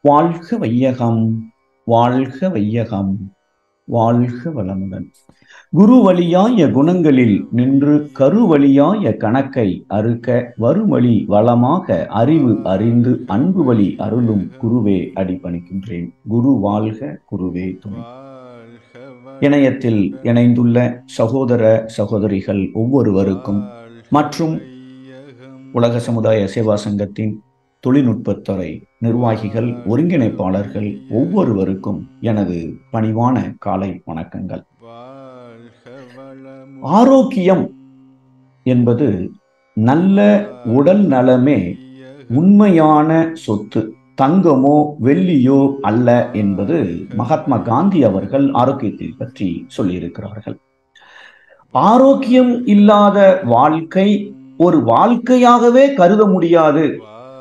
வாழ்க வையகம், வாழ்க வையகம், வாழ்க வளமுடன். குருவழியாய குணங்களில் நின்று கருவழியாய கணக்கை அறுக்க வருவழி வளமாக அறிவு அறிந்து அன்பு வழி அருளும் குருவே அடிபணிக்கின்றேன். குரு வாழ்க, குருவே துணை. இணையத்தில் இணைந்துள்ள சகோதர சகோதரிகள் ஒவ்வொருவருக்கும் மற்றும் உலக சமுதாய சேவா சங்கத்தின் தொழில்நுட்பத்துறை நிர்வாகிகள், ஒருங்கிணைப்பாளர்கள் ஒவ்வொருவருக்கும் எனது பணிவான காலை வணக்கங்கள். ஆரோக்கியம் என்பது நல்ல உடல் நலமே உண்மையான சொத்து, தங்கமோ வெள்ளியோ அல்ல என்பது மகாத்மா காந்தி அவர்கள் ஆரோக்கியத்தை பற்றி சொல்லியிருக்கிறார்கள். ஆரோக்கியம் இல்லாத வாழ்க்கை ஒரு வாழ்க்கையாகவே கருத முடியாது,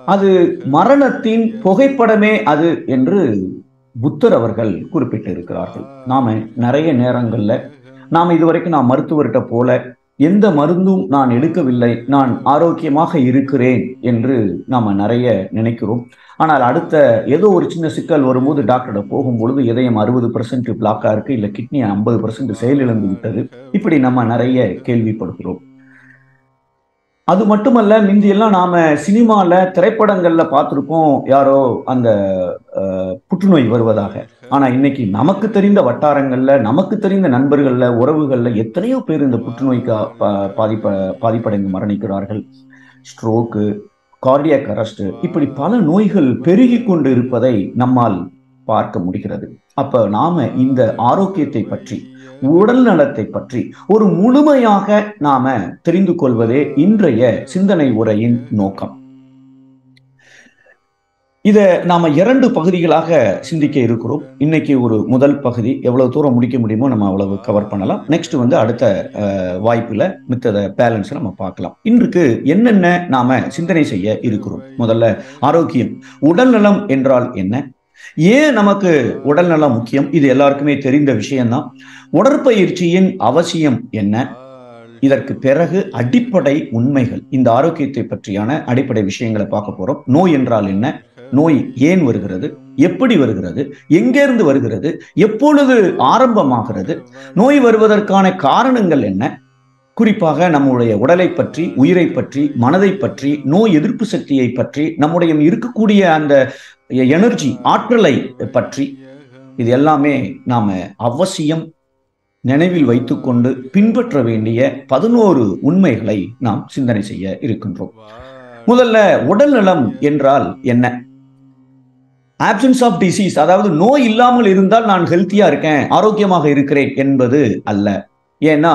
அது மரணத்தின் புகைப்படமே அது என்று புத்தர் அவர்கள் குறிப்பிட்டிருக்கிறார்கள். நாம நிறைய நேரங்கள்ல இதுவரைக்கும் நான் மருத்துவர்கிட்ட போல எந்த மருந்தும் நான் எடுக்கவில்லை, நான் ஆரோக்கியமாக இருக்கிறேன் என்று நாம நிறைய நினைக்கிறோம். ஆனால் அடுத்த ஏதோ ஒரு சின்ன சிக்கல் வரும்போது டாக்டர்கிட்ட போகும்பொழுது இதயம் 60% பிளாக்கா இருக்கு, இல்ல கிட்னி 50% செயலிழந்து விட்டது, இப்படி நம்ம நிறைய கேள்விப்படுகிறோம். அது மட்டுமல்ல, மிந்தியெல்லாம் நாம சினிமால திரைப்படங்கள்ல பார்த்திருப்போம் யாரோ அந்த புற்றுநோய் வருவதாக. ஆனா இன்னைக்கு நமக்கு தெரிந்த வட்டாரங்கள்ல, நமக்கு தெரிந்த நண்பர்கள்ல, உறவுகள்ல எத்தனையோ பேர் இந்த புற்றுநோய்க்கு பாதிப்படைந்து மரணிக்கிறார்கள். ஸ்ட்ரோக்கு, கார்டியாக் அரெஸ்ட், இப்படி பல நோய்கள் பெருகி கொண்டு இருப்பதை நம்மால் பார்க்க முடிகிறது. அப்ப நாம இந்த ஆரோக்கியத்தை பற்றி, உடல் நலத்தை பற்றி ஒரு முழுமையாக நாம தெரிந்து கொள்வதே இன்றைய சிந்தனை உரையின் நோக்கம். இத நாம 2 பகுதிகளாக சிந்திக்க இருக்கிறோம். இன்னைக்கு ஒரு முதல் பகுதி, எவ்வளவு தூரம் முடிக்க முடியுமோ நம்ம அவ்வளவு கவர் பண்ணலாம். நெக்ஸ்ட் அடுத்த வாய்ப்புல மித்தத பேலன்ஸ் நம்ம பார்க்கலாம். இன்றைக்கு என்னென்ன நாம சிந்தனை செய்ய இருக்கிறோம். முதல்ல ஆரோக்கியம், உடல் நலம் என்றால் என்ன, ஏன் நமக்கு உடல் நலம் முக்கியம், இது எல்லாருக்குமே தெரிந்த விஷயம்தான். உடற்பயிற்சியின் அவசியம் என்ன, இதற்கு பிறகு அடிப்படை உண்மைகள், இந்த ஆரோக்கியத்தை பற்றியான அடிப்படை விஷயங்களை பார்க்க போறோம். நோய் என்றால் என்ன, நோய் ஏன் வருகிறது, எப்படி வருகிறது, எங்கிருந்து வருகிறது, எப்பொழுது ஆரம்பமாகிறது, நோய் வருவதற்கான காரணங்கள் என்ன, குறிப்பாக நம்முடைய உடலை பற்றி, உயிரை பற்றி, மனதை பற்றி, நோய் எதிர்ப்பு சக்தியை பற்றி, நம்முடைய இருக்கக்கூடிய அந்த எனர்ஜி, ஆற்றலை பற்றி, இது எல்லாமே நாம அவசியம் நினைவில் வைத்துக்கொண்டு பின்பற்ற வேண்டிய 11 உண்மைகளை நாம் சிந்தனை செய்ய இருக்கின்றோம். முதல்ல உடல் நலம் என்றால் என்ன? ஆப்சன்ஸ் ஆஃப் டிசீஸ், அதாவது நோய் இல்லாமல் இருந்தால் நான் ஹெல்த்தியா இருக்கேன், ஆரோக்கியமாக இருக்கிறேன் என்பது அல்ல. ஏன்னா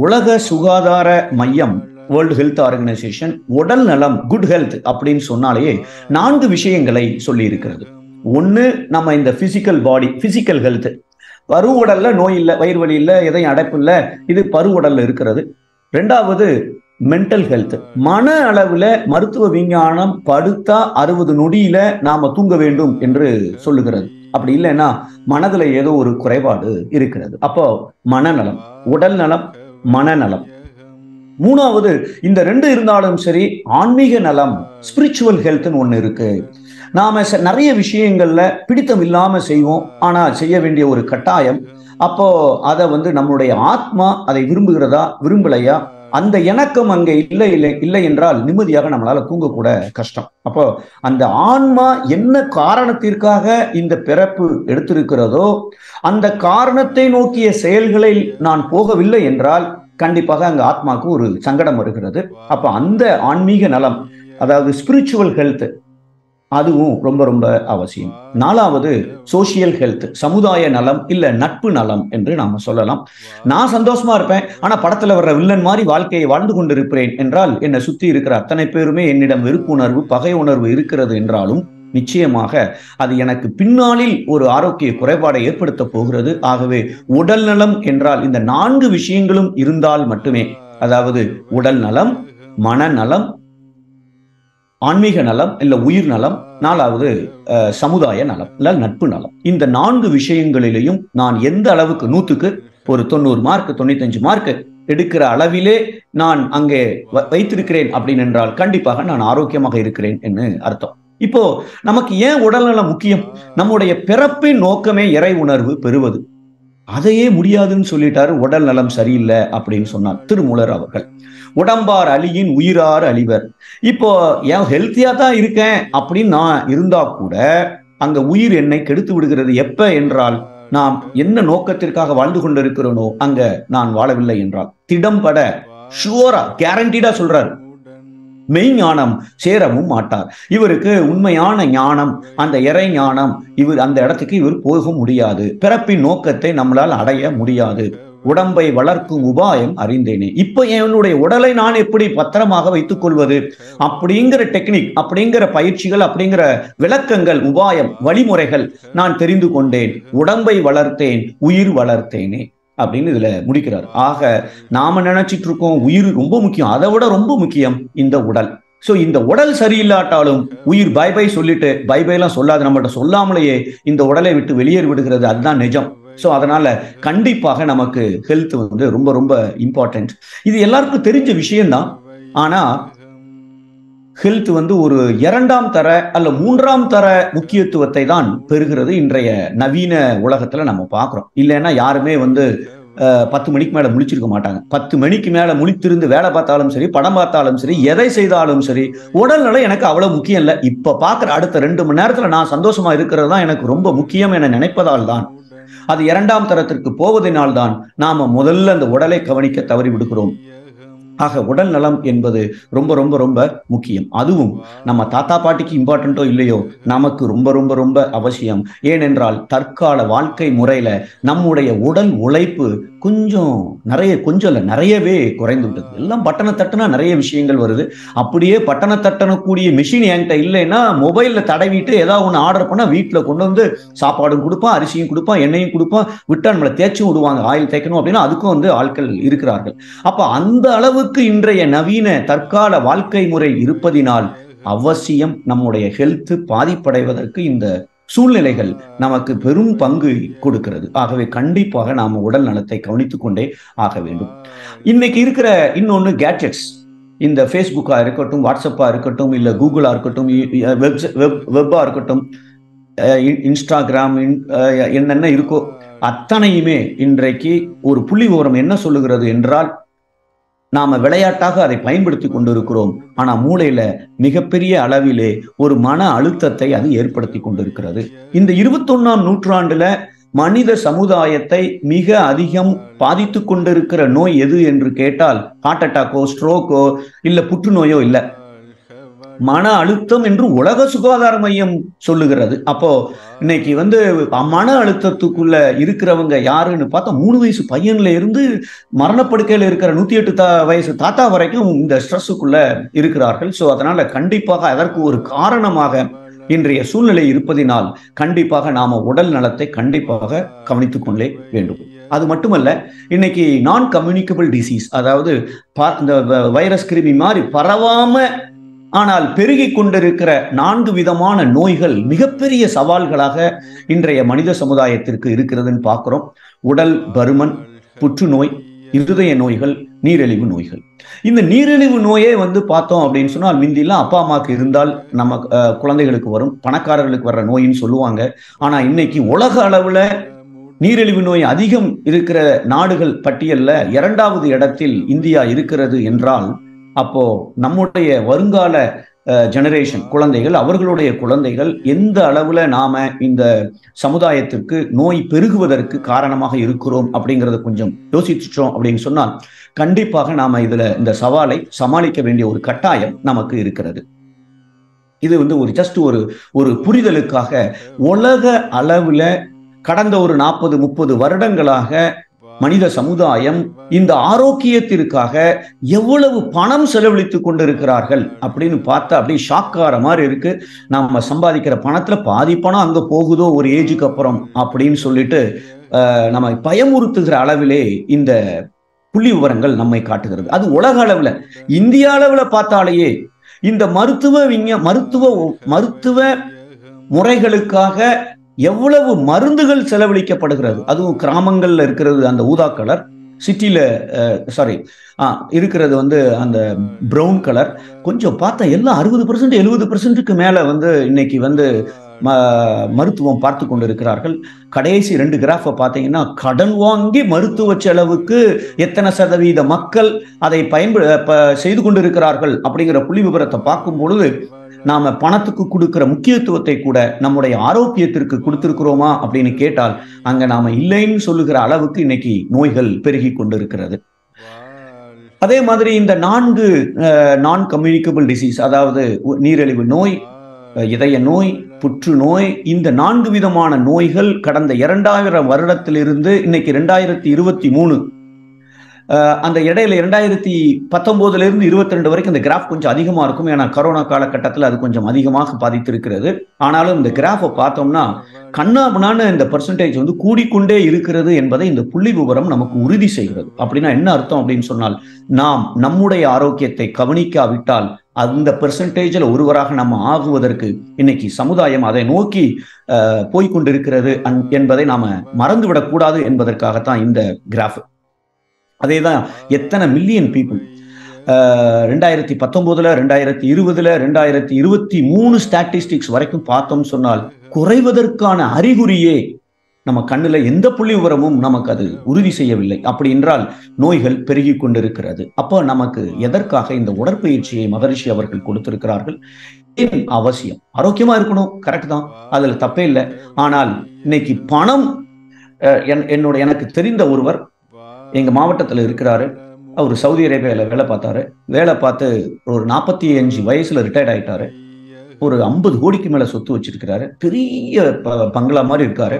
உலக சுகாதார மையம், வேர்ல்டு ஹெல்த் ஆர்கனைசேஷன், உடல் நலம், குட் ஹெல்த் அப்படின்னு சொன்னாலேயே 4 விஷயங்களை சொல்லி இருக்கிறது. ஒண்ணு, நம்ம இந்த பிசிக்கல் பாடி, பிசிக்கல் ஹெல்த், பரு உடல்ல நோய் இல்லை, வயிறு வலி இல்லை, எதையும் அடைப்பு இல்லை, இது பரு உடல்ல இருக்கிறது. 2வது மென்டல் ஹெல்த், மன அளவுல மருத்துவ விஞ்ஞானம் படுத்தா 60 நொடியில நாம தூங்க வேண்டும் என்று சொல்லுகிறது. அப்படி இல்லைன்னா மனதுல ஏதோ ஒரு குறைபாடு இருக்கிறது. அப்போ மனநலம், உடல் நலம், மனநலம். 3வது, இந்த 2 இருந்தாலும் சரி, ஆன்மீக நலம், ஸ்பிரிச்சுவல் ஹெல்த்னு ஒண்ணு இருக்கு. நாம நிறைய விஷயங்கள்ல பிடித்தம் இல்லாம செய்வோம், ஆனா செய்ய வேண்டிய ஒரு கட்டாயம். அப்போ அதை நம்மளுடைய ஆத்மா அதை விரும்புகிறதா விரும்பலையா, அந்த இணக்கம் அங்க இல்லை என்றால் நிம்மதியாக நம்மளால தூங்கக்கூட கஷ்டம். அப்போ அந்த ஆன்மா என்ன காரணத்திற்காக இந்த பிறப்பு எடுத்திருக்கிறதோ அந்த காரணத்தை நோக்கிய செயல்களில் நான் போகவில்லை என்றால் கண்டிப்பாக அங்க ஆத்மாவுக்கு ஒரு சங்கடம் வருகிறது. அப்ப அந்த ஆன்மீக நலம், அதாவது ஸ்பிரிச்சுவல் ஹெல்த், அதுவும் ரொம்ப ரொம்ப அவசியம். 4வது சோசியல் ஹெல்த், சமுதாய நலம் இல்ல நட்பு நலம் என்று நாம சொல்லலாம். நான் சந்தோஷமா இருப்பேன், ஆனா படத்துல வர்ற வில்லன் மாதிரி வாழ்க்கையை வாழ்ந்து கொண்டிருக்கிறேன் என்றால் என்னை சுத்தி இருக்கிற அத்தனை பேருமே என்னிடம் வெறுப்புணர்வு, பகை உணர்வு இருக்கிறது என்றாலும் நிச்சயமாக அது எனக்கு பின்னாளில் ஒரு ஆரோக்கிய குறைபாடை ஏற்படுத்த போகிறது. ஆகவே உடல் நலம் என்றால் இந்த 4 விஷயங்களும் இருந்தால் மட்டுமே, அதாவது உடல் நலம், மனநலம், ஆன்மீக நலம் இல்ல உயிர் நலம், 4வது சமுதாய நலம் இல்ல நட்பு நலம். இந்த 4 விஷயங்களிலேயும் நான் எந்த அளவுக்கு 100க்கு ஒரு 90 மார்க் 95 மார்க் எடுக்கிற அளவிலே நான் அங்கே வைத்திருக்கிறேன் அப்படின்னு என்றால் கண்டிப்பாக நான் ஆரோக்கியமாக இருக்கிறேன் என்று அர்த்தம். இப்போ நமக்கு ஏன் உடல்நலம் முக்கியம்? நம்முடைய பிறப்பின் நோக்கமே இறை உணர்வு பெறுவது. அதையே முடியாதுன்னு சொல்லிட்டாரு, உடல் நலம் சரியில்லை அப்படின்னு சொன்னார் திருமூலர் அவர்கள். உடம்பார் அழியின் உயிரார் அழிவர். இப்போ ஏன் ஹெல்த்தியா தான் இருக்கேன் அப்படின்னு நான் இருந்தா கூட அங்க உயிர் என்னை கெடுத்து விடுகிறது. எப்ப என்றால், நாம் என்ன நோக்கத்திற்காக வாழ்ந்து கொண்டிருக்கிறோனோ அங்க நான் வாழவில்லை என்றால். திடம்பட ஷுவரா கேரண்டீடா சொல்றாரு, மெய் ஞானம் சேரவும் மாட்டார். இவருக்கு உண்மையான ஞானம், அந்த இறை ஞானம், இவர் அந்த இடத்துக்கு இவர் போக முடியாது. பிறப்பின் நோக்கத்தை நம்மளால் அடைய முடியாது. உடம்பை வளர்க்கும் உபாயம் அறிந்தேனே. இப்ப என்னுடைய உடலை நான் எப்படி பத்திரமாக வைத்துக் கொள்வது அப்படிங்கிற டெக்னிக், அப்படிங்கிற பயிற்சிகள், அப்படிங்கிற விளக்கங்கள், உபாயம், வழிமுறைகள் நான் தெரிந்து கொண்டேன். உடம்பை வளர்த்தேன், உயிர் வளர்த்தேனே அப்படின்னு இதுல முடிக்கிறார். ஆக நாம நினைச்சிட்டு இருக்கோம் உயிர் ரொம்ப முக்கியம், அதை விட ரொம்ப முக்கியம் இந்த உடல். சோ இந்த உடல் சரியில்லாட்டாலும் உயிர் பை பை சொல்லிட்டு, பை பை எல்லாம் சொல்லாது, நம்மகிட்ட சொல்லாமலேயே இந்த உடலை விட்டு வெளியேறி விடுகிறது. அதுதான் நிஜம். ஸோ அதனால கண்டிப்பாக நமக்கு ஹெல்த் வந்து ரொம்ப ரொம்ப இம்பார்ட்டன்ட். இது எல்லாருக்கும் தெரிஞ்ச விஷயம்தான். ஆனா ஹெல்த் வந்து ஒரு 2ஆம் தர அல்ல 3ஆம் தர முக்கியத்துவத்தை தான் பெறுகிறது இன்றைய நவீன உலகத்துல நம்ம பார்க்கிறோம். இல்லைன்னா யாருமே வந்து 10 மணிக்கு மேல முழிச்சிருக்க மாட்டாங்க. 10 மணிக்கு மேல முழித்திருந்து வேலை பார்த்தாலும் சரி, படம் பார்த்தாலும் சரி, எதை செய்தாலும் சரி, உடல்நலம் எனக்கு அவ்வளவு முக்கியம் இல்லை. இப்ப பார்க்குற அடுத்த 2 மணி நேரத்துல நான் சந்தோஷமா இருக்கிறது தான் எனக்கு ரொம்ப முக்கியம் என நினைப்பதால் தான், அது 2ஆம் தரத்திற்கு போவதனால் தான் நாம முதல்ல அந்த உடலை கவனிக்க தவறி விடுகிறோம். ஆக உடல் நலம் என்பது ரொம்ப ரொம்ப ரொம்ப முக்கியம். அதுவும் நம்ம தாத்தா பாட்டிக்கு இம்பார்ட்டன்ட்டோ இல்லையோ, நமக்கு ரொம்ப ரொம்ப ரொம்ப அவசியம். ஏனென்றால் தற்கால வாழ்க்கை முறையில நம்முடைய உடல் உழைப்பு கொஞ்சம் நிறையவே குறைந்து விட்டது. எல்லாம் பட்டனை தட்டுனா நிறைய விஷயங்கள் வருது. அப்படியே பட்டனை தட்டனக்கூடிய மிஷின் என்கிட்ட இல்லைன்னா மொபைல்ல தடவிட்டு ஏதாவது ஒன்று ஆர்டர் பண்ணா வீட்டில் கொண்டு வந்து சாப்பாடும் கொடுப்பான், அரிசியும் கொடுப்பான், எண்ணெயும் கொடுப்பான், விட்டா நம்மளை தேய்ச்சும் விடுவாங்க. ஆயில் தேய்க்கணும் அப்படின்னா அதுக்கும் வந்து ஆட்கள் இருக்கிறார்கள். அப்ப அந்த அளவுக்கு இன்றைய நவீன தற்கால வாழ்க்கை முறை இருப்பதினால் அவசியம் நம்முடைய ஹெல்த் பாதிப்படைவதற்கு இந்த சூழ்நிலைகள் நமக்கு பெரும் பங்கு கொடுக்கிறது. ஆகவே கண்டிப்பாக நாம உடல் நலத்தை கவனித்துக் கொண்டே ஆக வேண்டும். இன்னைக்கு இருக்கிற இன்னொன்னு கேட்ஜெட்ஸ், இந்த ஃபேஸ்புக்கா இருக்கட்டும், வாட்ஸ்அப்பா இருக்கட்டும், இல்ல கூகுளா இருக்கட்டும், வெப்பா இருக்கட்டும், இன்ஸ்டாகிராம், என்னென்ன இருக்கோ அத்தனையுமே இன்றைக்கு ஒரு புள்ளி விவரம் என்ன சொல்லுகிறது என்றால், நாம விளையாட்டாக அதை பயன்படுத்தி கொண்டிருக்கிறோம். ஆனா மூளையில மிகப்பெரிய அளவிலே ஒரு மன அழுத்தத்தை அது ஏற்படுத்தி கொண்டிருக்கிறது. இந்த 21ஆம் நூற்றாண்டுல மனித சமுதாயத்தை மிக அதிகம் பாதித்து கொண்டிருக்கிற நோய் எது என்று கேட்டால், ஹார்ட் அட்டாக்கோ, ஸ்ட்ரோக்கோ, இல்ல புற்றுநோயோ இல்ல, மன அழுத்தம் என்று உலக சுகாதார மையம் சொல்லுகிறது. அப்போ இன்னைக்கு வந்து மன அழுத்தத்துக்குள்ள இருக்கிறவங்க யாருன்னு பார்த்தா 3 வயசு பையன்ல இருந்து மரணப்படுக்கையில் இருக்கிற 108 வயசு தாத்தா வரைக்கும் இந்த ஸ்ட்ரெஸ்ஸுக்குள்ள இருக்கிறார்கள். ஸோ அதனால கண்டிப்பாக அதற்கு ஒரு காரணமாக இன்றைய சூழ்நிலை இருப்பதினால் கண்டிப்பாக நாம உடல் நலத்தை கண்டிப்பாக கவனித்துக் கொள்ளே வேண்டும். அது மட்டுமல்ல, இன்னைக்கு நான் கம்யூனிகபிள் டிசீஸ், அதாவது இந்த வைரஸ் கிருமி மாதிரி பரவாம ஆனால் பெருகி கொண்டிருக்கிற 4 விதமான நோய்கள் மிகப்பெரிய சவால்களாக இன்றைய மனித சமுதாயத்திற்கு இருக்கிறதுன்னு பார்க்கிறோம். உடல் பருமன், புற்றுநோய், இருதய நோய்கள், நீரிழிவு நோய்கள். இந்த நீரிழிவு நோயே வந்து பார்த்தோம் அப்படின்னு சொன்னால், முந்திலாம் அப்பா அம்மாவுக்கு இருந்தால் நம்ம குழந்தைகளுக்கு வரும், பணக்காரர்களுக்கு வர்ற நோயின்னு சொல்லுவாங்க. ஆனா இன்னைக்கு உலக அளவுல நீரிழிவு நோய் அதிகம் இருக்கிற நாடுகள் பட்டியல்ல 2வது இடத்தில் இந்தியா இருக்கிறது என்றால், அப்போ நம்முடைய வருங்கால ஜெனரேஷன் குழந்தைகள், அவர்களுடைய குழந்தைகள் எந்த அளவுல நாம இந்த சமுதாயத்திற்கு நோய் பெருகுவதற்கு காரணமாக இருக்கிறோம் அப்படிங்கிறத கொஞ்சம் யோசிச்சிட்டோம் அப்படின்னு சொன்னால், கண்டிப்பாக நாம இதுல இந்த சவாலை சமாளிக்க வேண்டிய ஒரு கட்டாயம் நமக்கு இருக்கிறது. இது வந்து ஒரு ஜஸ்ட் ஒரு புரிதலுக்காக உலக அளவுல கடந்த ஒரு 40-30 வருடங்களாக மனித சமுதாயம் இந்த ஆரோக்கியத்திற்காக எவ்வளவு பணம் செலவழித்து கொண்டிருக்கிறார்கள் அப்படின்னு பார்த்தா அப்படியே ஷாக்கார மாதிரி இருக்கு. நம்ம சம்பாதிக்கிற பணத்துல பாதி பணம் அங்க போகுதோ ஒரு ஏஜுக்கு அப்புறம் அப்படின்னு சொல்லிட்டு நம்ம பயமுறுத்துகிற அளவிலே இந்த புள்ளி விவரங்கள் நம்மை காட்டுகிறது. அது உலக அளவுல, இந்திய அளவுல பார்த்தாலேயே இந்த மருத்துவ முறைகளுக்காக எவ்வளவு மருந்துகள் செலவழிக்கப்படுகிறது. அதுவும் கிராமங்கள்ல இருக்கிறது அந்த ஊதா கலர், சிட்டியில் சாரி இருக்கிறது வந்து அந்த ப்ரௌன் கலர். கொஞ்சம் பார்த்தா எல்லாம் 60% 70%க்கு மேலே வந்து இன்னைக்கு வந்து மருத்துவம் பார்த்து கொண்டு இருக்கிறார்கள். கடைசி 2 கிராஃபை பார்த்தீங்கன்னா கடன் வாங்கி மருத்துவ செலவுக்கு எத்தனை சதவீத மக்கள் அதை செய்து கொண்டிருக்கிறார்கள் அப்படிங்கிற புள்ளி விவரத்தை பார்க்கும் பொழுது நாம பணத்துக்கு கொடுக்கிற முக்கியத்துவத்தை கூட நம்முடைய ஆரோக்கியத்திற்கு கொடுத்திருக்கிறோமா அப்படின்னு கேட்டால் அங்க நாம இல்லைன்னு சொல்லுகிற அளவுக்கு இன்னைக்கு நோய்கள் பெருகி கொண்டிருக்கிறது. அதே மாதிரி இந்த 4 நான் கம்யூனிகபிள் டிசீஸ், அதாவது நீரிழிவு நோய், இதய நோய், புற்றுநோய், இந்த 4 விதமான நோய்கள் கடந்த 2000 வருடத்திலிருந்து இன்னைக்கு 2023 அந்த இடையில 2019 இருந்து 22 வரைக்கும் இந்த கிராஃப் கொஞ்சம் அதிகமா இருக்கும். ஏன்னா கரோனா காலகட்டத்தில் அது கொஞ்சம் அதிகமாக பாதித்திருக்கிறது. ஆனாலும் இந்த கிராஃபை பார்த்தோம்னா கண்ணாமனான இந்த பெர்சன்டேஜ் வந்து கூடிக்கொண்டே இருக்கிறது என்பதை இந்த புள்ளி விவரம் நமக்கு உறுதி செய்கிறது. அப்படின்னா என்ன அர்த்தம் அப்படின்னு சொன்னால், நாம் நம்முடைய ஆரோக்கியத்தை கவனிக்காவிட்டால் அந்த பெர்சன்டேஜில் ஒருவராக நம்ம ஆகுவதற்கு இன்னைக்கு சமுதாயம் அதை நோக்கி போய்கொண்டிருக்கிறது என்பதை நாம மறந்துவிடக்கூடாது என்பதற்காகத்தான் இந்த கிராஃப். அதேதான் எத்தனை மில்லியன் பீப்புள் 2019 2020 2023 ஸ்டாட்டிஸ்டிக்ஸ் வரைக்கும் பார்த்தோம் சொன்னால் குறைவதற்கான அறிகுறியே நம்ம கண்ணுல எந்த புள்ளி விவரமும் நமக்கு அது உறுதி செய்யவில்லை. அப்படி என்றால் நோய்கள் பெருகி கொண்டிருக்கிறது. அப்போ நமக்கு எதற்காக இந்த உடற்பயிற்சியை மகரிஷி அவர்கள் கொடுத்திருக்கிறார்கள்? அவசியம். ஆரோக்கியமா இருக்கணும், கரெக்ட் தான், அதுல தப்பே இல்லை. ஆனால் இன்னைக்கு பணம், எனக்கு தெரிந்த ஒருவர் எங்க மாவட்டத்தில் இருக்கிறாரு. அவர் சவுதி அரேபியாவில் வேலை பார்த்தாரு. வேலை பார்த்து ஒரு 45 வயசுல ரிட்டையர்ட் ஆயிட்டாரு. ஒரு 50 கோடிக்கு மேல சொத்து வச்சிருக்கிறாரு. பெரிய பங்களா மாதிரி இருக்காரு.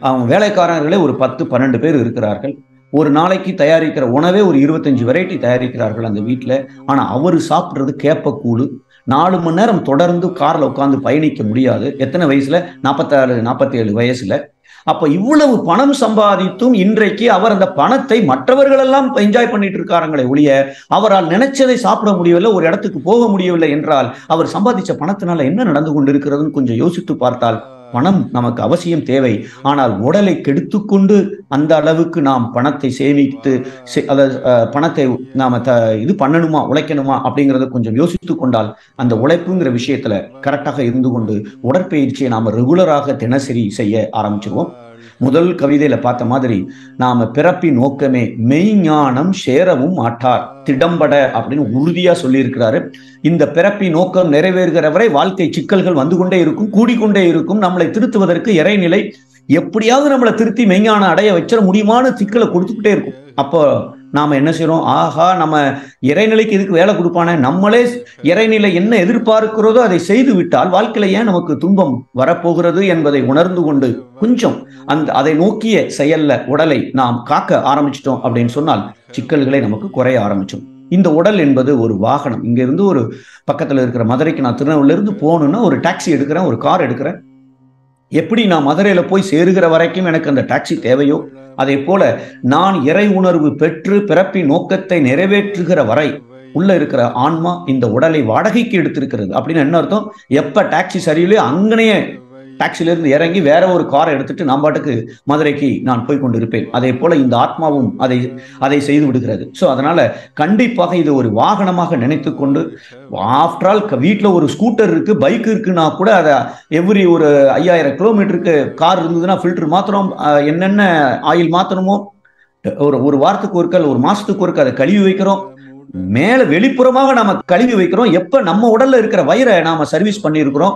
அவங்க வேலைக்காரர்களே ஒரு 10-12 பேர் இருக்கிறார்கள். ஒரு நாளைக்கு தயாரிக்கிற உணவே ஒரு 25 வெரைட்டி தயாரிக்கிறார்கள் அந்த வீட்டில். ஆனா அவரு சாப்பிட்றது கேப்பக்கூழு. 4 மணி நேரம் தொடர்ந்து கார்ல உட்காந்து பயணிக்க முடியாது. எத்தனை வயசுல? 46-47 வயசுல. அப்ப இவ்வளவு பணம் சம்பாதித்தும் இன்றைக்கு அவர் அந்த பணத்தை மற்றவர்கள் எல்லாம் என்ஜாய் பண்ணிட்டு இருக்காங்களே ஒழிய அவரால் நினைச்சதை சாப்பிட முடியவில்லை, ஒரு இடத்துக்கு போக முடியவில்லை என்றால் அவர் சம்பாதிச்ச பணத்தினால என்ன நடந்து கொண்டிருக்கிறதுன்னு கொஞ்சம் யோசித்து பார்த்தால் பணம் நமக்கு அவசியம் தேவை. ஆனால் உடலை கெடுத்துக்கொண்டு அந்த அளவுக்கு நாம் பணத்தை சேமித்து பணத்தை நாம இது பண்ணணுமா, உழைக்கணுமா அப்படிங்கிறத கொஞ்சம் யோசித்து கொண்டால் அந்த உழைப்புங்கிற விஷயத்துல கரெக்டாக இருந்து கொண்டு உடற்பயிற்சியை நாம ரெகுலராக தினசரி செய்ய ஆரம்பிச்சிருவோம். முதல் கவிதையில பார்த்த மாதிரி நாம பிறப்பின் நோக்கமே மெய்ஞானம் சேரவும் மாட்டார் திடம்பட அப்படின்னு உறுதியா சொல்லி இருக்கிறாரு. இந்த பிறப்பின் நோக்கம் நிறைவேறுகிற வரை வாழ்க்கை சிக்கல்கள் வந்து கொண்டே இருக்கும், கூடிக்கொண்டே இருக்கும். நம்மளை திருத்துவதற்கு இறைநிலை எப்படியாவது நம்மளை திருத்தி மெய்ஞானம் அடைய வச்சிட முடியுமான சிக்கலை கொடுத்துக்கிட்டே இருக்கும். அப்போ நாம என்ன செய்யறோம்? ஆஹா, நம்ம இறைநிலைக்கு இதுக்கு வேலை கொடுப்பானே, நம்மளே இறைநிலை என்ன எதிர்பார்க்கிறதோ அதை செய்து விட்டால் வாழ்க்கையில ஏன் நமக்கு துன்பம் வரப்போகிறது என்பதை உணர்ந்து கொண்டு கொஞ்சம் அதை நோக்கிய செயல்ல உடலை நாம் காக்க ஆரம்பிச்சிட்டோம் அப்படின்னு சொன்னால் சிக்கல்களை நமக்கு குறைய ஆரம்பிச்சோம். இந்த உடல் என்பது ஒரு வாகனம். இங்க இருந்து ஒரு பக்கத்துல இருக்கிற மதுரைக்கு நான் திருநெல்வேலியில இருந்து போகணும்னா ஒரு டாக்ஸி எடுக்கிறேன், ஒரு கார் எடுக்கிறேன். எப்படி நான் மதுரையில போய் சேருகிற வரைக்கும் எனக்கு அந்த டாக்ஸி தேவையோ அதே போல நான் இறை உணர்வு பெற்று பிறப்பின் நோக்கத்தை நிறைவேற்றுகிற வரை உள்ள இருக்கிற ஆன்மா இந்த உடலை வாடகைக்கு எடுத்திருக்கிறது. அப்படின்னு என்ன அர்த்தம்? எப்ப டாக்ஸி சரியில்லையோ அங்கனையே டாக்ஸில இருந்து இறங்கி வேற ஒரு காரை எடுத்துட்டு நான் பாட்டுக்கு மதுரைக்கு நான் போய் கொண்டிருப்பேன். அதே போல இந்த ஆத்மாவும் அதை செய்து விடுகிறது. ஸோ அதனால கண்டிப்பாக இது ஒரு வாகனமாக நினைத்து கொண்டு, ஆஃப்டர் ஆல் வீட்டில் ஒரு ஸ்கூட்டர் இருக்கு, பைக் இருக்குன்னா கூட அதை எவ்ரி ஒரு 5000 கிலோமீட்டருக்கு கார் இருந்ததுன்னா ஃபில்டர் மாத்திரம், என்னென்ன ஆயில் மாத்தணுமோ ஒரு வாரத்துக்கு ஒருக்க, ஒரு மாசத்துக்கு ஒருக்க அதை கழுவி வைக்கிறோம். மேல வெளிப்புறமாக நாம கழுவி வைக்கிறோம். எப்ப நம்ம உடல்ல இருக்கிற வயிறை நாம சர்வீஸ் பண்ணியிருக்கிறோம்,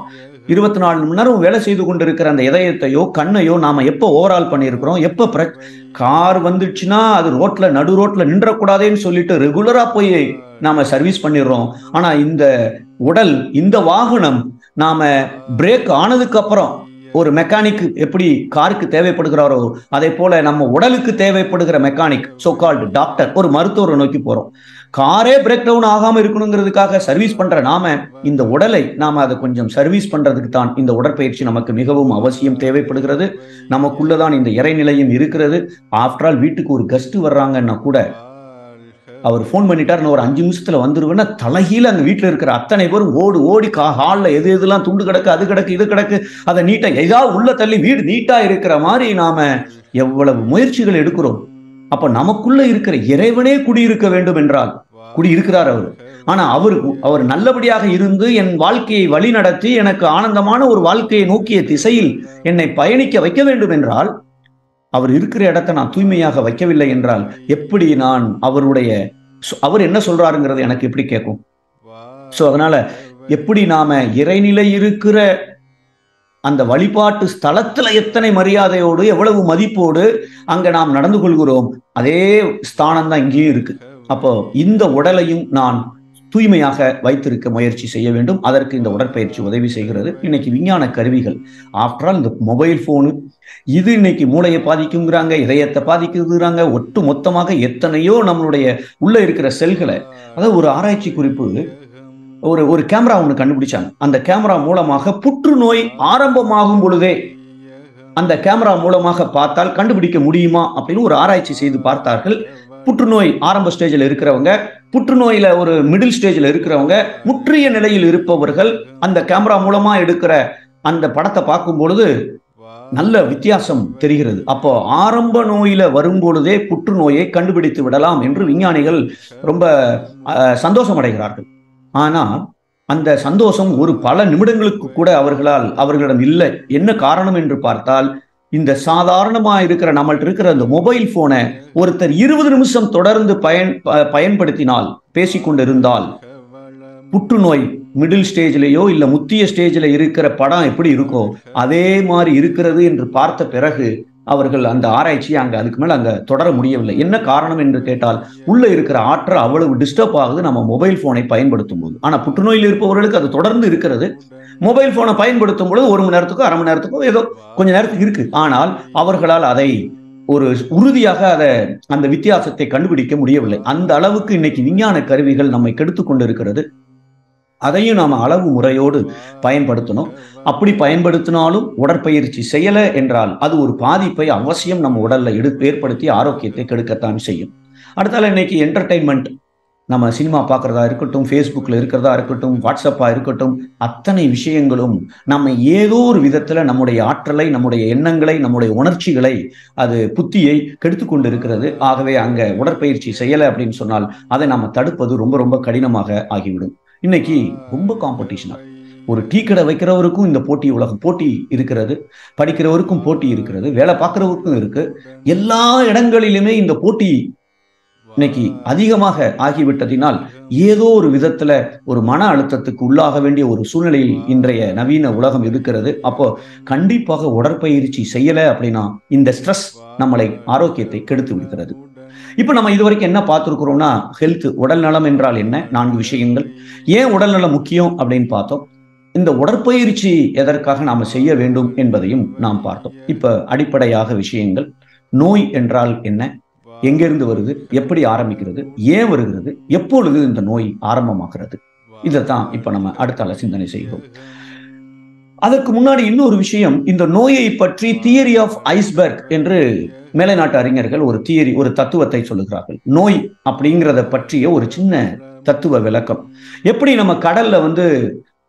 24 மணி நேரம் வேலை செய்து கொண்டிருக்கிற அந்த இதயத்தையோ கண்ணையோ நாம எப்ப ஓவரால் பண்ணியிருக்கிறோம், எப்ப கார் வந்துச்சுன்னா அது நடு ரோட்ல நின்றக்கூடாதுன்னு சொல்லிட்டு ரெகுலரா போய் நாம சர்வீஸ் பண்ணிடுறோம். ஆனா இந்த உடல், இந்த வாகனம் நாம பிரேக் ஆனதுக்கு அப்புறம் ஒரு மெக்கானிக் எப்படி காருக்கு தேவைப்படுகிறாரோ அதே போல நம்ம உடலுக்கு தேவைப்படுகிற மெக்கானிக், சோ கால்டு டாக்டர், ஒரு மருத்துவரை நோக்கி போறோம். காரே பிரேக் டவுன் ஆகாம இருக்கணுங்கிறதுக்காக சர்வீஸ் பண்ற நாம இந்த உடலை நாம அதை கொஞ்சம் சர்வீஸ் பண்றதுக்கு தான் இந்த உடற்பயிற்சி நமக்கு மிகவும் அவசியம் தேவைப்படுகிறது. நமக்குள்ளதான் இந்த இறைநிலையும் இருக்கிறது. ஆஃப்டர் ஆல் வீட்டுக்கு ஒரு கெஸ்ட் வர்றாங்கன்னா கூட அவர் போன் பண்ணிட்டார், நான் ஒரு 5 நிமிஷத்துல வந்துருவேன்னா தலைகீழ அங்க வீட்டுல இருக்கிற அத்தனை பேரும் ஓடி ஹால்ல எதெல்லாம் துண்டு கிடக்கு, அது கிடக்கு, இது கிடக்கு, அதை நீட்டா ஏதாவது உள்ள தள்ளி வீடு நீட்டா இருக்கிற மாதிரி நாம எவ்வளவு முயற்சிகள் எடுக்கிறோம். அப்ப நமக்குள்ள இருக்கிற இறைவனே குடியிருக்க வேண்டும் என்றால் குடியிருக்கிறார் அவர். ஆனா அவர் நல்லபடியாக இருந்து என் வாழ்க்கையை வழி நடத்தி எனக்கு ஆனந்தமான ஒரு வாழ்க்கையை நோக்கிய திசையில் என்னை பயணிக்க வைக்க வேண்டும் என்றால், அவர் இருக்கிற இடத்தை நான் தூய்மையாக வைக்கவில்லை என்றால் எப்படி நான் அவர் என்ன சொல்றாருங்கிறது எனக்கு எப்படி கேட்கும்? சோ அதனால எப்படி நாம இறைநிலை இருக்கிற அந்த வழிபாட்டு ஸ்தலத்துல எத்தனை மரியாதையோடு எவ்வளவு மதிப்போடு அங்க நாம் நடந்து கொள்கிறோம், அதே ஸ்தானம் தான் இங்கேயும் இருக்கு. அப்போ இந்த உடலையும் நான் தூய்மையாக வைத்திருக்க முயற்சி செய்ய வேண்டும். அதற்கு இந்த உடற்பயிற்சி உதவி செய்கிறது. இன்னைக்கு விஞ்ஞான கருவிகள், ஆஃப்டர் ஆல் இந்த மொபைல் போனு இது இன்னைக்கு மூளையை பாதிக்குங்கிறாங்க, இதயத்தை பாதிக்குங்கிறாங்க, ஒட்டு மொத்தமாக எத்தனையோ நம்மளுடைய உள்ள இருக்கிற செல்களை, அதாவது ஒரு ஆராய்ச்சி குறிப்பு, ஒரு கேமரா ஒன்று கண்டுபிடிச்சாங்க. அந்த கேமரா மூலமாக புற்றுநோய் ஆரம்பமாகும் பொழுதே அந்த கேமரா மூலமாக பார்த்தால் கண்டுபிடிக்க முடியுமா அப்படின்னு ஒரு ஆராய்ச்சி செய்து பார்த்தார்கள். புற்றுநோய் ஆரம்ப ஸ்டேஜில் இருக்கிறவங்க, புற்றுநோயில ஒரு மிடில் ஸ்டேஜில் இருக்கிறவங்க, முற்றிய நிலையில் இருப்பவர்கள் அந்த கேமரா மூலமா எடுக்கிற அந்த படத்தை பார்க்கும் பொழுது நல்ல வித்தியாசம் தெரிகிறது. அப்போ ஆரம்ப நோயில வரும் பொழுதே புற்றுநோயை கண்டுபிடித்து விடலாம் என்று விஞ்ஞானிகள் ரொம்ப சந்தோஷம் அடைகிறார்கள். ஆனா அந்த சந்தோஷம் ஒரு பல நிமிடங்களுக்கு கூட அவர்களிடம் இல்லை. என்ன காரணம் என்று பார்த்தால், இந்த சாதாரணமா இருக்கிற நம்மள்ட்ட இருக்கிற அந்த மொபைல் போனை ஒருத்தர் 20 நிமிஷம் தொடர்ந்து பயன்படுத்தினால், பேசிக்கொண்டிருந்தால், புற்றுநோய் மிடில் ஸ்டேஜ்லயோ இல்ல முத்திய ஸ்டேஜ்ல இருக்கிற படம் எப்படி இருக்கோ அதே மாதிரி இருக்கிறது என்று பார்த்த பிறகு அவர்கள் அந்த ஆராய்ச்சி அதுக்கு மேல அங்க தொடர முடியவில்லை. என்ன காரணம் என்று கேட்டால், உள்ள இருக்கிற ஆற்றல் அவ்வளவு டிஸ்டர்ப் ஆகுது நம்ம மொபைல் போனை பயன்படுத்தும் போது. ஆனா புற்றுநோயில் இருப்பவர்களுக்கு அது தொடர்ந்து இருக்கிறது. மொபைல் போனை பயன்படுத்தும் பொழுது 1 மணி நேரத்துக்கோ 1/2 மணி நேரத்துக்கோ ஏதோ கொஞ்ச நேரத்துக்கு இருக்கு. ஆனால் அவர்களால் அதை ஒரு உறுதியாக அந்த வித்தியாசத்தை கண்டுபிடிக்க முடியவில்லை. அந்த அளவுக்கு இன்னைக்கு விஞ்ஞான கருவிகள் நம்மை கெடுத்து கொண்டு இருக்கிறது. அதையும் நாம அளவு முறையோடு பயன்படுத்தணும். அப்படி பயன்படுத்தினாலும் உடற்பயிற்சி செய்யல என்றால் அது ஒரு பாதிப்பை அவசியம் நம்ம உடல்ல ஏற்படுத்தி ஆரோக்கியத்தை கெடுக்கத்தான் செய்யும். அடுத்தால இன்னைக்கு என்டர்டைன்மெண்ட், நம்ம சினிமா பார்க்கறதா இருக்கட்டும், ஃபேஸ்புக்ல இருக்கிறதா இருக்கட்டும், வாட்ஸ்அப்பா இருக்கட்டும், அத்தனை விஷயங்களும் நம்ம ஏதோ ஒரு விதத்துல நம்முடைய ஆற்றலை, நம்முடைய எண்ணங்களை, நம்முடைய உணர்ச்சிகளை, அது புத்தியை கெடுத்து கொண்டு இருக்கிறது. ஆகவே அங்க உடற்பயிற்சி செய்யலை அப்படின்னு சொன்னால் அதை நாம தடுப்பது ரொம்ப ரொம்ப கடினமாக ஆகிவிடும். இன்னைக்கு ரொம்ப காம்படிஷனா, ஒரு டீ கடை வைக்கிறவருக்கும் இந்த போட்டி இருக்கிறது, படிக்கிறவருக்கும் போட்டி இருக்கிறது, வேலை பார்க்கிறவருக்கும் இருக்கு. எல்லா இடங்களிலுமே இந்த போட்டி இன்னைக்கு அதிகமாக ஆகிவிட்டதினால் ஏதோ ஒரு விதத்துல ஒரு மன அழுத்தத்துக்கு உள்ளாக வேண்டிய ஒரு சூழ்நிலையில் இன்றைய நவீன உலகம் இருக்கிறது. அப்போ கண்டிப்பாக உடற்பயிற்சி செய்யல அப்படின்னா இந்த ஸ்ட்ரெஸ் நம்மளை ஆரோக்கியத்தை கெடுத்து விடுகிறது. இப்ப நம்ம இதுவரைக்கும் என்ன பார்த்திருக்கிறோம்னா, ஹெல்த், உடல் நலம் என்றால் என்ன, 4 விஷயங்கள். ஏன் உடல் நலம் முக்கியம் அப்படின்னு பார்த்தோம். இந்த உடற்பயிற்சி எதற்காக நாம செய்ய வேண்டும் என்பதையும் நாம் பார்த்தோம். இப்ப அடிப்படையாக விஷயங்கள், நோய் என்றால் என்ன, எங்கிருந்து வருது, எப்படி ஆரம்பிக்கிறது, ஏன் வருகிறது, எப்பொழுது இந்த நோய் ஆரம்பமாகிறது, இதைத்தான் இப்ப நம்ம அடுத்தால சிந்தனை செய்கிறோம். அதற்கு முன்னாடி இன்னொரு விஷயம், இந்த நோயை பற்றி தியரி ஆஃப் ஐஸ்பர்க் என்று மேலை நாட்டு அறிஞர்கள் ஒரு தத்துவத்தை சொல்லுகிறார்கள். நோய் அப்படிங்கிறத பற்றிய ஒரு சின்ன தத்துவ விளக்கம். எப்படி நம்ம கடல்ல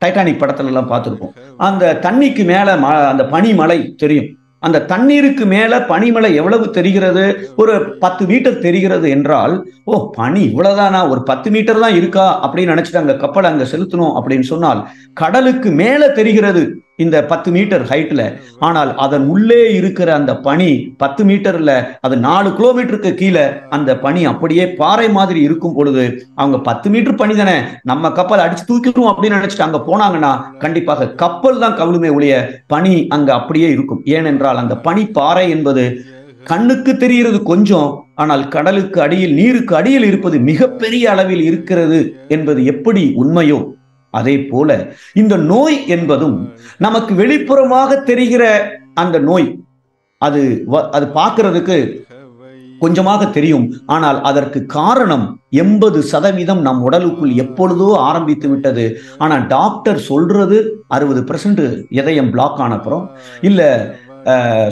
டைட்டானிக் படத்துல எல்லாம் பார்த்திருப்போம், அந்த தண்ணிக்கு மேல அந்த பனிமலை தெரியும். அந்த தண்ணீருக்கு மேல பனிமலை எவ்வளவு தெரிகிறது, ஒரு 10 மீட்டர் தெரிகிறது என்றால், ஓ பனி இவ்வளவுதானா, ஒரு 10 மீட்டர் தான் இருக்கா அப்படின்னு நினைச்சிட்டு அங்க கப்பலை அங்க செலுத்தணும் அப்படின்னு சொன்னால், கடலுக்கு மேல தெரிகிறது இந்த 10 மீட்டர் ஹைட்ல. ஆனால் அதன் உள்ளே இருக்கிற அந்த பனி 10 மீட்டர்ல, அது 4 கிலோமீட்டருக்கு கீழே அந்த பனி அப்படியே பாறை மாதிரி இருக்கும் பொழுது, அவங்க 10 மீட்டர் பனி தானே, நம்ம கப்பல் அடிச்சு தூக்கிடும் அப்படின்னு நினைச்சிட்டு அங்க போனாங்கன்னா கண்டிப்பாக கப்பல் தான் கவிழுமே ஒழிய பனி அங்க அப்படியே இருக்கும். ஏனென்றால் அந்த பனி பாறை என்பது கண்ணுக்கு தெரிகிறது கொஞ்சம், ஆனால் கடலுக்கு அடியில், நீருக்கு அடியில் இருப்பது மிகப்பெரிய அளவில் இருக்கிறது என்பது எப்படி உண்மையோ அதே போல இந்த நோய் என்பதும் நமக்கு வெளிப்புறமாக தெரிகிற அந்த நோய், அது பார்க்கிறதுக்கு கொஞ்சமாக தெரியும். ஆனால் அதற்கு காரணம் 80% நம் உடலுக்குள் எப்பொழுதோ ஆரம்பித்து விட்டது. ஆனா டாக்டர் சொல்றது 60% இதயம் பிளாக் ஆன அப்புறம், இல்ல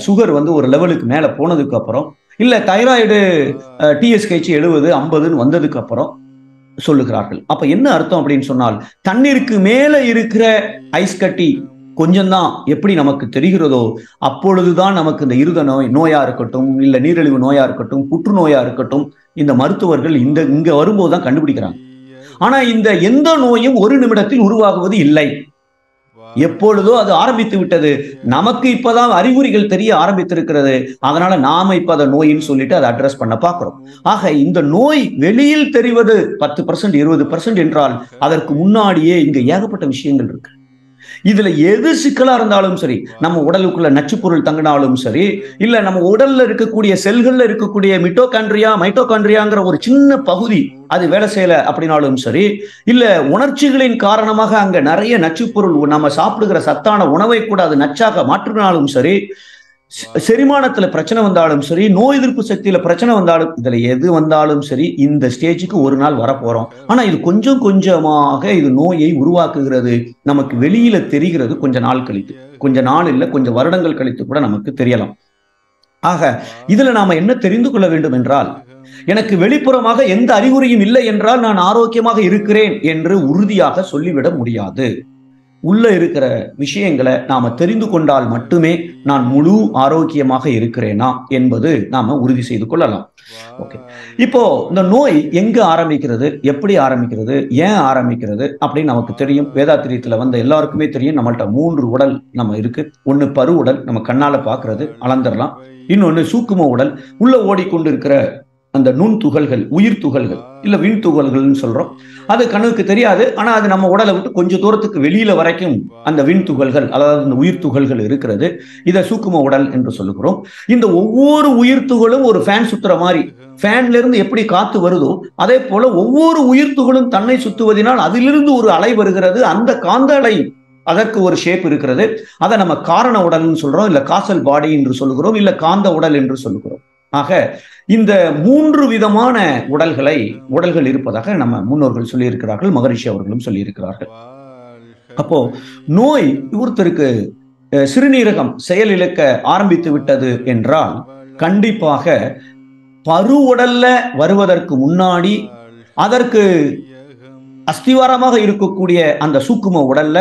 சுகர் ஒரு லெவலுக்கு மேல போனதுக்கு அப்புறம், இல்ல தைராய்டு TSH 70 50 வந்ததுக்கு அப்புறம் சொல்லுகிறார்கள். அப்ப என்ன அர்த்தம் அப்படின்னு சொன்னால், தண்ணீருக்கு மேல இருக்கிற ஐஸ் கட்டி கொஞ்சம்தான் எப்படி நமக்கு தெரிகிறதோ அப்பொழுதுதான் நமக்கு இந்த இருத நோயா இருக்கட்டும், இல்ல நீரிழிவு நோயா இருக்கட்டும், புற்றுநோயா இருக்கட்டும், இந்த மருத்துவர்கள் இங்க வரும்போதுதான் கண்டுபிடிக்கிறாங்க. ஆனா இந்த எந்த நோயும் ஒரு நிமிடத்தில் உருவாகுவது இல்லை. எப்பொழுதோ அது ஆரம்பித்து விட்டது. நமக்கு இப்பதான் அறிகுறிகள் தெரிய ஆரம்பித்திருக்கிறது. அதனால நாம இப்ப அதை நோயின்னு சொல்லிட்டு அதை அட்ரஸ் பண்ண பார்க்கிறோம். ஆக இந்த நோய் வெளியில் தெரிவது 10%, 20% என்றால் அதற்கு முன்னாடியே இங்க ஏகப்பட்ட விஷயங்கள் இருக்கு. இதுல எது சிக்கலா இருந்தாலும் சரி, நம்ம உடலுக்குள்ள நச்சுப்பொருள் தங்கினாலும் சரி, இல்ல நம்ம உடல்ல இருக்கக்கூடிய செல்கள்ல இருக்கக்கூடிய மைட்டோகாண்ட்ரியாங்கிற ஒரு சின்ன பகுதி அது வேலை செய்யல அப்படின்னாலும் சரி, இல்ல உணர்ச்சிகளின் காரணமாக அங்க நிறைய நச்சுப்பொருள் நம்ம சாப்பிடுகிற சத்தான உணவை கூட அது நச்சாக மாற்றினாலும் சரி, செரிமானத்துல பிரச்சனை வந்தாலும் சரி, நோய் எதிர்ப்பு சக்தியில பிரச்சனை வந்தாலும், இதுல எது வந்தாலும் சரி, இந்த ஸ்டேஜுக்கு ஒரு நாள் வரப்போறோம். ஆனா இது கொஞ்சம் கொஞ்சமாக இது நோயை உருவாக்குகிறது. நமக்கு வெளியில தெரிகிறது கொஞ்ச நாள் கழித்து, கொஞ்ச நாள் இல்ல கொஞ்சம் வருடங்கள் கழித்து கூட நமக்கு தெரியலாம். ஆக இதுல நாம என்ன தெரிந்து கொள்ள வேண்டும் என்றால், எனக்கு வெளிப்புறமாக எந்த அறிகுறியும் இல்லை என்றால் நான் ஆரோக்கியமாக இருக்கிறேன் என்று உறுதியாக சொல்லிவிட முடியாது. உள்ள இருக்கிற விஷயங்களை நாம தெரிந்து கொண்டால் மட்டுமே நான் முழு ஆரோக்கியமாக இருக்கிறேனா என்பது நாம உறுதி செய்து கொள்ளலாம். ஓகே, இப்போ இந்த நோய் எங்க ஆரம்பிக்கிறது, எப்படி ஆரம்பிக்கிறது, ஏன் ஆரம்பிக்கிறது அப்படின்னு நமக்கு தெரியும். வேதாத்திரியத்துல வந்த எல்லாருக்குமே தெரியும். நம்மள்ட்ட 3 உடல் நம்ம இருக்கு. ஒன்னு பரு உடல், நம்ம கண்ணால பாக்குறது, அளந்துடலாம். இன்னொன்னு சூக்கும உடல், உள்ள ஓடிக்கொண்டு இருக்கிற அந்த நுண் துகள்கள், உயிர் துகள்கள் இல்ல விண் துகள்கள்னு சொல்றோம். அது கண்ணுக்கு தெரியாது. ஆனா அது நம்ம உடலை விட்டு கொஞ்சம் தூரத்துக்கு வெளியில வரைக்கும் அந்த விண் துகள்கள், அதாவது இந்த உயிர் துகள்கள் இருக்கிறது. இதை சூக்கும உடல் என்று சொல்லுகிறோம். இந்த ஒவ்வொரு உயிர் துகளும் ஒரு ஃபேன் சுத்துற மாதிரி, ஃபேன்ல இருந்து எப்படி காத்து வருதோ அதே போல ஒவ்வொரு உயிர் துகளும் தன்னை சுத்துவதனால் அதிலிருந்து ஒரு அலை வருகிறது. அந்த காந்த அலை, அதற்கு ஒரு ஷேப் இருக்கிறது. அதை நம்ம காரண உடல்னு சொல்றோம், இல்ல காசல் பாடி என்று சொல்லுகிறோம், இல்ல காந்த உடல் என்று சொல்லுகிறோம். ஆக இந்த 3 விதமான உடல்கள் இருப்பதாக நம்ம முன்னோர்கள் சொல்லியிருக்கிறார்கள், மகரிஷி அவர்களும் சொல்லியிருக்கிறார்கள். அப்போ நோய் ஒருத்தருக்கு சிறுநீரகம் செயலிழக்க ஆரம்பித்து விட்டது என்றால் கண்டிப்பாக பரு உடல்ல வருவதற்கு முன்னாடி அதற்கு அஸ்திவாரமாக இருக்கக்கூடிய அந்த சூக்கும உடல்ல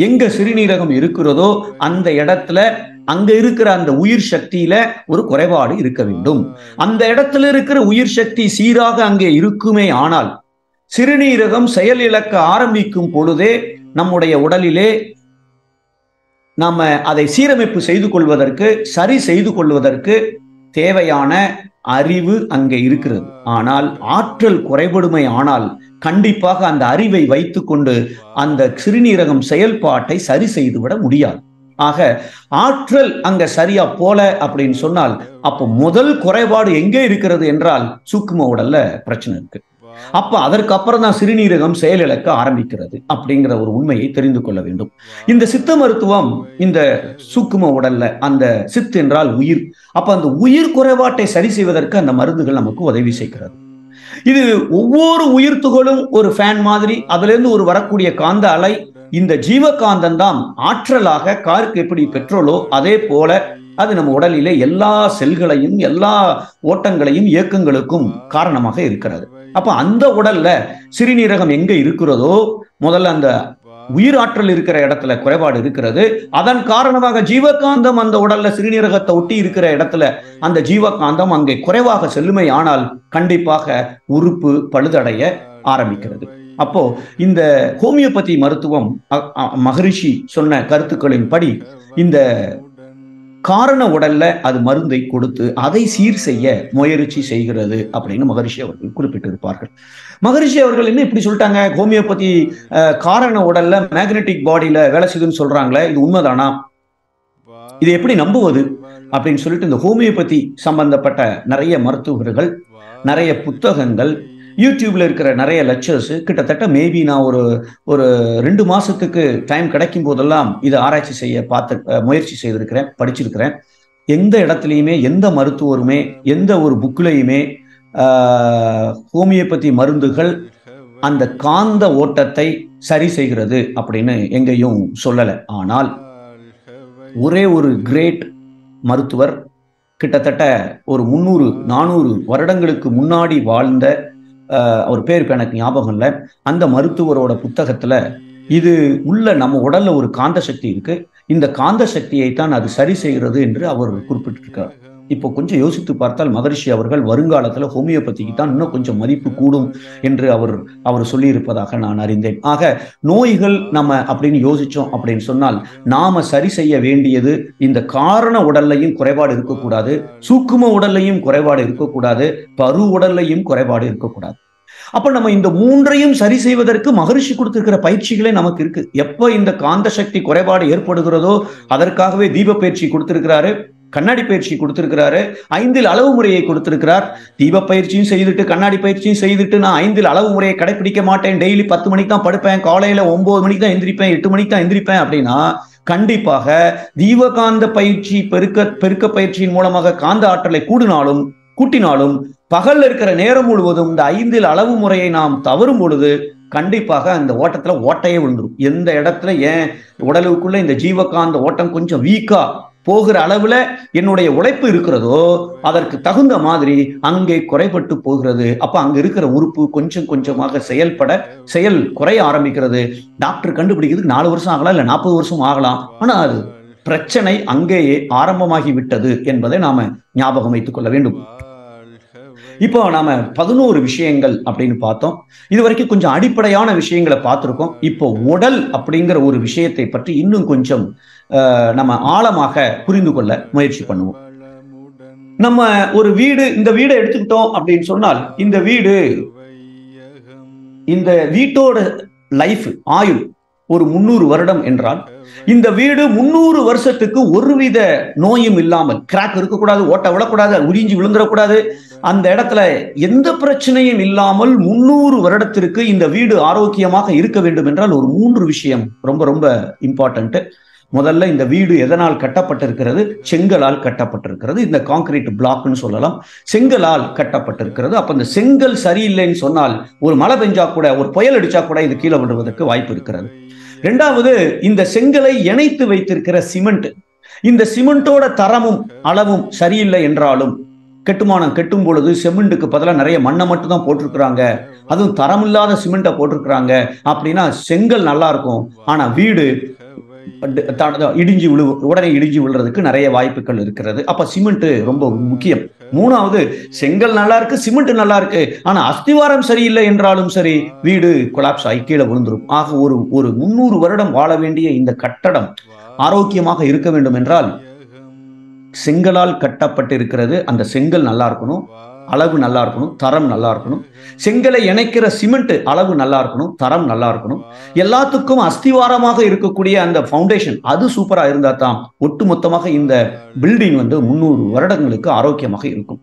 எங்க சிறுநீரகம் இருக்கிறதோ அந்த இடத்துல அங்க இருக்கிற அந்த உயிர் சக்தியில ஒரு குறைபாடு இருக்க வேண்டும். அந்த இடத்துல இருக்கிற உயிர் சக்தி சீராக அங்கே இருக்குமே ஆனால் சிறுநீரகம் செயலிழக்க ஆரம்பிக்கும் பொழுதே நம்முடைய உடலிலே நாம அதை சீரமைப்பு செய்து கொள்வதற்கு, சரி செய்து கொள்வதற்கு தேவையான அறிவு அங்கே இருக்கிறது. ஆனால் ஆற்றல் குறைபடுமை ஆனால் கண்டிப்பாக அந்த அறிவை வைத்துக்கொண்டு அந்த சிறுநீரகம் செயல்பாட்டை சரி செய்துவிட முடியாது. ஆக ஆற்றல் அங்க சரியா போல அப்படின்னு சொன்னால் அப்போ முதல் குறைபாடு எங்கே இருக்கிறது என்றால் சூக்கும உடல்ல பிரச்சனை இருக்கு. அப்ப அதற்கு அப்புறம் தான் சிறுநீரகம் செயலிழக்க ஆரம்பிக்கிறது அப்படிங்கிற ஒரு உண்மையை தெரிந்து கொள்ள வேண்டும். இந்த சித்த மருத்துவம் இந்த சூக்கும உடல்ல, அந்த சித்து என்றால் உயிர், அப்ப அந்த உயிர் குறைபாட்டை சரி செய்வதற்கு அந்த மருந்துகள் நமக்கு உதவி செய்கிறது. இது ஒவ்வொரு உயிர் துகளும் ஒரு ஃபேன் மாதிரி, அதுல இருந்து ஒரு வரக்கூடிய காந்த அலை, இந்த ஜீவகாந்தம் தான் ஆற்றலாக காருக்கு எப்படி பெட்ரோலோ அதே போல அது நம்ம உடலிலே எல்லா செல்களையும் எல்லா ஓட்டங்களையும் இயக்கங்களுக்கும் காரணமாக இருக்கிறது. அப்ப அந்த உடல்ல சிறுநீரகம் எங்க இருக்கிறதோ முதல்ல அந்த உயிர் ஆற்றல் இருக்கிற இடத்துல குறைபாடு இருக்கிறது. அதன் காரணமாக ஜீவகாந்தம் அந்த உடல்ல சிறுநீரகத்தை ஒட்டி இருக்கிற இடத்துல அந்த ஜீவகாந்தம் அங்கே குறைவாக செல்லுமை ஆனால் கண்டிப்பாக உறுப்பு பழுதடைய ஆரம்பிக்கிறது. அப்போ இந்த ஹோமியோபதி மருத்துவம் மகரிஷி சொன்ன கருத்துக்களின் படி இந்த காரண உடல்ல அது மருந்தை கொடுத்து அதை சீர் செய்ய முயற்சி செய்கிறது அப்படின்னு மகரிஷி அவர்கள் குறிப்பிட்டிருப்பார்கள். மகரிஷி அவர்கள் என்ன இப்படி சொல்லிட்டாங்க, ஹோமியோபதி காரண உடல்ல மேக்னெட்டிக் பாடியில வேலை செய்யுதுன்னு சொல்றாங்களே, இது உண்மைதானா, இது எப்படி நம்புவது அப்படின்னு சொல்லிட்டு இந்த ஹோமியோபதி சம்பந்தப்பட்ட நிறைய மருத்துவர்கள், நிறைய புத்தகங்கள், யூடியூப்ல இருக்கிற நிறைய லெக்சர்ஸ், கிட்டத்தட்ட மேபி நான் ஒரு 2 மாசத்துக்கு டைம் கிடைக்கும் போதெல்லாம் இதை ஆராய்ச்சி செய்ய முயற்சி செய்திருக்கிறேன், படிச்சிருக்கிறேன். எந்த இடத்துலையுமே எந்த மருத்துவருமே எந்த ஒரு புக்லையுமே ஹோமியோபதி மருந்துகள் அந்த காந்த ஓட்டத்தை சரி செய்கிறது அப்படின்னு எங்கேயும் சொல்லலை. ஆனால் ஒரே ஒரு கிரேட் மருத்துவர், கிட்டத்தட்ட ஒரு 300-400 வருடங்களுக்கு முன்னாடி வாழ்ந்த, அவர் பேர் இப்ப எனக்கு ஞாபகம் இல்லை, அந்த மருத்துவரோட புத்தகத்துல இது உள்ள நம்ம உடல்ல ஒரு காந்த சக்தி இருக்கு, இந்த காந்த சக்தியை தான் அது சரி செய்கிறது என்று அவர் குறிப்பிட்டிருக்கிறார். இப்போ கொஞ்சம் யோசித்து பார்த்தால் மகரிஷி அவர்கள் வருங்காலத்தில் ஹோமியோபதிக்கு தான் இன்னும் கொஞ்சம் மதிப்பு கூடும் என்று அவர் சொல்லியிருப்பதாக நான் அறிந்தேன். ஆக நோய்கள் நம்ம அப்படின்னு யோசிச்சோம் அப்படின்னு சொன்னால் நாம சரி செய்ய வேண்டியது இந்த காரண உடல்லையும் குறைபாடு இருக்கக்கூடாது, சூக்கும உடல்லையும் குறைபாடு இருக்கக்கூடாது, பரு உடல்லையும் குறைபாடு இருக்கக்கூடாது. அப்ப நம்ம இந்த மூன்றையும் சரி செய்வதற்கு மகரிஷி கொடுத்திருக்கிற பயிற்சிகளே நமக்கு இருக்கு. எப்ப இந்த காந்த சக்தி குறைபாடு ஏற்படுகிறதோ அதற்காகவே தீப பயிற்சி கொடுத்திருக்கிறாரு, கண்ணாடி பயிற்சி கொடுத்திருக்கிறாரு, 5 அளவு முறையை கொடுத்திருக்கிறார். தீப பயிற்சியும் செய்துட்டு கண்ணாடி பயிற்சியும் செய்துட்டு நான் 5 அளவு முறையை கடைபிடிக்க மாட்டேன், டெய்லி 10 மணிக்கு தான் படுப்பேன், காலையில 9 மணிக்கு தான் எந்திரிப்பேன், 8 மணிக்கு தான் எந்திரிப்பேன் அப்படின்னா கண்டிப்பாக தீபகாந்த பயிற்சி பெருக்க பயிற்சியின் மூலமாக காந்த ஆற்றலை கூட்டினாலும் பகல்ல இருக்கிற நேரம் முழுவதும் இந்த 5 அளவு முறையை நாம் தவறும் பொழுது கண்டிப்பாக அந்த ஓட்டத்துல ஓட்டையே விழுந்துடும். எந்த இடத்துல ஏன் உடலுக்குள்ள இந்த ஜீவகாந்த ஓட்டம் கொஞ்சம் வீக்கா போகிற அளவுல என்னுடைய உழைப்பு இருக்கிறதோ அதற்கு தகுந்த மாதிரி அங்கே குறைபட்டு போகிறது. அப்ப அங்க இருக்கிற உறுப்பு கொஞ்சம் கொஞ்சமாக செயல் குறைய ஆரம்பிக்கிறது. டாக்டர் கண்டுபிடிக்கிறதுக்கு 4 வருஷம் ஆகலாம், இல்ல 40 வருஷம் ஆகலாம். ஆனா அது பிரச்சனை அங்கேயே ஆரம்பமாகி விட்டது என்பதை நாம ஞாபகம் வைத்துக் கொள்ள வேண்டும். இப்போ நாம 11 விஷயங்கள் அப்படின்னு பார்த்தோம். இது வரைக்கும் கொஞ்சம் அடிப்படையான விஷயங்களை பார்த்திருக்கோம். இப்போ உடல் அப்படிங்கிற ஒரு விஷயத்தை பற்றி இன்னும் கொஞ்சம் நம்ம ஆழமாக புரிந்து கொள்ள முயற்சி பண்ணுவோம். நம்ம ஒரு இந்த வீடை எடுத்துக்கிட்டோம் அப்படின்னு சொன்னால் இந்த வீட்டோட லைஃப் ஆயுள் ஒரு 300 வருடம் என்றால் இந்த வீடு 300 வருஷத்துக்கு ஒருவித நோயும் இல்லாமல், கிராக் இருக்கக்கூடாது, ஓட்ட விழக்கூடாது, உறிஞ்சி விழுந்துடக்கூடாது, அந்த இடத்துல எந்த பிரச்சனையும் இல்லாமல் 300 வருடத்திற்கு இந்த வீடு ஆரோக்கியமாக இருக்க வேண்டும் என்றால் ஒரு 3 விஷயம் ரொம்ப ரொம்ப இம்பார்ட்டன்ட். முதல்ல இந்த வீடு எதனால் கட்டப்பட்டிருக்கிறது? செங்கலால் கட்டப்பட்டிருக்கிறது. இந்த கான்கிரீட் பிளாக்னு சொல்லலாம், செங்கலால் கட்டப்பட்டிருக்கிறது. அப்ப இந்த செங்கல் சரியில்லைன்னு சொன்னால் ஒரு மழை பெஞ்சா கூட, ஒரு புயல் அடிச்சா கூட இது கீழே விடுவதற்கு வாய்ப்பு இருக்கிறது. இரண்டாவது, இந்த செங்கலை இணைத்து வைத்திருக்கிற சிமெண்ட், இந்த சிமெண்டோட தரமும் அளவும் சரியில்லை என்றாலும் கட்டுமானம் கட்டும் பொழுது சிமெண்ட்டுக்கு பதிலாக நிறைய மண்ணை மட்டும் தான் போட்டிருக்கிறாங்க, அதுவும் தரமில்லாத சிமெண்ட்டை போட்டிருக்கிறாங்க அப்படின்னா செங்கல் நல்லா இருக்கும், ஆனா வீடு உடனே இடிஞ்சு விழுறதுக்கு நிறைய வாய்ப்புகள் இருக்கிறது. அப்ப சிமெண்ட் ரொம்ப முக்கியம். மூணாவது, செங்கல் நல்லா இருக்கு, சிமெண்ட் நல்லா இருக்கு, ஆனா அஸ்திவாரம் சரியில்லை என்றாலும் சரி வீடு கொலாப்ஸ் ஆகி கீழே விழுந்துரும். ஆக ஒரு 300 வருடம் வாழ வேண்டிய இந்த கட்டடம் ஆரோக்கியமாக இருக்க வேண்டும் என்றால் செங்கலால் கட்டப்பட்டிருக்கிறது. அந்த செங்கல் நல்லா இருக்கணும், அளவு நல்லா இருக்கணும், தரம் நல்லா இருக்கணும். செங்கலை இணைக்கிற சிமெண்ட் அளவு நல்லா இருக்கணும், தரம் நல்லா இருக்கணும். எல்லாத்துக்கும் அஸ்திவாரமாக இருக்கக்கூடிய அந்த ஃபவுண்டேஷன் அது சூப்பரா இருந்தா தான் ஒட்டுமொத்தமாக இந்த பில்டிங் 300 வருடங்களுக்கு ஆரோக்கியமாக இருக்கும்.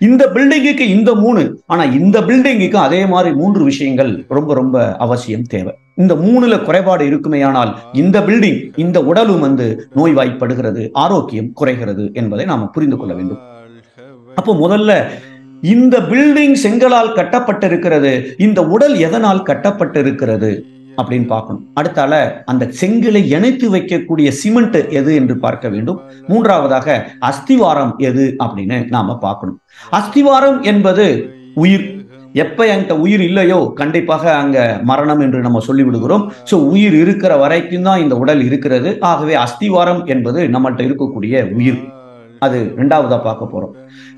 இந்த பில்டிங்குக்கு இந்த 3, ஆனா இந்த பில்டிங்குக்கு அதே மாதிரி 3 விஷயங்கள் ரொம்ப ரொம்ப அவசியம் தேவை. இந்த 3ல குறைபாடு இருக்குமேயானால் இந்த பில்டிங், இந்த உடலும் நோய்வாய்ப்படுகிறது, ஆரோக்கியம் குறைகிறது என்பதை நாம புரிந்து கொள்ள வேண்டும். அப்போ முதல்ல இந்த பில்டிங் செங்கலால் கட்டப்பட்டிருக்கிறது, இந்த உடல் எதனால் கட்டப்பட்டிருக்கிறது அப்படின்னு பார்க்கணும். அடுத்தால அந்த செங்கலை இணைத்து வைக்கக்கூடிய சிமெண்ட் எது என்று பார்க்க வேண்டும். மூன்றாவதாக அஸ்திவாரம் எது அப்படின்னு நாம பார்க்கணும். அஸ்திவாரம் என்பது உயிர். எப்ப என்கிட்ட உயிர் இல்லையோ கண்டிப்பாக அங்க மரணம் என்று நம்ம சொல்லி விடுகிறோம். சோ உயிர் இருக்கிற வரைக்கும் தான் இந்த உடல் இருக்கிறது. ஆகவே அஸ்திவாரம் என்பது நம்மள்ட்ட இருக்கக்கூடிய உயிர். அது இரண்டாவதா பார்க்க போறோம்.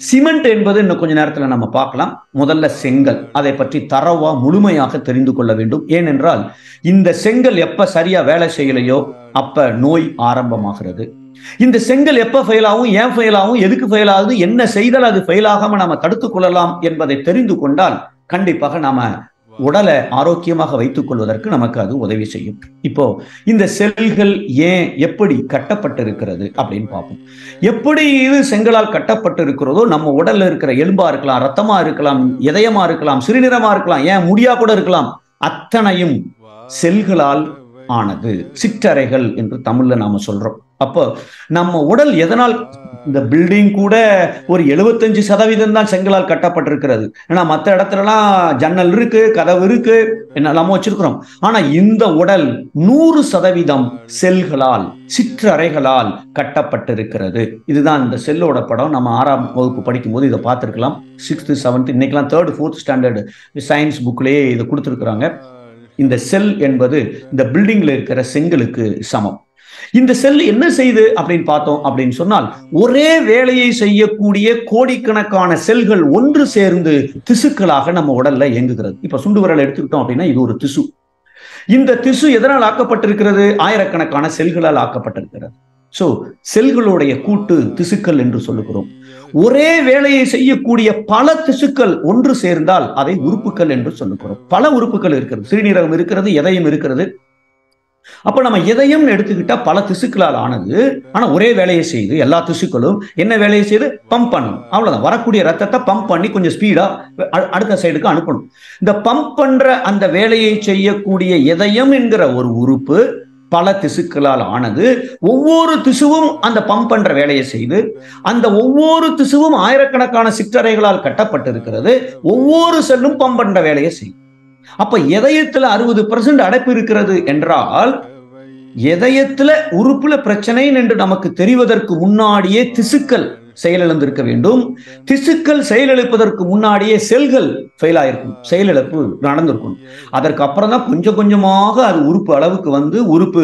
சிமெண்ட் என்பது இன்னும் கொஞ்ச நேரத்துல நம்ம பார்க்கலாம். முதல்ல செங்கல், அதை பற்றி தரவா முழுமையாக தெரிந்து கொள்ள வேண்டும். ஏனென்றால் இந்த செங்கல் எப்ப சரியா வேலை செய்யலையோ அப்ப நோய் ஆரம்பமாகிறது. இந்த செங்கல் எப்ப ஃபெயில் ஆகும், ஏன் ஃபெயில் ஆகும், எதுக்கு ஃபெயில் ஆகுது, என்ன செய்தால் அது ஃபெயில் ஆகாம நாம தடுத்துக் கொள்ளலாம் என்பதை தெரிந்து கொண்டால் கண்டிப்பாக நாம உடலை ஆரோக்கியமாக வைத்துக் கொள்வதற்கு நமக்கு அது உதவி செய்யும். இப்போ இந்த செல்கள் ஏன் எப்படி கட்டப்பட்டிருக்கிறது அப்படின்னு பார்ப்போம். எப்படி இது செங்கலால் கட்டப்பட்டிருக்கிறதோ நம்ம உடல்ல இருக்கிற எலும்பா இருக்கலாம், ரத்தமா இருக்கலாம், இதயமா இருக்கலாம், சிறுநீரமா இருக்கலாம், ஏன் முடியா கூட இருக்கலாம், அத்தனையும் செல்களால் ஆனது. சிற்றறைகள் என்று தமிழ்ல நாம சொல்றோம். அப்போ நம்ம உடல் எதனால், இந்த பில்டிங் கூட ஒரு 75% தான் செங்கலால் கட்டப்பட்டிருக்கிறது. ஏன்னா மற்ற இடத்துலலாம் ஜன்னல் இருக்கு, கதவு இருக்கு, என்னெல்லாமோ வச்சிருக்கிறோம். ஆனா இந்த உடல் 100% செல்களால், சிற்றறைகளால் கட்டப்பட்டிருக்கிறது. இதுதான் இந்த செல்லோட படம். நம்ம 6ஆம் வகுப்பு படிக்கும் போது இதை பார்த்திருக்கலாம். 6th 7th இன்னைக்கெல்லாம் 3rd 4th ஸ்டாண்டர்ட் சயின்ஸ் புக்லயே இதை கொடுத்துருக்குறாங்க. இந்த செல் என்பது இந்த பில்டிங்ல இருக்கிற செங்கலுக்கு சமம். இந்த செல் என்ன செய்யுது அப்படின்னு பார்த்தோம் அப்படின்னு சொன்னால், ஒரே வேலையை செய்யக்கூடிய கோடிக்கணக்கான செல்கள் ஒன்று சேர்ந்து திசுக்களாக நம்ம உடல்ல இயங்குகிறது. இப்ப சுண்டு விரல் எடுத்துக்கிட்டோம் அப்படின்னா இது ஒரு திசு. இந்த திசு எதனால் ஆக்கப்பட்டிருக்கிறது? ஆயிரக்கணக்கான செல்களால் ஆக்கப்பட்டிருக்கிறது. சோ செல்களுடைய கூட்டு திசுக்கள் என்று சொல்லுகிறோம். ஒரே வேலையை செய்யக்கூடிய பல திசுக்கள் ஒன்று சேர்ந்தால் அதை உறுப்புகள் என்று சொல்லுகிறோம். பல உறுப்புகள் இருக்கிறது. சிறுநீரகம் இருக்கிறது, இதயம் இருக்கிறது. அப்ப நம்ம இதயம் எடுத்துக்கிட்டா பல திசுக்களால் ஆனது. ஆனா ஒரே வேலையை செய்து எல்லா திசுக்களும் என்ன வேலையை செய்து? பம்ப் பண்ணணும். அவ்வளவுதான். வரக்கூடிய ரத்தத்தை பம்ப் பண்ணி கொஞ்சம் ஸ்பீடா அடுத்த சைடுக்கு அனுப்பணும். இந்த பம்ப் பண்ற அந்த வேலையை செய்யக்கூடிய இதயம் என்கிற ஒரு உறுப்பு பல திசுக்களால் ஆனது. ஒவ்வொரு திசுவும் அந்த பம்ப் பண்ற வேலையை செய்து, அந்த ஒவ்வொரு திசுவும் ஆயிரக்கணக்கான சிற்றறைகளால் கட்டப்பட்டிருக்கிறது. ஒவ்வொரு செல்லும் பம்ப் பண்ற வேலையை செய்யும். அப்ப இதயத்துல 60% அடைப்பு இருக்கிறது என்றால், இதயத்துல உறுப்புல பிரச்சனை என்று நமக்கு தெரிவதற்கு முன்னாடியே திசுக்கள் செயலிழந்திருக்க வேண்டும். திசுக்கள் செயலிழப்பதற்கு முன்னாடியே செல்கள் ஃபெயில் ஆயிருக்கும், செயலிழப்பு நடந்திருக்கும். அதற்கு அப்புறம் தான் கொஞ்சம் கொஞ்சமாக அது உறுப்பு அளவுக்கு வந்து, உறுப்பு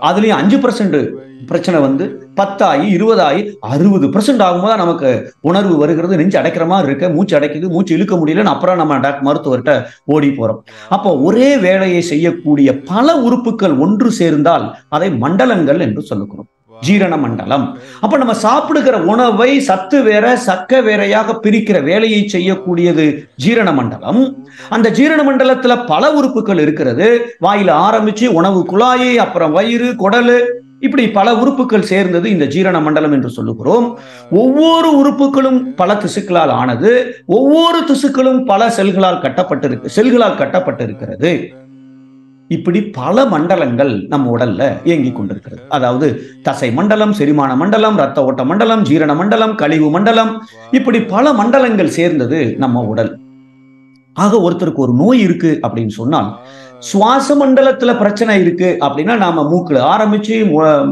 அதுலயும் 5% பிரச்சனை வந்து 10 ஆகி 20 ஆகி 60% ஆகும்போது நமக்கு உணர்வு வருகிறது, நெஞ்சு அடைக்கிற மாதிரி இருக்க, மூச்சு அடைக்குது, மூச்சு இழுக்க முடியலன்னு அப்புறம் நம்ம மருத்துவர்கிட்ட ஓடி போறோம். அப்போ ஒரே வேலையை செய்யக்கூடிய பல உறுப்புகள் ஒன்று சேர்ந்தால் அதை மண்டலங்கள் என்று சொல்லுகிறோம். ஜீரண மண்டலம். அப்ப நம்ம சாப்பிடுகிற உணவை சத்து வேற சக்க வேறையாக பிரிக்கிற வேலையை செய்யக்கூடியது ஜீரண மண்டலம். அந்த ஜீரண மண்டலத்துல பல உறுப்புகள் இருக்கிறது. வாயில ஆரம்பிச்சு உணவு குழாயை, அப்புறம் வயிறு, குடலு, இப்படி பல உறுப்புகள் சேர்ந்தது இந்த ஜீரண மண்டலம் என்று சொல்லுகிறோம். ஒவ்வொரு உறுப்புகளும் பல திசுக்களால் ஆனது. ஒவ்வொரு திசுக்களும் பல செல்களால் கட்டப்பட்டிருக்கிறது. இப்படி பல மண்டலங்கள் நம்ம உடல்ல இயங்கிக் கொண்டிருக்கிறது. அதாவது தசை மண்டலம், செரிமான மண்டலம், ரத்த ஓட்ட மண்டலம், ஜீரண மண்டலம், கழிவு மண்டலம், இப்படி பல மண்டலங்கள் சேர்ந்தது நம்ம உடல். ஆக ஒருத்தருக்கு ஒரு நோய் இருக்கு அப்படின்னு சொன்னால், சுவாச மண்டலத்துல பிரச்சனை இருக்கு அப்படின்னா நாம மூக்குல ஆரம்பிச்சு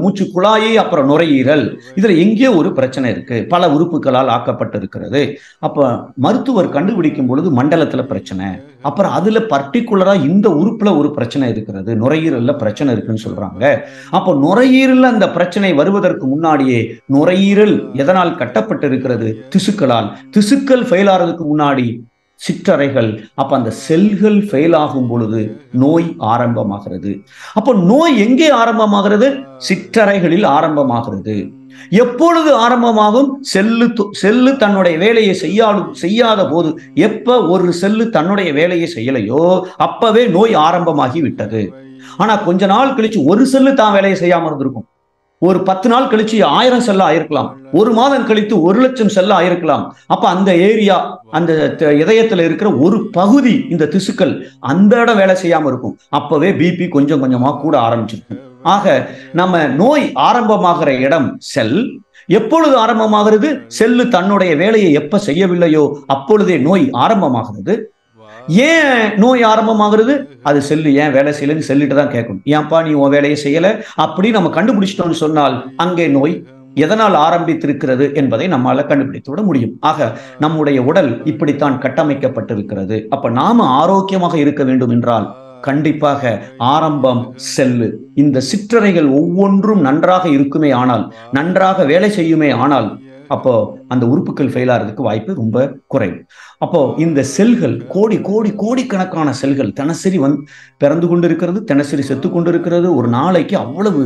மூச்சு குழாயை, அப்புறம் நுரையீரல், இதுல எங்கேயோ ஒரு பிரச்சனை இருக்கு, பல உறுப்புகளால் ஆக்கப்பட்டிருக்கிறது. அப்ப மருத்துவர் கண்டுபிடிக்கும் பொழுது மண்டலத்துல பிரச்சனை, அப்புறம் அதுல பர்டிகுலரா இந்த உறுப்புல ஒரு பிரச்சனை இருக்கிறது, நுரையீரல்ல பிரச்சனை இருக்குன்னு சொல்றாங்க. அப்போ நுரையீரல்ல அந்த பிரச்சனை வருவதற்கு முன்னாடியே நுரையீரல் எதனால் கட்டப்பட்டிருக்கிறது? திசுக்களால். திசுக்கள் ஃபெயில் ஆறதுக்கு முன்னாடி சிற்றறைகள். அப்ப அந்த செல்கள் ஃபெயில் ஆகும் பொழுது நோய் ஆரம்பமாகிறது. அப்ப நோய் எங்கே ஆரம்பமாகிறது? சிற்றறைகளில் ஆரம்பமாகிறது. எப்பொழுது ஆரம்பமாகும்? செல்லு தன்னுடைய வேலையை செய்யாத போது. எப்ப ஒரு செல்லு தன்னுடைய வேலையை செய்யலையோ அப்பவே நோய் ஆரம்பமாகி விட்டது. ஆனா கொஞ்ச நாள் கழிச்சு ஒரு செல்லு தான் வேலையை செய்யாம இருந்திருக்கும். ஒரு 10 நாள் கழிச்சு 1000 செல்லா ஆயிருக்கலாம். ஒரு மாதம் கழித்து 1,00,000 செல்லா ஆயிருக்கலாம். அப்ப அந்த ஏரியா, அந்த இதயத்துல இருக்கிற ஒரு பகுதி, இந்த திசுக்கள் அந்த இடம் வேலை செய்யாம இருக்கும். அப்பவே பிபி கொஞ்சம் கொஞ்சமா கூட ஆரம்பிச்சிருக்கும். ஆக நம்ம நோய் ஆரம்பமாகிற இடம் செல். எப்பொழுது ஆரம்பமாகிறது? செல்லு தன்னுடைய வேலையை எப்ப செய்யவில்லையோ அப்பொழுதே நோய் ஆரம்பமாகிறது. ஏன் நோய் ஆரம்பமாகிறது? அது செல்லு ஏன் வேலை செய்யலன்னு செல்லிட்டு தான் கேட்கணும். ஏன்பா நீ உன் வேலையை செய்யல அப்படி நம்ம கண்டுபிடிச்சிட்டோம்னு சொன்னால் அங்கே நோய் எதனால் ஆரம்பித்திருக்கிறது என்பதை நம்மால கண்டுபிடித்து விட முடியும். ஆக நம்முடைய உடல் இப்படித்தான் கட்டமைக்கப்பட்டிருக்கிறது. அப்ப நாம ஆரோக்கியமாக இருக்க வேண்டும் என்றால் கண்டிப்பாக ஆரம்பம் செல்லு. இந்த சிற்றறைகள் ஒவ்வொன்றும் நன்றாக இருக்குமே ஆனால், நன்றாக வேலை செய்யுமே ஆனால், அப்போ அந்த உறுப்புகள் ஃபெயில் ஆகிறதுக்கு வாய்ப்பு ரொம்ப குறைவு. அப்போ இந்த செல்கள் கோடிக்கணக்கான செல்கள் தினசரி பிறந்து கொண்டிருக்கிறது, தினசரி செத்து கொண்டிருக்கிறது. ஒரு நாளைக்கு அவ்வளவு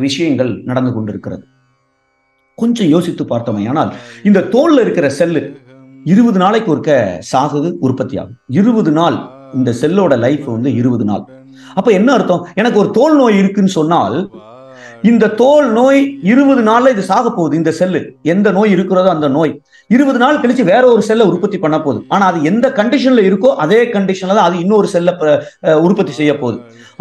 விஷயங்கள் நடந்து கொண்டிருக்கிறது. கொஞ்சம் யோசித்து பார்த்தோமே ஆனால், இந்த தோல்ல இருக்கிற செல்லு 20 நாளைக்கு ஒருக்க சாகுது, உற்பத்தி ஆகும். 20 நாள் இந்த செல்லோட லைஃப் 20 நாள். அப்ப என்ன அர்த்தம்? எனக்கு ஒரு தோல் நோய் இருக்குன்னு சொன்னால், இந்த தோல் நோய் 20 நாள்ல இது சாக போகுது. இந்த செல்லு எந்த நோய் இருக்கிறதோ அந்த நோய் 20 நாள் கழிச்சு வேற ஒரு செல்லை உற்பத்தி பண்ண போகுது. ஆனா அது எந்த கண்டிஷன்ல இருக்கோ அதே கண்டிஷன்ல தான் அது இன்னொரு செல்லை உற்பத்தி செய்ய போகுது.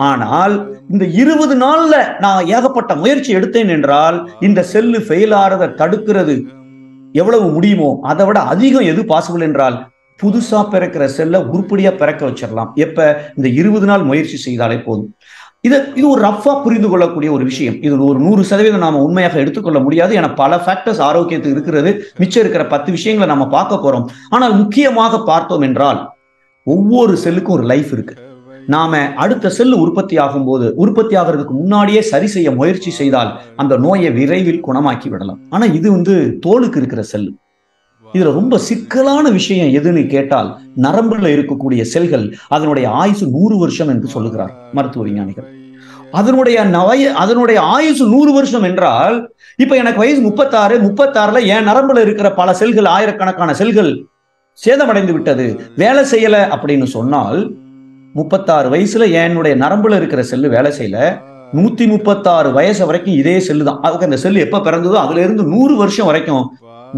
ஆனால் இந்த 20 நாள்ல நான் ஏகப்பட்ட முயற்சி எடுத்தேன் என்றால் இந்த செல்லு ஃபெயில் ஆறதை தடுக்கிறது எவ்வளவு முடியுமோ அதை விட அதிகம் எது பாசிபிள் என்றால் புதுசா பிறக்கிற செல்லை உருப்படியா பிறக்க வச்சிடலாம். எப்ப? இந்த 20 நாள் முயற்சி செய்தாலே போதும். இது ஒரு ரஃபா புரிந்து கொள்ளக்கூடிய ஒரு விஷயம். இது ஒரு 100% நாம உண்மையாக எடுத்துக்கொள்ள முடியாது. ஏன்னா பல ஃபேக்டர்ஸ் ஆரோக்கியத்துக்கு இருக்கிறது. மிச்சம் இருக்கிற 10 விஷயங்களை நம்ம பார்க்க போறோம். ஆனால் முக்கியமாக பார்த்தோம் என்றால் ஒவ்வொரு செல்லுக்கும் ஒரு லைஃப் இருக்கு. நாம அடுத்த செல்லு உற்பத்தி ஆகிறதுக்கு முன்னாடியே சரி செய்ய முயற்சி செய்தால் அந்த நோயை விரைவில் குணமாக்கி விடலாம். ஆனா இது தோலுக்கு இருக்கிற செல்லு. இதுல ரொம்ப சிக்கலான விஷயம் எதுன்னு கேட்டால், நரம்புல இருக்கக்கூடிய செல்கள் அதனுடைய ஆயுசு 100 வருஷம் என்று சொல்லுகிறார் மருத்துவ விஞ்ஞானிகள். அதனுடைய ஆயுசு 100 வருஷம் என்றால், இப்ப எனக்கு வயசு 36 என் நரம்புல இருக்கிற பல செல்கள், ஆயிரக்கணக்கான செல்கள் சேதமடைந்து விட்டது, வேலை செய்யல அப்படின்னு சொன்னால், 36 வயசுல என்னுடைய நரம்புல இருக்கிற செல்லு வேலை செய்யல, 136 வயசு வரைக்கும் இதே செல்லு தான். அதுக்கு அந்த செல்லு எப்ப பிறந்ததோ அதுல இருந்து 100 வருஷம் வரைக்கும்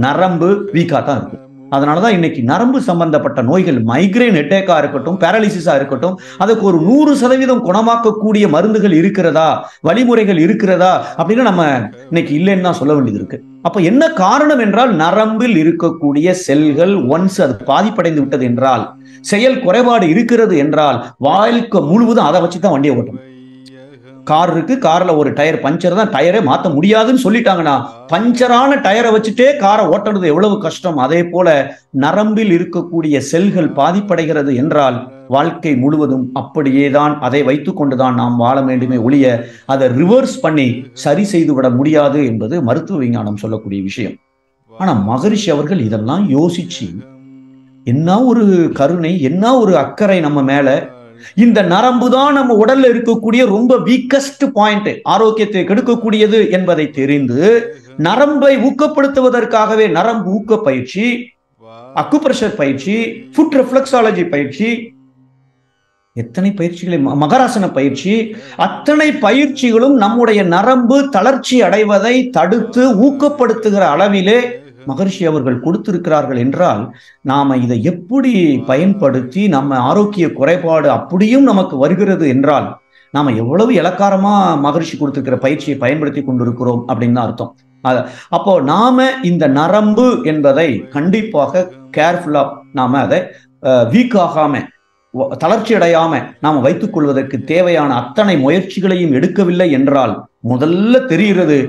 நரம்பு வீக்கா தான் இருக்கும். அதனாலதான் இன்னைக்கு நரம்பு சம்பந்தப்பட்ட நோய்கள், மைக்ரேன் ஹெட்டேக்கா இருக்கட்டும், பேரலிசிஸா இருக்கட்டும், அதுக்கு ஒரு 100% குணமாக்கக்கூடிய மருந்துகள் இருக்கிறதா, வழிமுறைகள் இருக்கிறதா அப்படின்னு நம்ம இன்னைக்கு இல்லைன்னு தான் சொல்ல வேண்டியது இருக்கு. அப்ப என்ன காரணம் என்றால், நரம்பில் இருக்கக்கூடிய செல்கள் ஒன்ஸ் அது பாதிப்படைந்து விட்டது என்றால், செயல் குறைபாடு இருக்கிறது என்றால், வாழ்க்கை முழுவதும் அதை வச்சுதான் வண்டியை ஓட்டணும். கார் இருக்கு, கார்ல ஒரு டயர் பஞ்சர் தான், டயரே மாத்த முடியாதுன்னு சொல்லிட்டாங்கன்னா, பஞ்சரான டயரை வச்சுட்டே காரை ஓட்டுறது எவ்வளவு கஷ்டம். அதே போல நரம்பில் இருக்கக்கூடிய செல்கள் பாதிப்படைகிறது என்றால், வாழ்க்கை முழுவதும் அப்படியேதான் அதை வைத்துக் கொண்டுதான் நாம் வாழ வேண்டுமே ஒழிய அதை ரிவர்ஸ் பண்ணி சரி செய்து விட முடியாது என்பது மருத்துவ விஞ்ஞானம் சொல்லக்கூடிய விஷயம். ஆனா மகரிஷி அவர்கள் இதெல்லாம் யோசிச்சு, என்ன ஒரு கருணை, என்ன ஒரு அக்கறை நம்ம மேல. இந்த நரம்பு தான் நம்ம உடல்ல இருக்கக்கூடிய ரொம்ப வீக்கஸ்ட் பாயிண்ட், ஆரோக்கியத்தை கெடுக்கக்கூடியது என்பதை தெரிந்து, நரம்பை ஊக்கப்படுத்துவதற்காகவே நரம்பு ஊக்க பயிற்சி, அக்குப்ரெஷர் பயிற்சி, ஃபுட் ரெஃப்ளெக்ஸாலஜி பயிற்சி, எத்தனை பயிற்சிகளை, மகராசன பயிற்சி, அத்தனை பயிற்சிகளும் நம்முடைய நரம்பு தளர்ச்சி அடைவதை தடுத்து ஊக்கப்படுத்துகிற அளவிலே மகரிஷி அவர்கள் கொடுத்திருக்கிறார்கள் என்றால், நாம இதை எப்படி பயன்படுத்தி நம்ம ஆரோக்கிய குறைபாடு அப்படியும் நமக்கு வருகிறது என்றால், நாம எவ்வளவு இலக்காரமா மகரிஷி கொடுத்திருக்கிற பயிற்சியை பயன்படுத்தி கொண்டிருக்கிறோம் அப்படின்னு தான் அர்த்தம். அப்போ நாம இந்த நரம்பு என்பதை கண்டிப்பாக கேர்ஃபுல்லா நாம அதை வீக் ஆகாம, தளர்ச்சி அடையாம நாம வைத்துக் கொள்வதற்கு தேவையான அத்தனை முயற்சிகளையும் எடுக்கவில்லை என்றால், முதல்ல தெரிகிறது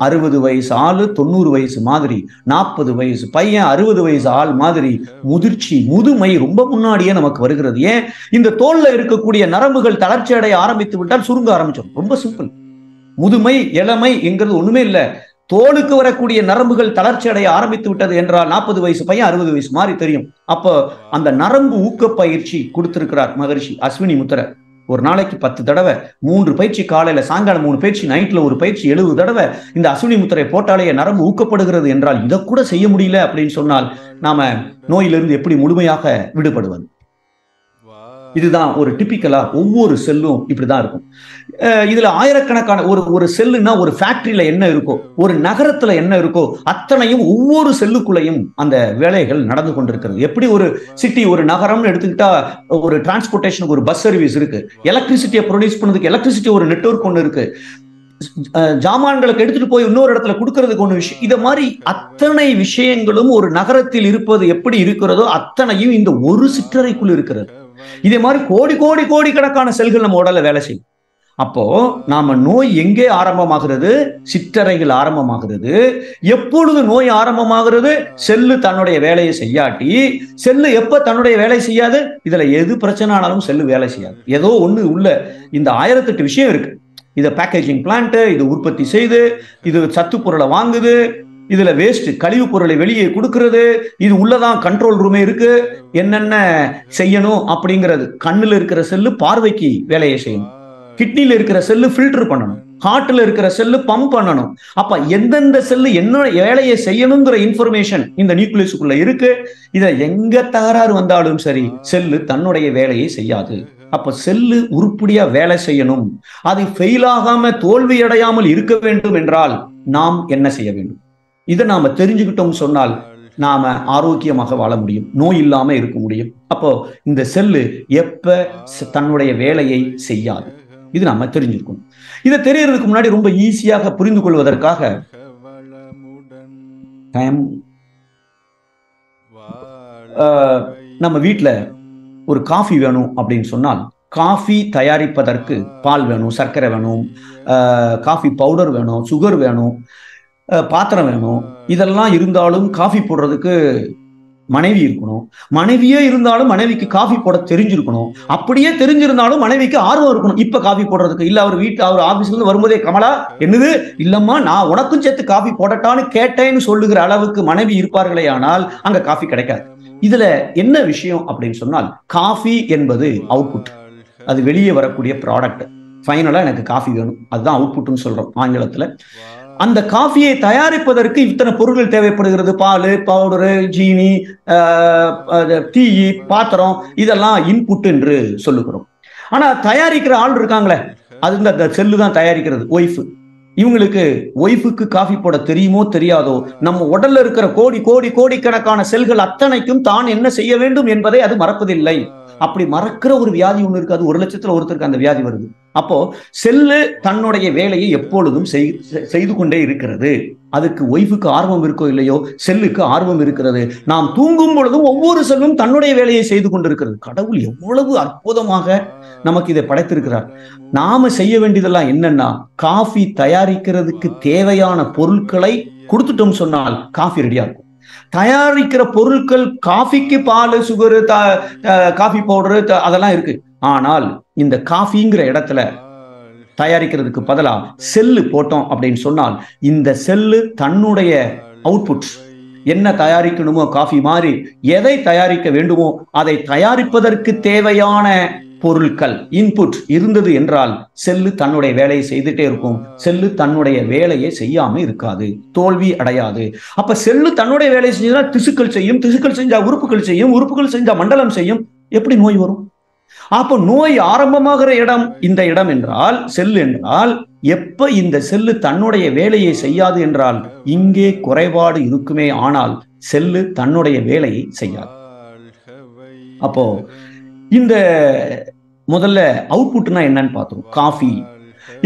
60 வயசு ஆளு 90 வயசு மாதிரி, 40 வயசு பையன் 60 வயசு ஆள் மாதிரி முதிர்ச்சி, முதுமை ரொம்ப முன்னாடியே நமக்கு வருகிறது. ஏன்? இந்த தோல்ல இருக்கக்கூடிய நரம்புகள் தளர்ச்சி அடைய ஆரம்பித்து விட்டால் சுருங்க ஆரம்பிச்சோம். ரொம்ப சிம்பிள். முதுமை இளமை என்கிறது ஒண்ணுமே இல்லை. தோலுக்கு வரக்கூடிய நரம்புகள் தளர்ச்சி அடைய ஆரம்பித்து விட்டது என்றால் 40 வயசு பையன் 60 வயசு மாதிரி தெரியும். அப்போ அந்த நரம்பு ஊக்க பயிற்சி கொடுத்திருக்கிறார் மகரிஷி அஸ்வினி முத்திரை. ஒரு நாளைக்கு 10 தடவை, 3 பயிற்சி, காலையில சாயங்காலம் 3 பயிற்சி, நைட்ல ஒரு பயிற்சி, 70 தடவை இந்த அஸ்வினி முத்திரை போட்டாலே நரம்பு ஊக்கப்படுகிறது என்றால், இதை கூட செய்ய முடியல அப்படின்னு சொன்னால் நாம நோயிலிருந்து எப்படி முழுமையாக விடுபடுவது? இதுதான் ஒரு டிபிக்கலா ஒவ்வொரு செல்லும் இப்படிதான் இருக்கும். இதுல ஆயிரக்கணக்கான ஒரு செல்லுன்னா ஒரு ஃபேக்டரியில என்ன இருக்கோ, ஒரு நகரத்துல என்ன இருக்கோ, அத்தனையும் ஒவ்வொரு செல்லுக்குள்ளையும் அந்த வேலைகள் நடந்து கொண்டிருக்கிறது. எப்படி ஒரு சிட்டி, ஒரு நகரம்னு எடுத்துக்கிட்டா ஒரு டிரான்ஸ்போர்டேஷனுக்கு ஒரு பஸ் சர்வீஸ் இருக்கு, எலக்ட்ரிசிட்டியை ப்ரொடியூஸ் பண்ணதுக்கு எலக்ட்ரிசிட்டி ஒரு நெட்வொர்க் ஒன்று இருக்கு, ஜாமான்களுக்கு எடுத்துட்டு போய் இன்னொரு இடத்துல கொடுக்கறதுக்கு ஒண்ணு விஷயம். இத மாதிரி அத்தனை விஷயங்களும் ஒரு நகரத்தில் இருப்பது எப்படி இருக்கிறதோ அத்தனையும் இந்த ஒரு சிற்றறைக்குள் இருக்கிறது. இதே மாதிரி கோடி கணக்கான செல்கள் நம்ம உடல்ல வேலை செய்யும். அப்போ நாம நோய் எங்கே ஆரம்பமாகிறது? சிற்றறைகள் ஆரம்பமாகிறது. எப்பொழுது நோய் ஆரம்பமாகிறது? செல்லு தன்னுடைய வேலையை செய்யாட்டி. செல்லு எப்ப தன்னுடைய வேலை செய்யாது? இதுல எது பிரச்சனை ஆனாலும் செல்லு வேலை செய்யாது. ஏதோ ஒண்ணு உள்ள இந்த 1008 விஷயம் இருக்கு. இதை பேக்கேஜிங் பிளான்ட், இது உற்பத்தி செய்து, இது சத்து பொருளை வாங்குது, இதுல வேஸ்ட் கழிவு பொருளை வெளியே கொடுக்கிறது, இது உள்ளதான் கண்ட்ரோல் ரூமே இருக்கு, என்னென்ன செய்யணும் அப்படிங்கிறது. கண்ணுல இருக்கிற செல்லு பார்வைக்கு வேலையை செய்யணும், கிட்னில இருக்கிற செல்லு ஃபில்டர் பண்ணணும், ஹார்ட்ல இருக்கிற செல்லு பம்ப் பண்ணணும். அப்ப எந்தெந்த செல்லு என்ன வேலையை செய்யணுங்கிற இன்ஃபர்மேஷன் இந்த நியூக்ளியஸுக்குள்ள இருக்கு. இதை எங்க தகராறு வந்தாலும் சரி, செல்லு தன்னுடைய வேலையை செய்யாது. அப்ப செல்லு உருப்படியா வேலை செய்யணும், அது ஃபெயில் ஆகாம தோல்வி அடையாமல் இருக்க வேண்டும் என்றால் நாம் என்ன செய்ய வேண்டும்? இதை நாம தெரிஞ்சுக்கிட்டோம் சொன்னால் நாம ஆரோக்கியமாக வாழ முடியும், நோய் இல்லாம இருக்க முடியும். அப்போ இந்த செல்லு எப்ப தன்னுடைய வேலையை செய்யாது, இது நாம தெரிஞ்சுக்கணும். இதை தெரியறதுக்கு முன்னாடி ரொம்ப ஈஸியாக புரிந்து கொள்வதற்காக நம்ம வீட்டுல ஒரு காஃபி வேணும் அப்படின்னு சொன்னால், காஃபி தயாரிப்பதற்கு பால் வேணும், சர்க்கரை வேணும், காஃபி பவுடர் வேணும், சுகர் வேணும், பாத்திரம் வேணும். இதெல்லாம் இருந்தாலும் காஃபி போடுறதுக்கு மனைவி இருக்கணும். மனைவியே இருந்தாலும் மனைவிக்கு காஃபி போட தெரிஞ்சிருக்கணும். அப்படியே தெரிஞ்சிருந்தாலும் மனைவிக்கு ஆர்வம் இருக்கணும் இப்ப காஃபி போடுறதுக்கு. இல்ல அவர் ஆபீஸ்ல இருந்து வரும்போதே, கமலா என்னது இல்லம்மா நான் உனக்கும் சேர்த்து காஃபி போடட்டான்னு கேட்டேன்னு சொல்லுகிற அளவுக்கு மனைவி இருப்பார்களே ஆனால் அங்க காஃபி கிடைக்காது. இதுல என்ன விஷயம் அப்படின்னு சொன்னால், காஃபி என்பது அவுட்புட், அது வெளியே வரக்கூடிய ப்ராடக்ட். ஃபைனலா எனக்கு காஃபி வேணும், அதுதான் அவுட்புட்னு சொல்றோம் ஆங்கிலத்துல. அந்த காஃபியை தயாரிப்பதற்கு இத்தனை பொருட்கள் தேவைப்படுகிறது. பால், பவுடரு, ஜீனி, டீ, பாத்திரம், இதெல்லாம் இன்புட் என்று சொல்லுகிறோம். ஆனா தயாரிக்கிற ஆள் இருக்காங்களே, அது இந்த செல்லு தான் தயாரிக்கிறது, ஒய்ஃப். இவங்களுக்கு ஒய்ஃபுக்கு காஃபி போட தெரியுமோ தெரியாதோ, நம்ம உடல்ல இருக்கிற கோடி கோடி கோடிக்கணக்கான செல்கள் அத்தனைக்கும் தான் என்ன செய்ய வேண்டும் என்பதை அது மறப்பதில்லை. அப்படி மறக்கிற ஒரு வியாதி ஒண்ணு இருக்கு. அது 1,00,000 ஒருத்தருக்கு அந்த வியாதி வருது. அப்போ செல்லு தன்னுடைய வேலையை எப்பொழுதும் செய்து கொண்டே இருக்கிறது. அதுக்கு ஒய்ஃபுக்கு ஆர்வம் இருக்கோ இல்லையோ, செல்லுக்கு ஆர்வம் இருக்கிறது. நாம் தூங்கும் பொழுதும் ஒவ்வொரு செல்லும் தன்னுடைய வேலையை செய்து கொண்டிருக்கிறது. கடவுள் எவ்வளவு அற்புதமாக நமக்கு இதை படைத்திருக்கிறார். நாம செய்ய வேண்டியதெல்லாம் என்னன்னா, காஃபி தயாரிக்கிறதுக்கு தேவையான பொருட்களை கொடுத்துட்டோம் சொன்னால் காஃபி ரெடியா இருக்கும். தயாரிக்கிற பொருட்கள், காஃபிக்கு பால், சுகரு, காஃபி பவுடரு அதெல்லாம் இருக்கு. ஆனால் இந்த காஃபிங்கிற இடத்துல தயாரிக்கிறதுக்கு பதிலா செல்லு போட்டோம் அப்படின்னு சொன்னால், இந்த செல்லு தன்னுடைய அவுட்புட் என்ன தயாரிக்கணுமோ, காஃபி மாதிரி எதை தயாரிக்க வேண்டுமோ அதை தயாரிப்பதற்கு தேவையான பொருட்கள், இன்புட் இருந்தது என்றால் செல்லு தன்னுடைய வேலையை செய்துட்டே இருக்கும். செல்லு தன்னுடைய வேலையை செய்யாம இருக்காது, தோல்வி அடையாது. அப்ப செல்லு தன்னுடைய வேலையை செஞ்சா திசுக்கள் செய்யும், திசுக்கள் செஞ்சா உறுப்புகள் செய்யும், உறுப்புகள் செஞ்சா மண்டலம் செய்யும். எப்படி நோய் வரும்? அப்ப நோய் ஆரம்பமாகிற இடம் இந்த இடம் என்றால், செல் என்றால், எப்ப இந்த செல்லு தன்னுடைய வேலையை செய்யாது என்றால் இங்கே குறைபாடு இருக்குமே, ஆனால் செல்லு தன்னுடைய வேலையை செய்யாது. அப்போ இந்த முதல்ல அவுட்புட்னா என்னன்னு பார்த்தோம். காஃபி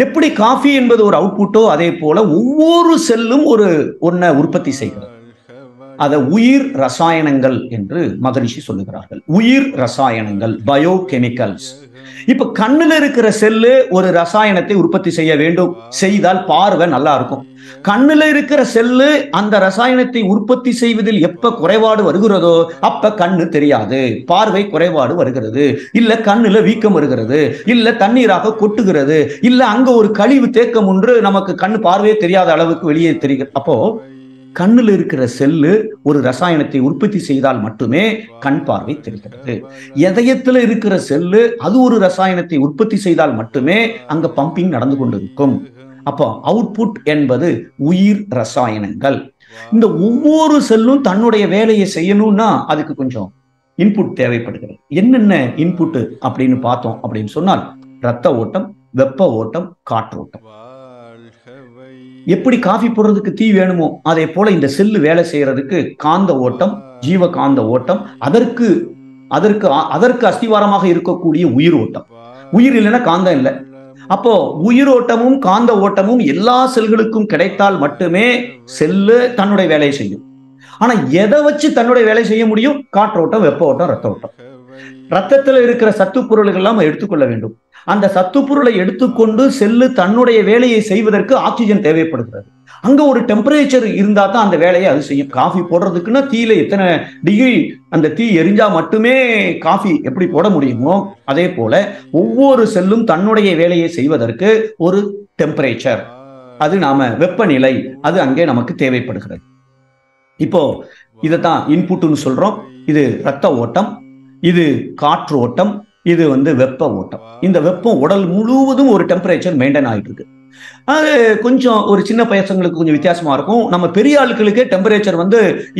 எப்படி காஃபி என்பது ஒரு அவுட்புட்டோ, அதே போல ஒவ்வொரு செல்லும் ஒன்ன உற்பத்தி செய்கிறது. அதை உயிர் ரசாயனங்கள் என்று மகரிஷி சொல்லுகிறார்கள். உயிர் ரசாயனங்கள், பயோ கெமிக்கல்ஸ். இப்ப கண்ணுல இருக்கிற செல்லு ஒரு ரசாயனத்தை உற்பத்தி செய்ய வேண்டும், செய்தால் பார்வை நல்லா இருக்கும். கண்ணுல இருக்கிற செல்லு அந்த ரசாயனத்தை உற்பத்தி செய்வதில் எப்ப குறைபாடு வருகிறதோ அப்ப கண்ணு தெரியாது, பார்வை குறைபாடு வருகிறது. இல்ல கண்ணுல வீக்கம் வருகிறது, இல்ல தண்ணீராக கொட்டுகிறது, இல்ல அங்க ஒரு கழிவு தேக்கம் ஒன்று நமக்கு கண்ணு பார்வையே தெரியாத அளவுக்கு வெளியே தெரிகிறது. அப்போ கண்ணுல இருக்கிற செல்லு ஒரு ரசாயனத்தை உற்பத்தி செய்தால் மட்டுமே கண் பார்வை தெரிகிறது. இதயத்துல இருக்கிற செல்லு அது ஒரு ரசாயனத்தை உற்பத்தி செய்தால் மட்டுமே அங்க பம்பிங் நடந்து கொண்டிருக்கும். அப்போ அவுட்புட் என்பது உயிர் ரசாயனங்கள். இந்த ஒவ்வொரு செல்லும் தன்னுடைய வேலையை செய்யணும்னா அதுக்கு கொஞ்சம் இன்புட் தேவைப்படுகிறது. என்னென்ன இன்புட் அப்படின்னு பார்த்தோம் அப்படின்னு சொன்னால், ரத்த ஓட்டம், வெப்ப ஓட்டம், காற்றோட்டம். எப்படி காஃபி போடுறதுக்கு தீ வேணுமோ அதே போல இந்த செல்லு வேலை செய்யறதுக்கு காந்த ஓட்டம், ஜீவ காந்த ஓட்டம், அதற்கு அஸ்திவாரமாக இருக்கக்கூடிய உயிர் ஓட்டம். உயிர் இல்லைன்னா காந்தம் இல்லை. அப்போ உயிரோட்டமும் காந்த ஓட்டமும் எல்லா செல்களுக்கும் கிடைத்தால் மட்டுமே செல்லு தன்னுடைய வேலையை செய்யும். ஆனா எதை வச்சு தன்னுடைய வேலை செய்ய முடியும்? காற்றோட்டம், வெப்ப ஓட்டம், ரத்த ஓட்டம். ரத்தத்துல இருக்கிற சத்து பொருள்கள் எல்லாம் எடுத்துக்கொள்ள வேண்டும். அந்த சத்து பொருளை எடுத்துக்கொண்டு செல்லு தன்னுடைய வேலையை செய்வதற்கு ஆக்சிஜன் தேவைப்படுகிறது. அங்க ஒரு டெம்பரேச்சர் இருந்தா தான் அந்த வேலையை அது செய்யும். காஃபி போடுறதுக்குன்னா தீயில எத்தனை டிகிரி அந்த தீ எரிஞ்சா மட்டுமே காஃபி எப்படி போட முடியுமோ அதே போல ஒவ்வொரு செல்லும் தன்னுடைய வேலையை செய்வதற்கு ஒரு டெம்பரேச்சர், அது வெப்பநிலை, அது அங்கே நமக்கு தேவைப்படுகிறது. இப்போ இதைத்தான் இன்புட்னு சொல்றோம். இது ரத்த ஓட்டம், இது காற்று ஓட்டம், இது வெப்ப ஓட்டம். இந்த வெப்பம் உடல் முழுவதும் ஒரு டெம்பரேச்சர் மெயின்டைன் ஆகிட்டு இருக்கு. அது கொஞ்சம் ஒரு சின்ன பசங்களுக்கு கொஞ்சம் வித்தியாசமா இருக்கும். நம்ம பெரிய ஆட்களுக்கே டெம்பரேச்சர்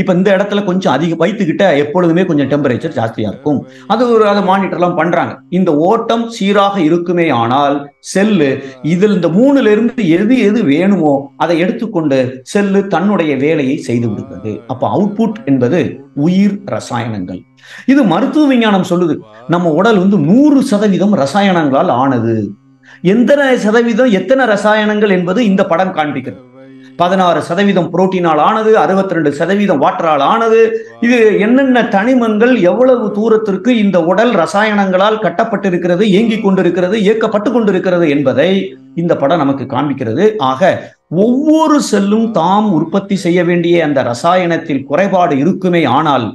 இப்ப இந்த இடத்துல கொஞ்சம் அதிகம், வயிற்றுக்கிட்ட எப்பொழுதுமே கொஞ்சம் டெம்பரேச்சர் ஜாஸ்தியா இருக்கும். அதை மானிட்டர்லாம் பண்றாங்க. இந்த ஓட்டம் சீராக இருக்குமே ஆனால் செல்லு இதில் இந்த 3ல இருந்து எது வேணுமோ அதை எடுத்துக்கொண்டு செல்லு தன்னுடைய வேலையை செய்து விடுகிறது. அப்ப அவுட்புட் என்பது உயிர் ரசாயனங்கள். இது மருத்துவ விஞ்ஞானம் சொல்லுது. நம்ம உடல் 100% ரசாயனங்களால் ஆனது. எத்தனை சதவீதம் எத்தனை ரசாயனங்கள் என்பது இந்த படம் காண்பிக்கிறது. 16% புரோட்டீனால் ஆனது, 62% வாட்டரால் ஆனது. இது என்னென்ன தனிமங்கள் எவ்வளவு தூரத்திற்கு இந்த உடல் ரசாயனங்களால் கட்டப்பட்டிருக்கிறது, இயங்கிக் கொண்டிருக்கிறது, இயக்கப்பட்டு கொண்டிருக்கிறது என்பதை இந்த படம் நமக்கு காண்பிக்கிறது. ஆக ஒவ்வொரு செல்லும் தாம் உற்பத்தி செய்ய வேண்டிய அந்த ரசாயனத்தில் குறைபாடு இருக்குமே ஆனால்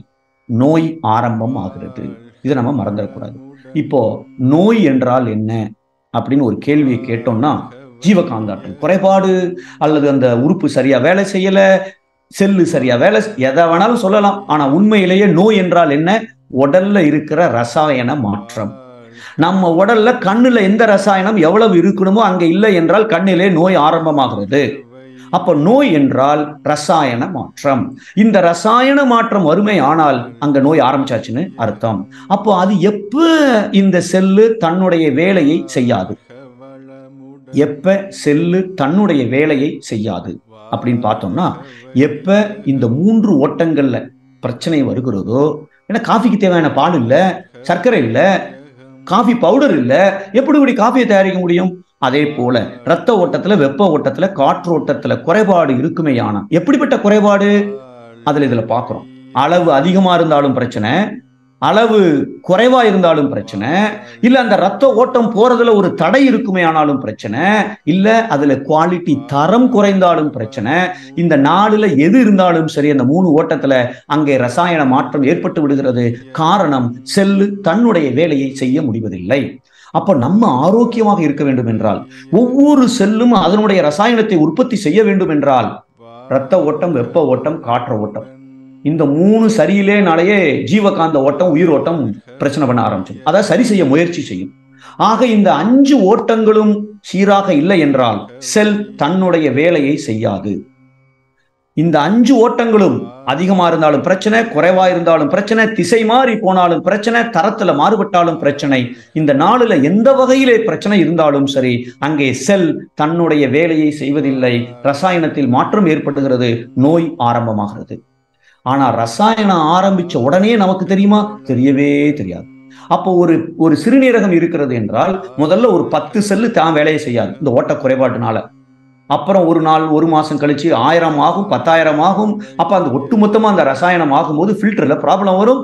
நோய் ஆரம்பம் ஆகிறது. இதை நம்ம மறந்துடக்கூடாது. இப்போ நோய் என்றால் என்ன அப்படின்னு ஒரு கேள்வியை கேட்டோம்னா, ஜீவகாந்தாற்றல் குறைபாடு, அல்லது அந்த உறுப்பு சரியா வேலை செய்யல, செல்லு சரியா வேலை, எதை வேணாலும் சொல்லலாம். ஆனா உண்மையிலேயே நோய் என்றால் என்ன? உடல்ல இருக்கிற ரசாயன மாற்றம். நம்ம உடல்ல கண்ணுல எந்த ரசாயனம் எவ்வளவு இருக்கணுமோ அங்க இல்லை என்றால் கண்ணிலே நோய் ஆரம்பமாகிறது. அப்ப நோய் என்றால் ரசாயன மாற்றம். இந்த ரசாயன மாற்றம் வறுமை ஆனால் அங்க நோய் ஆரம்பிச்சாச்சுன்னு அர்த்தம். அப்போ அது எப்ப இந்த செல்லு தன்னுடைய வேலையை செய்யாது? எப்ப செல்லு தன்னுடைய வேலையை செய்யாது அப்படின்னு பார்த்தோம்னா, எப்ப இந்த 3 ஓட்டங்கள்ல பிரச்சனை வருகிறதோ, ஏன்னா காஃபிக்கு தேவையான பால் இல்ல, சர்க்கரை இல்ல, காஃபி பவுடர் இல்ல, எப்படி காஃபியை தயாரிக்க முடியும்? அதே போல ரத்த ஓட்டத்துல, வெப்ப ஓட்டத்துல, காற்று ஓட்டத்துல குறைபாடு இருக்குமேயானா, எப்படிப்பட்ட குறைபாடு அதுல இதுல பாக்குறோம். அளவு அதிகமா இருந்தாலும் பிரச்சனை, அளவு குறைவா இருந்தாலும் பிரச்சனை, இல்ல அந்த ரத்த ஓட்டம் போறதுல ஒரு தடை இருக்குமே ஆனாலும் பிரச்சனை, இல்ல அதுல குவாலிட்டி தரம் குறைந்தாலும் பிரச்சனை. இந்த 4ல எது இருந்தாலும் சரி, அந்த 3 ஓட்டத்துல அங்கே ரசாயன மாற்றம் ஏற்பட்டு விடுகிறது. காரணம், செல்லு தன்னுடைய வேலையை செய்ய முடிவதில்லை. அப்ப நம்ம ஆரோக்கியமாக இருக்க வேண்டும் என்றால், ஒவ்வொரு செல்லும் அதனுடைய ரசாயனத்தை உற்பத்தி செய்ய வேண்டும் என்றால், ரத்த ஓட்டம், வெப்ப ஓட்டம், காற்று ஓட்டம், இந்த 3 சரியில்லைனாலேயே ஜீவகாந்த ஓட்டம், உயிர் ஓட்டம் பிரச்சனை பண்ண ஆரம்பிச்சிடும். அதாவது சரி செய்ய முயற்சி செய்யும். ஆக இந்த 5 ஓட்டங்களும் சீராக இல்லை என்றால் செல் தன்னுடைய வேலையை செய்யாது. இந்த 5 ஓட்டங்களும் அதிகமா இருந்தாலும் பிரச்சனை, குறைவா இருந்தாலும் பிரச்சனை, திசை மாறி போனாலும் பிரச்சனை, தரத்துல மாறுபட்டாலும் பிரச்சனை. இந்த 4ல எந்த வகையிலே பிரச்சனை இருந்தாலும் சரி, அங்கே செல் தன்னுடைய வேலையை செய்வதில்லை. ரசாயனத்தில் மாற்றம் ஏற்படுகிறது, நோய் ஆரம்பமாகிறது. ஆனா ரசாயனம் ஆரம்பிச்ச உடனே நமக்கு தெரியுமா? தெரியவே தெரியாது. அப்போ ஒரு சிறுநீரகம் இருக்கிறது என்றால் முதல்ல ஒரு 10 செல்லு தான் வேலையை செய்யாது இந்த ஓட்ட குறைபாட்டுனால. அப்புறம் ஒரு நாள், ஒரு மாசம் கழிச்சு 1000 ஆகும், 10,000 ஆகும். அப்ப அந்த ஒட்டுமொத்தமா அந்த ரசாயனம் ஆகும்போது ஃபில்டர்ல ப்ராப்ளம் வரும்.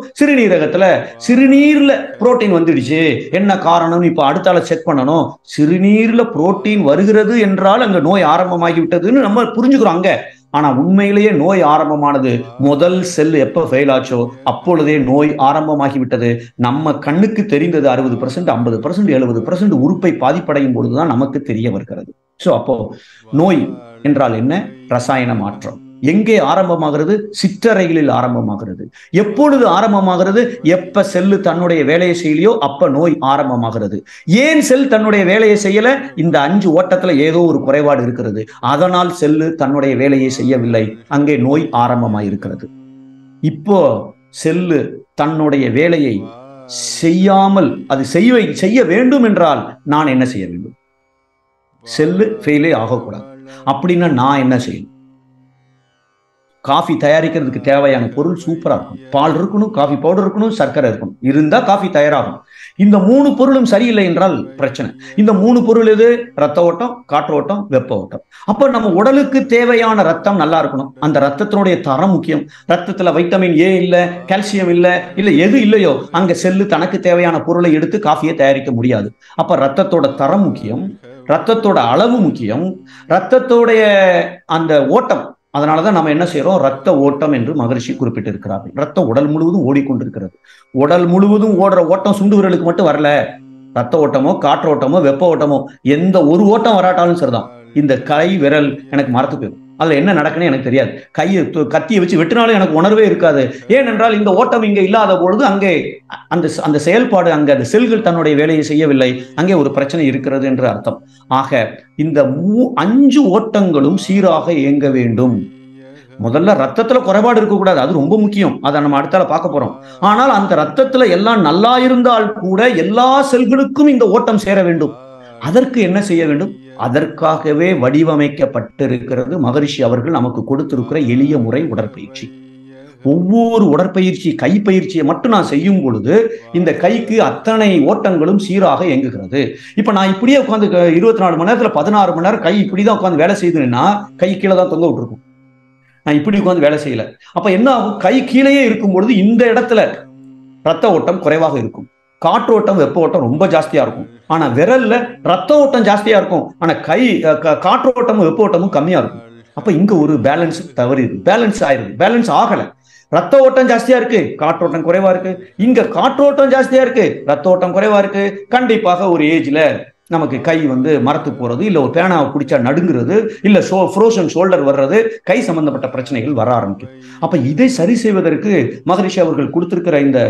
சிறுநீர்ல புரோட்டீன் வந்துடுச்சு, என்ன காரணம்? இப்ப அடுத்தால செக் பண்ணணும். சிறுநீர்ல புரோட்டீன் வருகிறது என்றால் அங்க நோய் ஆரம்பமாகி விட்டதுன்னு நம்ம புரிஞ்சுக்கிறோம் அங்க. ஆனா உண்மையிலேயே நோய் ஆரம்பமானது முதல் செல் எப்ப ஃபெயில் ஆச்சோ அப்பொழுதே நோய் ஆரம்பமாகி விட்டது. நம்ம கண்ணுக்கு தெரிந்தது 60%, 50%, 70% உறுப்பை பாதிப்படையும் பொழுதுதான் நமக்கு தெரிய வருகிறது. சோ அப்போ நோய் என்றால் என்ன? ரசாயன மாற்றம். எங்கே ஆரம்பமாகிறது? சிற்றறைகளில் ஆரம்பமாகிறது. எப்பொழுது ஆரம்பமாகிறது? எப்ப செல்லு தன்னுடைய வேலையை செய்யலையோ அப்ப நோய் ஆரம்பமாகிறது. ஏன் செல் தன்னுடைய வேலையை செய்யல? இந்த 5 ஓட்டத்துல ஏதோ ஒரு குறைபாடு இருக்கிறது, அதனால் செல்லு தன்னுடைய வேலையை செய்யவில்லை, அங்கே நோய் ஆரம்பமாயிருக்கிறது. இப்போ செல்லு தன்னுடைய வேலையை செய்யாமல் அது செய்ய வேண்டும் என்றால் நான் என்ன செய்ய வேண்டும்? செல்லு ஃபெயிலே ஆகக்கூடாது. அப்படின்னா நான் என்ன செய்யணும்? காஃபி தயாரிக்கிறதுக்கு தேவையான பொருள் சூப்பரா இருக்கும். பால் இருக்கணும், காஃபி பவுடர் இருக்கணும், சர்க்கரை இருக்கணும். இருந்தா காஃபி தயாராகும். இந்த 3 பொருளும் சரியில்லை என்றால் பிரச்சனை. இந்த 3 பொருள் எது? ரத்த ஓட்டம், காற்று ஓட்டம், வெப்ப ஓட்டம். அப்ப நம்ம உடலுக்கு தேவையான ரத்தம் நல்லா இருக்கணும். அந்த ரத்தத்தினுடைய தரம் முக்கியம். ரத்தத்துல வைட்டமின் ஏ இல்ல, கால்சியம் இல்ல எது இல்லையோ அங்க செல்லு தனக்கு தேவையான பொருளை எடுத்து காஃபியை தயாரிக்க முடியாது. அப்ப ரத்தத்தோட தரம் முக்கியம், ரத்தத்தோட அளவு முக்கியம், ரத்தத்தோடைய அந்த ஓட்டம். அதனாலதான் நம்ம என்ன செய்யறோம்? ரத்த ஓட்டம் என்று மகரிஷி குறிப்பிட்டிருக்கிறார்கள். ரத்தம் உடல் முழுவதும் ஓடிக்கொண்டிருக்கிறது. உடல் முழுவதும் ஓடுற ஓட்டம் சுண்டு விரலுக்கு மட்டும் வரல. ரத்த ஓட்டமோ, காற்று ஓட்டமோ, வெப்ப ஓட்டமோ, எந்த ஒரு ஓட்டம் வராட்டாலும் சரிதான். இந்த கை விரல் எனக்கு மறத்து போயிடும். அதுல என்ன நடக்குன்னு எனக்கு தெரியாது. கத்தியை வச்சு வெட்டினாலும் எனக்கு உணர்வே இருக்காது. ஏனென்றால் இந்த ஓட்டம் இங்க இல்லாத பொழுது அங்கே அந்த செயல்பாடு, அங்க அந்த செல்கள் தன்னுடைய வேலையை செய்யவில்லை, அங்கே ஒரு பிரச்சனை இருக்கிறது என்று அர்த்தம். ஆக இந்த 5 ஓட்டங்களும் சீராக இயங்க வேண்டும். முதல்ல ரத்தத்துல குறைபாடு இருக்கக்கூடாது, அது ரொம்ப முக்கியம். அதை நம்ம அடுத்தால பார்க்க போறோம். ஆனால் அந்த ரத்தத்துல எல்லாம் நல்லா இருந்தால் கூட எல்லா செல்களுக்கும் இந்த ஓட்டம் சேர வேண்டும். அதற்கு என்ன செய்ய வேண்டும்? அதற்காகவே வடிவமைக்கப்பட்டிருக்கிறது மகரிஷி அவர்கள் நமக்கு கொடுத்திருக்கிற எளிய முறை உடற்பயிற்சி. ஒவ்வொரு உடற்பயிற்சி, கைப்பயிற்சியை மட்டும் நான் செய்யும் பொழுது இந்த கைக்கு அத்தனை ஓட்டங்களும் சீராக இயங்குகிறது. இப்ப நான் இப்படியே உட்காந்து 24 மணி நேரத்துல 16 மணி நேரம் கை இப்படிதான் உட்காந்து வேலை செய்யுதுன்னா கை கீழே தான் தொங்க விட்டுருக்கும். நான் இப்படி உட்காந்து வேலை செய்யல. அப்ப என்ன ஆகும்? கை கீழேயே இருக்கும் பொழுது இந்த இடத்துல ரத்த ஓட்டம் குறைவாக இருக்கும். காற்று ஓட்டம், வெப்ப ஓட்டம் ரொம்ப ஜாஸ்தியா இருக்கும். ஆனா விரல்ல ரத்த ஓட்டம் ஜாஸ்தியா இருக்கும், ஆனா காற்று ஓட்டமும் வெப்ப ஓட்டமும் கம்மியா இருக்கும். அப்ப இங்க ஒரு பேலன்ஸ் தவறிது, பேலன்ஸ் ஆயிருது. பேலன்ஸ் ஆகல. ரத்த ஓட்டம் ஜாஸ்தியா இருக்கு, காற்றோட்டம் குறைவா இருக்கு. இங்க காற்றோட்டம் ஜாஸ்தியா இருக்கு, ரத்த ஓட்டம் குறைவா இருக்கு. கண்டிப்பாக ஒரு ஏஜ்ல நமக்கு கை வந்து மரத்து போறது, இல்ல ஒரு பேனாவை பிடிச்சா நடுங்கிறது, இல்ல ஃப்ரோசன் ஷோல்டர் வர்றது, கை சம்பந்தப்பட்ட பிரச்சனைகள் வர ஆரம்பிக்கும். அப்ப இதை சரி செய்வதற்கு மகரிஷி அவர்கள் கொடுத்திருக்கிற இந்த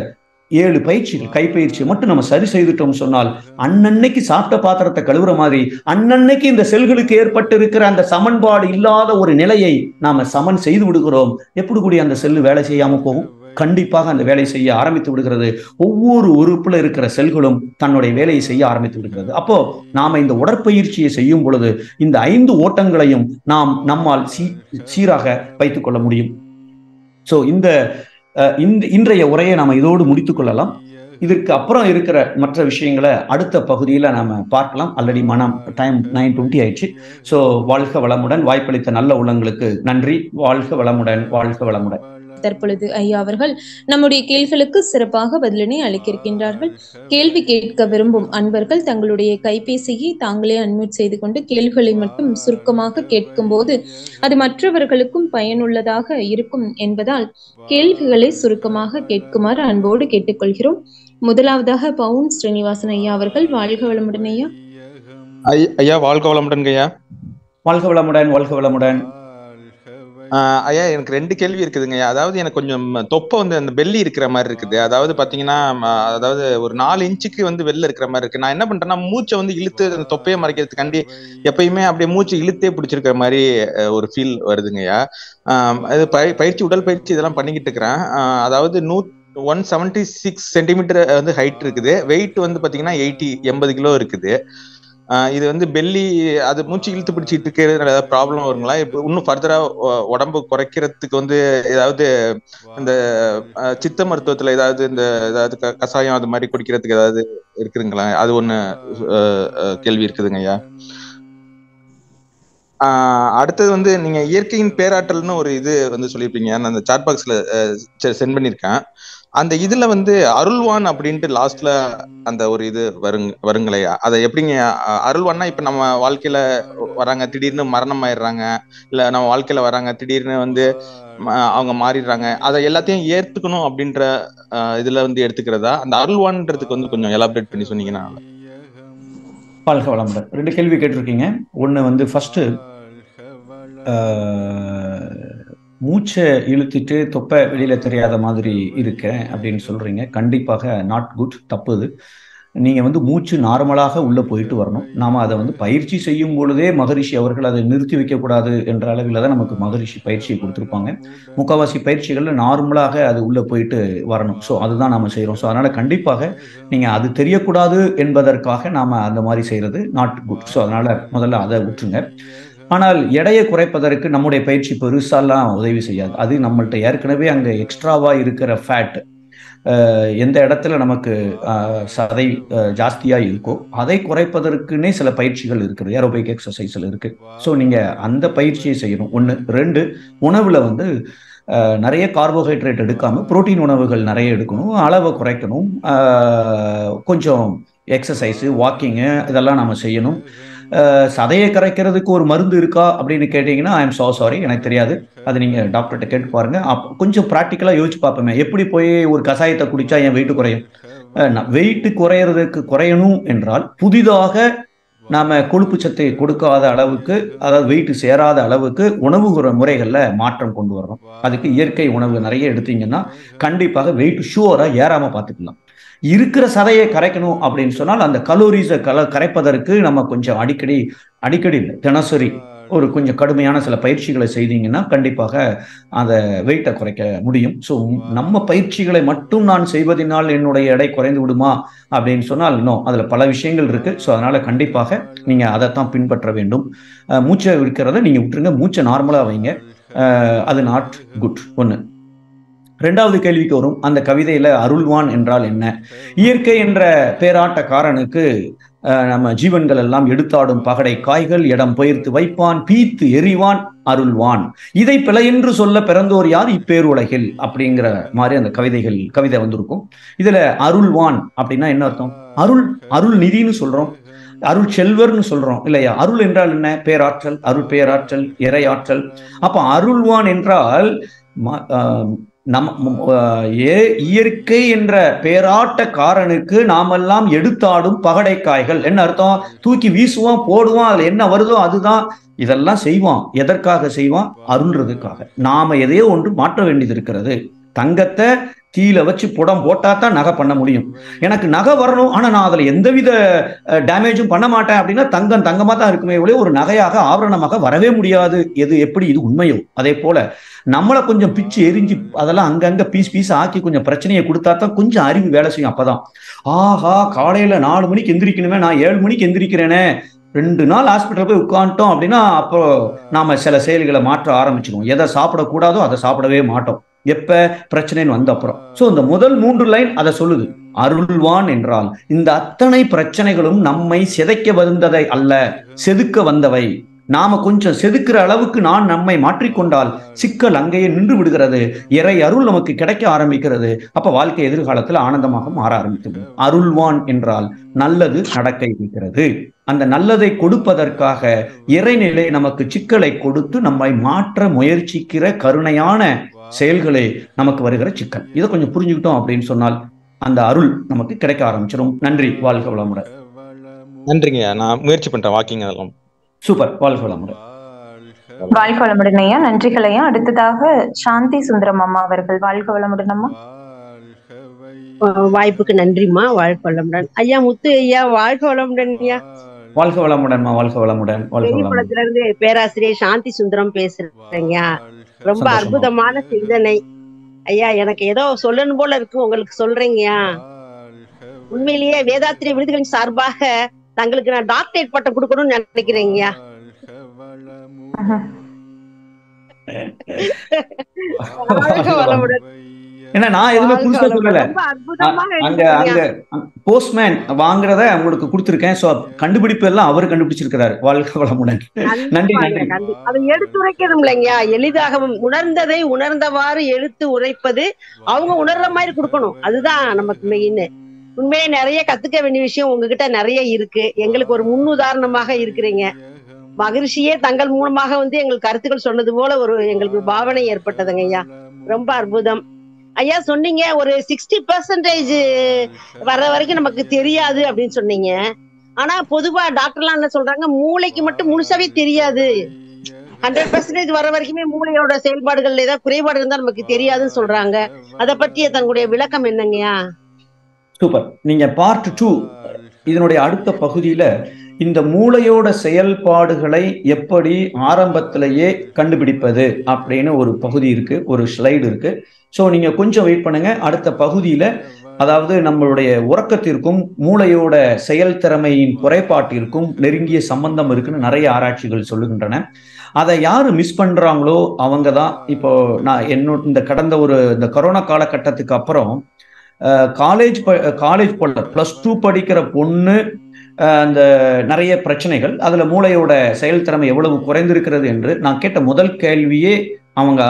7 பயிற்சிகள், கைப்பயிற்சி மட்டும் நம்ம சரி செய்துட்டோம் சொன்னால், அன்னன்னைக்கு சாப்பிட்ட பாத்திரத்தை கழுவுற மாதிரி அன்னன்னைக்கு இந்த செல்களுக்கு ஏற்பட்டு இருக்கிற அந்த சமன்பாடு இல்லாத ஒரு நிலையை நாம சமன் செய்து விடுகிறோம். எப்படி கூடிய அந்த செல்லு வேலை செய்யாம போகும்? கண்டிப்பாக அந்த வேலை செய்ய ஆரம்பித்து விடுகிறது. ஒவ்வொரு உறுப்புல இருக்கிற செல்களும் தன்னுடைய வேலையை செய்ய ஆரம்பித்து விடுகிறது. அப்போ நாம இந்த உடற்பயிற்சியை செய்யும் பொழுது இந்த 5 ஓட்டங்களையும் நம்மால் சீராக வைத்துக் கொள்ள முடியும். சோ இன்றைய உரையை நாம இதோடு முடித்துக் கொள்ளலாம். இதற்கு அப்புறம் இருக்கிற மற்ற விஷயங்களை அடுத்த பகுதியில நாம பார்க்கலாம். ஆல்ரெடி டைம் 9:20 ஆயிடுச்சு. சோ வாழ்க வளமுடன். வாய்ப்பளித்த நல்ல உள்ளங்களுக்கு நன்றி. வாழ்க வளமுடன், வாழ்க வளமுடன். தற்பொழுது ஐயா அவர்கள் நம்முடைய கேள்விகளுக்கு சிறப்பாக பதிலினை அளிக்கின்றார்கள். கேள்வி கேட்க விரும்பும் அன்பர்கள் தங்களுடைய கைபேசியை தாங்களே அன்மியூட் செய்து கொண்டு கேள்விகளை மட்டும் சுருக்கமாக கேட்கும் போது அது மற்றவர்களுக்கும் பயனுள்ளதாக இருக்கும் என்பதால் கேள்விகளை சுருக்கமாக கேட்குமாறு அன்போடு கேட்டுக்கொள்கிறோம். முதலாவதாக பவுன் ஸ்ரீனிவாசன் ஐயா அவர்கள். வாழ்க வளமுடன் ஐயா. ஐயா வாழ்க வளமுடன் ஐயா. வாழ்க வளமுடன், வாழ்க வளமுடன். ஐயா எனக்கு 2 கேள்வி இருக்குதுங்க. அதாவது எனக்கு கொஞ்சம் தொப்பை வந்து அந்த பெல்லி இருக்கிற மாதிரி இருக்குது. அதாவது பாத்தீங்கன்னா, அதாவது ஒரு 4 இன்ச்சுக்கு வந்து வெளில இருக்கிற மாதிரி இருக்கு. நான் என்ன பண்றேன்னா, மூச்சை வந்து இழுத்து அந்த தொப்பையை மறைக்கிறதுக்காண்டி எப்பயுமே அப்படியே மூச்சு இழுத்தே பிடிச்சிருக்கிற மாதிரி ஒரு ஃபீல் வருதுங்கய்யா. அது பயிற்சி, உடல் பயிற்சி இதெல்லாம் பண்ணிக்கிட்டு இருக்கிறேன். அதாவது 176 சென்டிமீட்டர் வந்து ஹைட் இருக்குது. வெயிட் வந்து பாத்தீங்கன்னா 80 கிலோ இருக்குது. இது வந்து பெல்லி, அது மூச்சு இழுத்து பிடிச்சிட்டு இருக்கிறது ஏதாவது ப்ராப்ளம் வருங்களா? இப்போ இன்னும் ஃபர்தரா உடம்பு குறைக்கிறதுக்கு வந்து ஏதாவது இந்த சித்த மருத்துவத்துல ஏதாவது கஷாயம் அது மாதிரி குடிக்கிறதுக்கு ஏதாவது இருக்குதுங்களா? அது ஒண்ணு கேள்வி இருக்குதுங்க ஐயா. அடுத்தது வந்து நீங்க இயற்கையின் பேராற்றல்னு ஒரு இது வந்து சொல்லியிருப்பீங்க. நான் அந்த சாட் பாக்ஸ்ல சென்ட் பண்ணிருக்கேன். அந்த இதுல வந்து அருள்வான் அப்படின்ட்டு லாஸ்ட்ல அந்த ஒரு இது வருங்களையா? அதை எப்படிங்க அருள்வான்னா, இப்ப நம்ம வாழ்க்கையில வராங்க, திடீர்னு மரணம் ஆயிடுறாங்க, இல்ல நம்ம வாழ்க்கையில வராங்க, திடீர்னு வந்து அவங்க மாறிடுறாங்க, அதை எல்லாத்தையும் ஏத்துக்கணும் அப்படின்ற இதுல வந்து எடுத்துக்கிறதா? அந்த அருள்வான்றதுக்கு வந்து கொஞ்சம் எலாபரேட் பண்ணி சொன்னீங்கன்னா. வாழ்க வளமுடன். 2 கேள்வி கேட்டிருக்கீங்க. ஒண்ணு வந்து ஃபர்ஸ்ட், மூச்சை இழுத்துட்டு தொப்பை வெளியில தெரியாத மாதிரி இருக்கேன் அப்படின்னு சொல்றீங்க. கண்டிப்பாக நாட் குட், தப்புது. நீங்க வந்து மூச்சு நார்மலாக உள்ள போயிட்டு வரணும். நாம அதை வந்து பயிற்சி செய்யும் பொழுதே மகரிஷி அவர்கள் அதை நிறுத்தி வைக்கக்கூடாது என்ற அளவில் தான் நமக்கு மகரிஷி பயிற்சியை கொடுத்துருப்பாங்க. முக்கால்வாசி பயிற்சிகள்ல நார்மலாக அது உள்ள போயிட்டு வரணும். ஸோ அதுதான் நாம செய்யறோம். ஸோ அதனால கண்டிப்பாக நீங்க அது தெரியக்கூடாது என்பதற்காக நாம அந்த மாதிரி செய்யறது நாட் குட். ஸோ அதனால முதல்ல அதை விட்டுருங்க. ஆனால் எடையை குறைப்பதற்கு நம்முடைய பயிற்சி பெருசாலாம் உதவி செய்யாது. அது நம்மள்ட்ட ஏற்கனவே அங்க எக்ஸ்ட்ராவா இருக்கிற ஃபேட், எந்த இடத்துல நமக்கு சதை ஜாஸ்தியா இருக்கோ அதை குறைப்பதற்குன்னே சில பயிற்சிகள் இருக்குது, ஏரோபிக் எக்ஸசைஸ்ல இருக்கு. ஸோ நீங்க அந்த பயிற்சியை செய்யணும். 1. 2, உணவுல வந்து நிறைய கார்போஹைட்ரேட் எடுக்காம புரோட்டீன் உணவுகள் நிறைய எடுக்கணும், அளவை குறைக்கணும், கொஞ்சம் எக்ஸசைஸு, வாக்கிங்கு இதெல்லாம் நம்ம செய்யணும். சதையை கரைக்கிறதுக்கு ஒரு மருந்து இருக்கா அப்படின்னு கேட்டீங்கன்னா, ஐ எம் சோ சாரி, எனக்கு தெரியாது. அது நீங்க டாக்டர்கிட்ட கேட்டு பாருங்க. கொஞ்சம் ப்ராக்டிக்கலா யோசிச்சு பார்ப்போமே, எப்படி போய் ஒரு கஷாயத்தை குடிச்சா என் வெயிட் குறையும்? வெயிட் குறையணும் என்றால் புதிதாக நாம கொழுப்பு சத்தை கொடுக்காத அளவுக்கு, அதாவது வெயிட் சேராத அளவுக்கு உணவு முறைகள்ல மாற்றம் கொண்டு வரணும். அதுக்கு இயற்கை உணவு நிறைய எடுத்தீங்கன்னா கண்டிப்பாக வெயிட் ஷூரா ஏறாம பார்த்துக்கலாம். இருக்கிற சதையை கரைக்கணும் அப்படின்னு சொன்னால் அந்த கலோரிஸை கரைப்பதற்கு நம்ம கொஞ்சம் அடிக்கடி இல்லை, தினசரி ஒரு கொஞ்சம் கடுமையான சில பயிற்சிகளை செய்தீங்கன்னா கண்டிப்பாக அந்த வெயிட்டை குறைக்க முடியும். ஸோ நம்ம பயிற்சிகளை மட்டும் நான் செய்வதனால் என்னுடைய எடை குறைந்து விடுமா அப்படின்னு சொன்னால் இன்னும் அதுல பல விஷயங்கள் இருக்கு. ஸோ அதனால கண்டிப்பாக நீங்க அதைத்தான் பின்பற்ற வேண்டும். மூச்சை இருக்கிறத நீங்க விட்டுருங்க, மூச்சை நார்மலா வைங்க. அது நாட் குட். 1. 2வது கேள்விக்கு வரும். அந்த கவிதையில அருள்வான் என்றால் என்ன? இயற்கை என்ற பேராட்டக்காரனுக்கு நம்ம ஜீவன்கள் எல்லாம் எடுத்தாடும் பகடை காய்கள், இடம் பெயர்த்து வைப்பான், பீத்து எறிவான், அருள்வான். இதை பிழை என்று சொல்ல பிறந்தோர் யார் இப்பேருலகில் அப்படிங்கிற மாதிரி அந்த கவிதை வந்திருக்கும். இதுல அருள்வான் அப்படின்னா என்ன அர்த்தம்? அருள் நிதினு சொல்றோம், அருள் செல்வர்னு சொல்றோம் இல்லையா? அருள் என்றால் என்ன? பேராற்றல், அருள் பேராற்றல், இறையாற்றல். அப்ப அருள்வான் என்றால் இயற்கை என்ற பேராட்டக்காரனுக்கு நாமெல்லாம் எடுத்தாடும் பகடைக்காய்கள். என்ன அர்த்தம்? தூக்கி வீசுவான், போடுவான், அதுல என்ன வருதோ அதுதான். இதெல்லாம் செய்வான். எதற்காக செய்வான்? அருள்றதுக்காக. நாம எதையோ ஒன்று மாற்ற வேண்டியது இருக்கிறது. தங்கத்தை தீயில வச்சு புடம் போட்டா தான் நகை பண்ண முடியும். எனக்கு நகை வரணும், ஆனா நான் அதுல எந்தவித டேமேஜும் பண்ண மாட்டேன் அப்படின்னா தங்கம் தங்கமா தான் இருக்குமே ஒழிய ஒரு நகையாக ஆபரணமாக வரவே முடியாது. எப்படி இது உண்மையோ அதே போல நம்மளை கொஞ்சம் பிச்சு எரிஞ்சு அதெல்லாம் அங்கங்க பீஸ் ஆக்கி கொஞ்சம் பிரச்சனையை கொடுத்தா தான் கொஞ்சம் அறிவு வேலை செய்யும். அப்பதான் ஆஹா, காலையில 4 மணிக்கு எந்திரிக்கணுமே, நான் 7 மணிக்கு எந்திரிக்கிறேனே, 2 நாள் ஹாஸ்பிட்டல் போய் உட்காந்துட்டோம் அப்படின்னா அப்போ நாம சில செயல்களை மாற்ற ஆரம்பிச்சிடுவோம். எதை சாப்பிடக்கூடாதோ அதை சாப்பிடவே மாட்டோம். எப்ப பிரச்சனைன்னு வந்த அப்புறம். சோ இந்த முதல் 3 லைன் அதை சொல்லுது. அருள்வான் என்றால் இந்த அத்தனை பிரச்சனைகளும் நம்மை சிதைக்க வந்ததை அல்ல, செதுக்க வந்தவை. நாம கொஞ்சம் செதுக்கிற அளவுக்கு நம்மை மாற்றிக்கொண்டால் சிக்கல் அங்கேயே நின்று விடுகிறது. இறை அருள் நமக்கு கிடைக்க ஆரம்பிக்கிறது. அப்ப வாழ்க்கை எதிர்காலத்துல ஆனந்தமாக மாற ஆரம்பிக்கிறது. அருள்வான் என்றால் நல்லது நடக்க இருக்கிறது. அந்த நல்லதை கொடுப்பதற்காக இறைநிலை நமக்கு சிக்கலை கொடுத்து நம்மை மாற்ற முயற்சிக்கிற கருணையான செயல்களே நமக்கு வருகிற சிக்கல். இதை கொஞ்சம் புரிஞ்சுக்கிட்டோம் அப்படின்னு சொன்னால் அந்த அருள் நமக்கு கிடைக்க ஆரம்பிச்சிடும். நன்றி, வாழ்க வளமுடன். நன்றிங்க, நான் முயற்சி பண்றேன். வாக்கிங் அதெல்லாம் சூப்பர். வாழ்க வளமுடன். வாழ்க வளமுடன் ஐயா. நன்றிகள் ஐயா. அடுத்ததாக சாந்தி சுந்தரம் அம்மா அவர்கள். வாழ்க வளமுடன் அம்மா. வாய்ப்புக்கு நன்றிம்மா. வாழ்க வளமுடன் ஐயா. முத்து ஐயா, வாழ்க வளமுடன் ஐயா. வாழ்க வளமுடன்மா. வாழ்க வளமுடன். பெரியகுளத்துல இருந்து பேராசிரியர் சாந்தி சுந்தரம் பேசுறேங்க. ரொம்ப அற்புதமான சிந்தனை ஐயா. எனக்கு ஏதோ சொல்லணும் போல இருக்கு, உங்களுக்கு சொல்றேங்கய்யா. உண்மையிலேயே வேதாத்திரிய விருதுகளின் சார்பாக தங்களுக்கு நான் டாக்டரேட் பட்டம் கொடுக்கணும்னு நினைக்கிறேங்கய்யா. ஏன்னா நான் எதுவுமே புதுசா சொல்லல. அங்க போஸ்ட்மேன் வாங்குறத உங்களுக்கு கொடுத்திருக்கேன். சோ கண்டுபிடிப்பு எல்லாம் அவரு கண்டுபிடிச்சிருக்கிறாரு. வாழ்க வளமுடன். நன்றி. அதை எடுத்துரைக்கணும் இல்லைங்கய்யா. எளிதாகவும் உணர்ந்ததை உணர்ந்தவாறு எழுத்து உரைப்பது அவங்க உணர்ற மாதிரி கொடுக்கணும். அதுதான் நமக்கு மெயின். உண்மையே நிறைய கத்துக்க வேண்டிய விஷயம் உங்ககிட்ட நிறைய இருக்கு. எங்களுக்கு ஒரு முன்னுதாரணமாக இருக்கிறீங்க. மகிழ்ச்சியே தங்கள் மூலமாக எங்களுக்கு கருத்துக்கள் சொன்னது போல ஒரு எங்களுக்கு பாவனை ஏற்பட்டதுங்க ஐயா. ரொம்ப அற்புதம் ஐயா. சொன்னீங்க ஒரு 60% வர்ற வரைக்கும் நமக்கு தெரியாது அப்படின்னு சொன்னீங்க. ஆனா பொதுவா டாக்டர்லாம் என்ன சொல்றாங்க, மூளைக்கு மட்டும் முழுசாவே தெரியாது. 100% வர வரைக்குமே மூளையோட செயல்பாடுகள்ல ஏதாவது குறைபாடு இருந்தா நமக்கு தெரியாதுன்னு சொல்றாங்க. அதை பற்றிய தங்களுடைய விளக்கம் என்னங்கய்யா? சூப்பர். நீங்க பார்ட் 2 இதனுடைய அடுத்த பகுதியில இந்த மூளையோட செயல்பாடுகளை எப்படி ஆரம்பத்திலேயே கண்டுபிடிப்பது அப்படின்னு ஒரு பகுதி இருக்கு, ஒரு ஸ்லைடு இருக்கு. ஸோ நீங்க கொஞ்சம் வெயிட் பண்ணுங்க. அடுத்த பகுதியில அதாவது நம்மளுடைய உறக்கத்திற்கும் மூளையோட செயல்திறமையின் குறைபாட்டிற்கும் நெருங்கிய சம்பந்தம் இருக்குன்னு நிறைய ஆராய்ச்சிகள் சொல்லுகின்றன. அதை யாரு மிஸ் பண்றாங்களோ அவங்க தான். இப்போ நான் இந்த கடந்த இந்த கொரோனா காலகட்டத்துக்கு அப்புறம் காலேஜ் போல +2 படிக்கிற பொண்ணு அந்த நிறைய பிரச்சனைகள், அதுல மூளையோட செயல்திறமை எவ்வளவு குறைந்திருக்கிறது என்று நான் கேட்ட முதல் கேள்வியே அவங்க